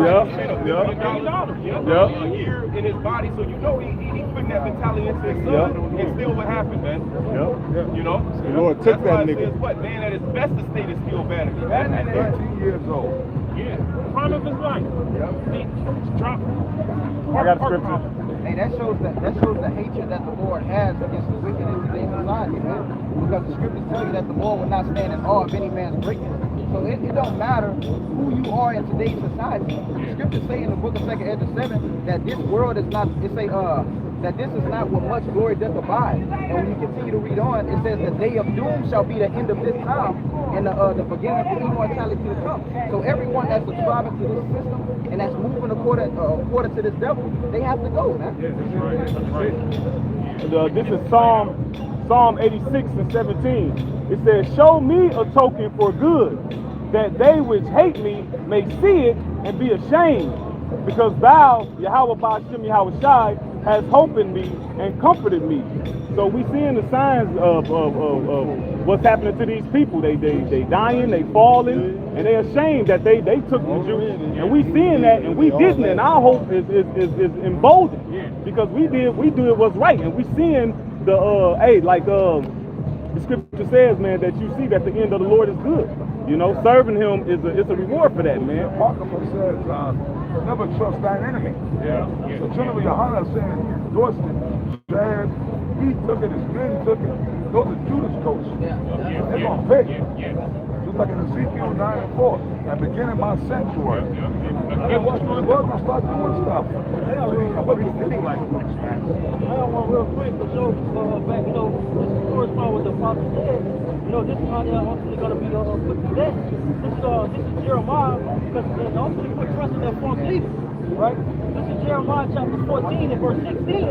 year in his body, so you know he putting that mentality into his son. And still what happened, man. You know? The Lord took that nigga. Says, what, man, at his best estate is still vanity. At 18 years old. Yeah. Prime of his life. Drop. I got a scripture. Hey, that shows the hatred that the Lord has against the wicked in today's society, man. Because the scriptures tell you that the Lord will not stand in awe of any man's greatness. So it don't matter who you are in today's society. The scriptures say in the book of 2 Ezra 7 that this world is not, that this is not what much glory doth abide. And when you continue to read on, it says the day of doom shall be the end of this time and the beginning of immortality to come. So everyone that's subscribing to this system and that's moving according to this devil, they have to go, man. This is Psalm 86 and 17. It says, show me a token for good, that they which hate me may see it and be ashamed. Because thou, Yahweh Ba'ashem Yahweh Shai, has hope in me and comforted me. So we seeing the signs of what's happening to these people. They dying, they falling, and they ashamed that they took the Jews. And we seeing that, and we didn't. And our hope is emboldened because we did what's right, and we seeing the the scripture says, man, that you see that the end of the Lord is good. You know, serving Him is a reward for that, man. Apocrypha says, never trust thine enemy. So General Yohanan saying he endorsed it. Said he took it, his men took it. Those are Judas coats. They're gonna pay. Just like in Ezekiel 9 and 4, at the beginning of my sanctuary. It was gonna start doing stuff. What do you think like this, man? I want real quick to show back, this correspond with the prophet said. This is how they're ultimately going to be put to death. This is Jeremiah, because they're ultimately put trust in their false leaders, right? This is Jeremiah chapter 14 and verse 16.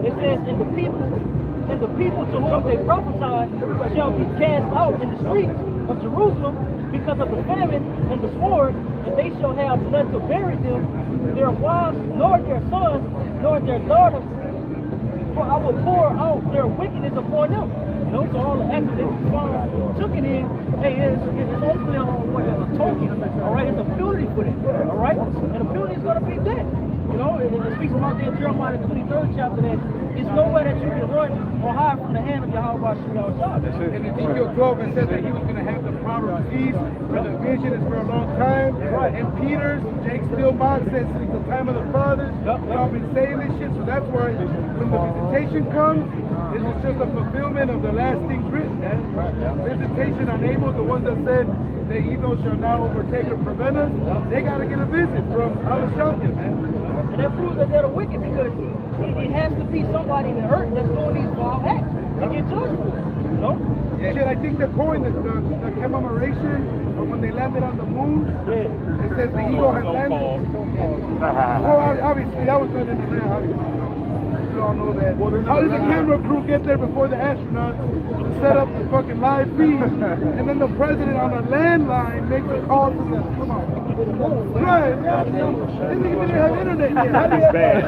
It says, and the people to whom they prophesied shall be cast out in the streets of Jerusalem because of the famine and the sword, and they shall have none to bury them, their wives, nor their sons, nor their daughters, for I will pour out their wickedness upon them. So all the accidents took it in, hey, it's hopefully a token, all right? It's a penalty for them, all right? And the penalty is going to be death. It speaks about there in Jeremiah the 23rd chapter that it's nowhere that you can run or hide from the hand of Yahweh Ba'ashem Yahweh Shai. In Ezekiel 12, it says that he was going to have the power of peace, for the vision is for a long time. Right. And Peter, Jake Stillbach says since the time of the fathers, y'all been saying this shit. So that's why when the visitation comes, this is just a fulfillment of the last things written, man. Visitation on Amos, the ones that said the evil shall not overtake or prevent us, they got to get a visit from Alashanta, man. And that proves that they're the wicked because it has to be somebody in the earth that's doing these wild acts and get judged. Yeah. Shit, I think the coin, the commemoration of when they landed on the moon, it says the eagle has landed. Well, obviously, that was done in the land, you all know that. How did the camera crew get there before the astronauts to set up the fucking live feed? And then the president on a landline makes a call to them. Come on. Right, yeah. This nigga didn't have internet yet. How did bad.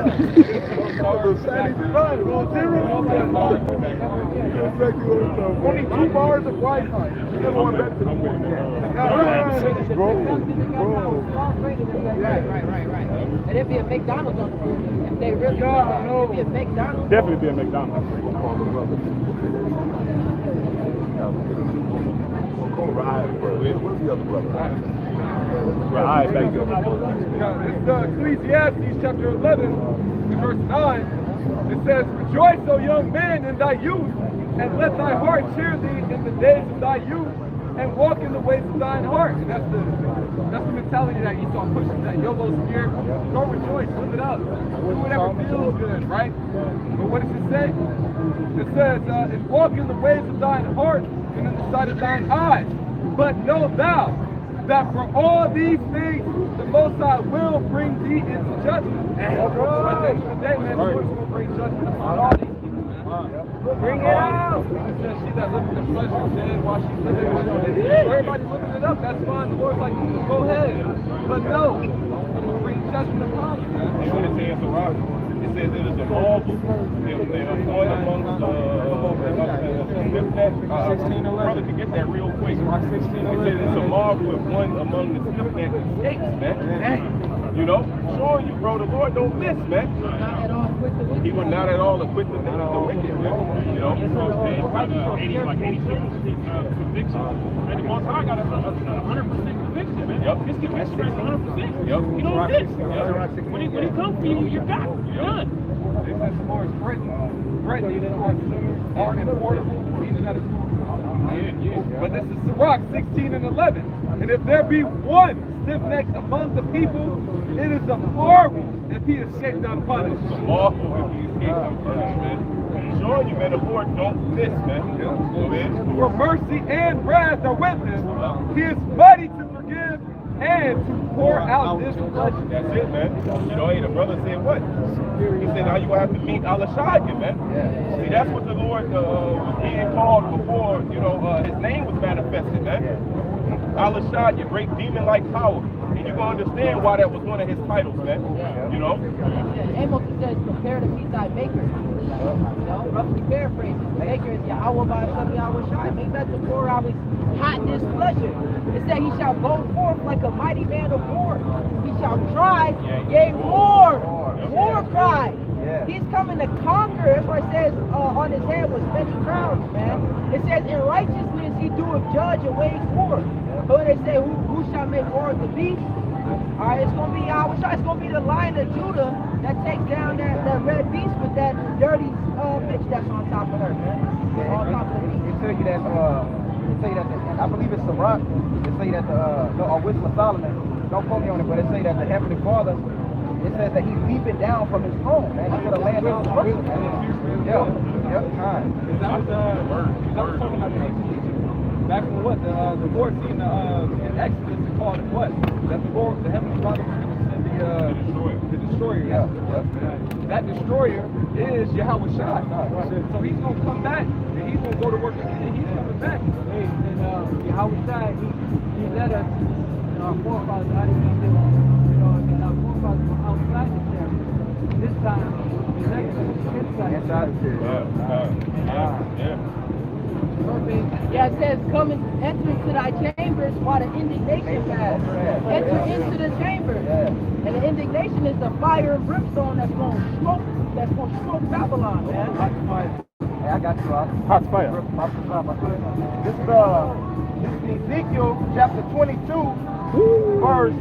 Only 2 bars of Wi-Fi. You never went back to the point. Right. And it'd be a McDonald's on the road. If they really did that, it'd be a McDonald's. Definitely be a McDonald's. What's the other brother? Right, back It's Ecclesiastes chapter 11, verse 9. It says, "Rejoice, O young man, in thy youth, and let thy heart cheer thee in the days of thy youth, and walk in the ways of thine heart." And that's the mentality that Esau pushes, that YOLO spirit. Go rejoice, live it up, do whatever feels good, right? But what does it say? It says, "And walk in the ways of thine heart, and in the sight of thine eyes. But know thou that for all these things the Most High will bring thee into judgment." At the end of the day, man, the Lord will bring judgment upon all these people, man. Bring it out. It says, "She that liveth in pleasure is dead while she's living." Everybody's living it up. That's fine. The Lord's like, go ahead. But no, I'm going to bring judgment upon you, man. They want to say it's a rock. It says it is a marvel. They appoint amongst brother could get that real quick. It says it's a marvel if one among the stiff-necked escapes, man. You know, showing you, bro, the Lord don't miss, man. He will not at all acquit the wicked, man. You know, like 86 conviction. And the Most High got a 100% conviction, man. Yep. His conviction is 100%. Yep. You don't miss. When he comes for you, you're got. You're done. They said some more is threatening are important. But this is Sirach 16 and 11. And if there be one stiff-necked among the people, it is a marvel if he escaped unpunished. It's a marvel if he escaped unpunished, man. I'm showing you, man, the Lord don't miss, man. For mercy and wrath are with him. He is mighty to forgive and to pour out this blessing. That's it, man. You know, hey, the brother said what? He said, now you will have to meet Alashaya, man. See, that's what the Lord was being called before, you know, his name was manifested, man. Alashaya, great demon-like power. And you're going to understand why that was one of his titles, man. You know? Amos says, prepare to meet thy maker. You know, roughly paraphrasing. The maker is Yahweh by Hashem Yahweh Shai. Make that to pour out his hot displeasure. It said he shall go forth like a mighty man of war. He shall try, yea, war. War cry. He's coming to conquer. That's why it says on his head was many crowns, man. It says in righteousness he doeth judge and wage war. But when they say who shall make war of the beast, all right, it's going to be Yahweh Shai. It's going to be the Lion of Judah that takes down that red beast with that dirty bitch that's on top of her, man. On top of the beast. They tell you that, and I believe it's Sirach. They say that or Wisdom of Solomon. Don't quote me on it, but it say that the Heavenly Father. It says that he's leaping down from his throne, man. He's going to land on his person, man. Yep, time. Back when what? The Lord seen in Exodus, it called it what? That the Lord, the Heavenly Father was going to send the destroyer. That destroyer is Yahweh Shai. So he's going to come back, and he's going to go to work again, and he's coming back. And Yahweh Shai, he led us, our forefathers, out of Egypt, and our forefathers were outside the camp. This time, he led us inside the camp. Yeah, it says, come and enter into thy chambers while the indignation passes. Enter into the chambers. And the indignation is the fire and brimstone that's going to smoke Babylon, man. Hey, I got you, Hot fire. This is Ezekiel chapter 22, verse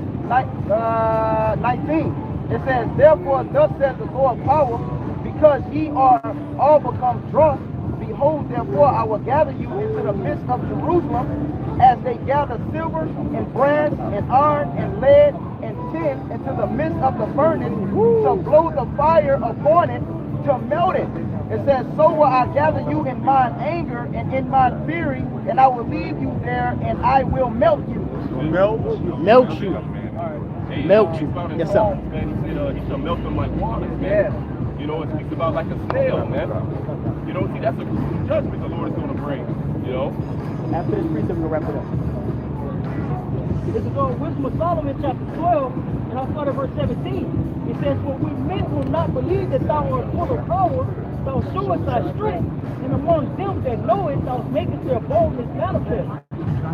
19. It says, therefore, thus says the Lord power, because ye are all become drunk, behold, therefore, I will gather you into the midst of Jerusalem, as they gather silver and brass and iron and lead and tin into the midst of the furnace, to blow the fire upon it, to melt it. It says, so will I gather you in mine anger and in mine fury, and I will leave you there, and I will melt you. Melt you. Melt you. Yes, sir. Man, he said he shall melt them like water, man. You know, it speaks about like a snail, man. You know, see, that's a judgment the Lord is going to bring, you know. After this precept, we'll wrap it up. This is Wisdom of Solomon, chapter 12, and I'll start at verse 17. It says, "For when men will not believe that thou art full of power, thou showest thy strength, and among them that know it, thou makest their boldness manifest.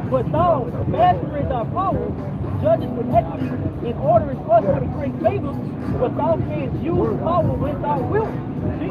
But thou masterest thy power, judgest with equity, and orderest us with a great favor, but thou canst use power when thou wilt." See?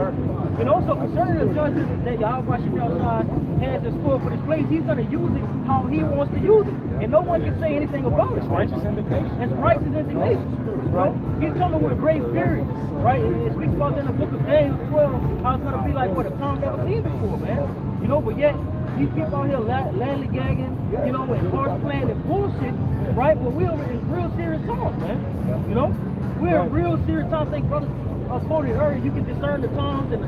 And also concerning the judgment that Yahweh Shai has in store for this place, he's going to use it how he wants to use it. And no one can say anything about it. Righteous indignation. It's righteous indignation. Right? He's coming with a great fury. Right? It speaks about in the book of Daniel 12 how it's going to be like what a tongue never seen before, man. You know, but yet these people out here landly gagging, you know, and horse playing and bullshit, right? But we're in real serious times, man. You know? We're in real serious times. Thank brothers quoted earlier, you can discern the tongues and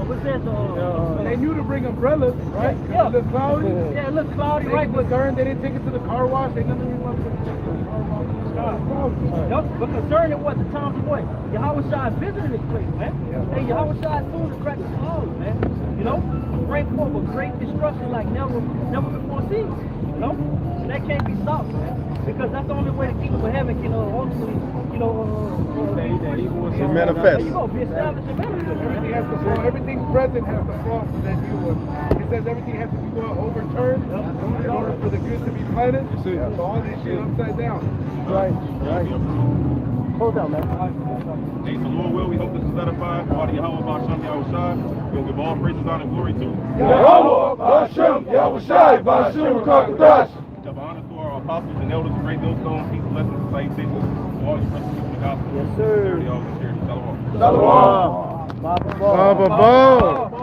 what says they knew to bring umbrellas, right? Yeah. It looked cloudy. Yeah, it looked cloudy, They right? But discerned, they didn't take it to the car wash. They never even went to the car wash. Yep, but concerning what the times of what Yahweh Shai visited this place, man. Hey, Yahweh Shai is soon to crack the clouds, man. You know, bring forth a great destruction like never before seen. You know, and that can't be stopped, man. Because that's the only way the kingdom of heaven can ultimately, you know, manifest. You know, be established and manifest. Everything has to fall. Everything present has to fall for that new one. It says everything has to be overturned in order for the good to be planted. So all this shit upside down. Right. Hold down, man. Hey, so Lord will, we hope this is edified. Father Yahweh, Ba'Shem, Yahushai. We'll give all praises, honor, and glory to Yahweh, Ba'Shem, Yahushai, Ba'Shem, Kakadash. Double honor to our apostles and elders, great millstones, peace, blessings, and salutations to all the people of the gospel. Yes, sir. All the charity. Shalom. Shalom. Baba.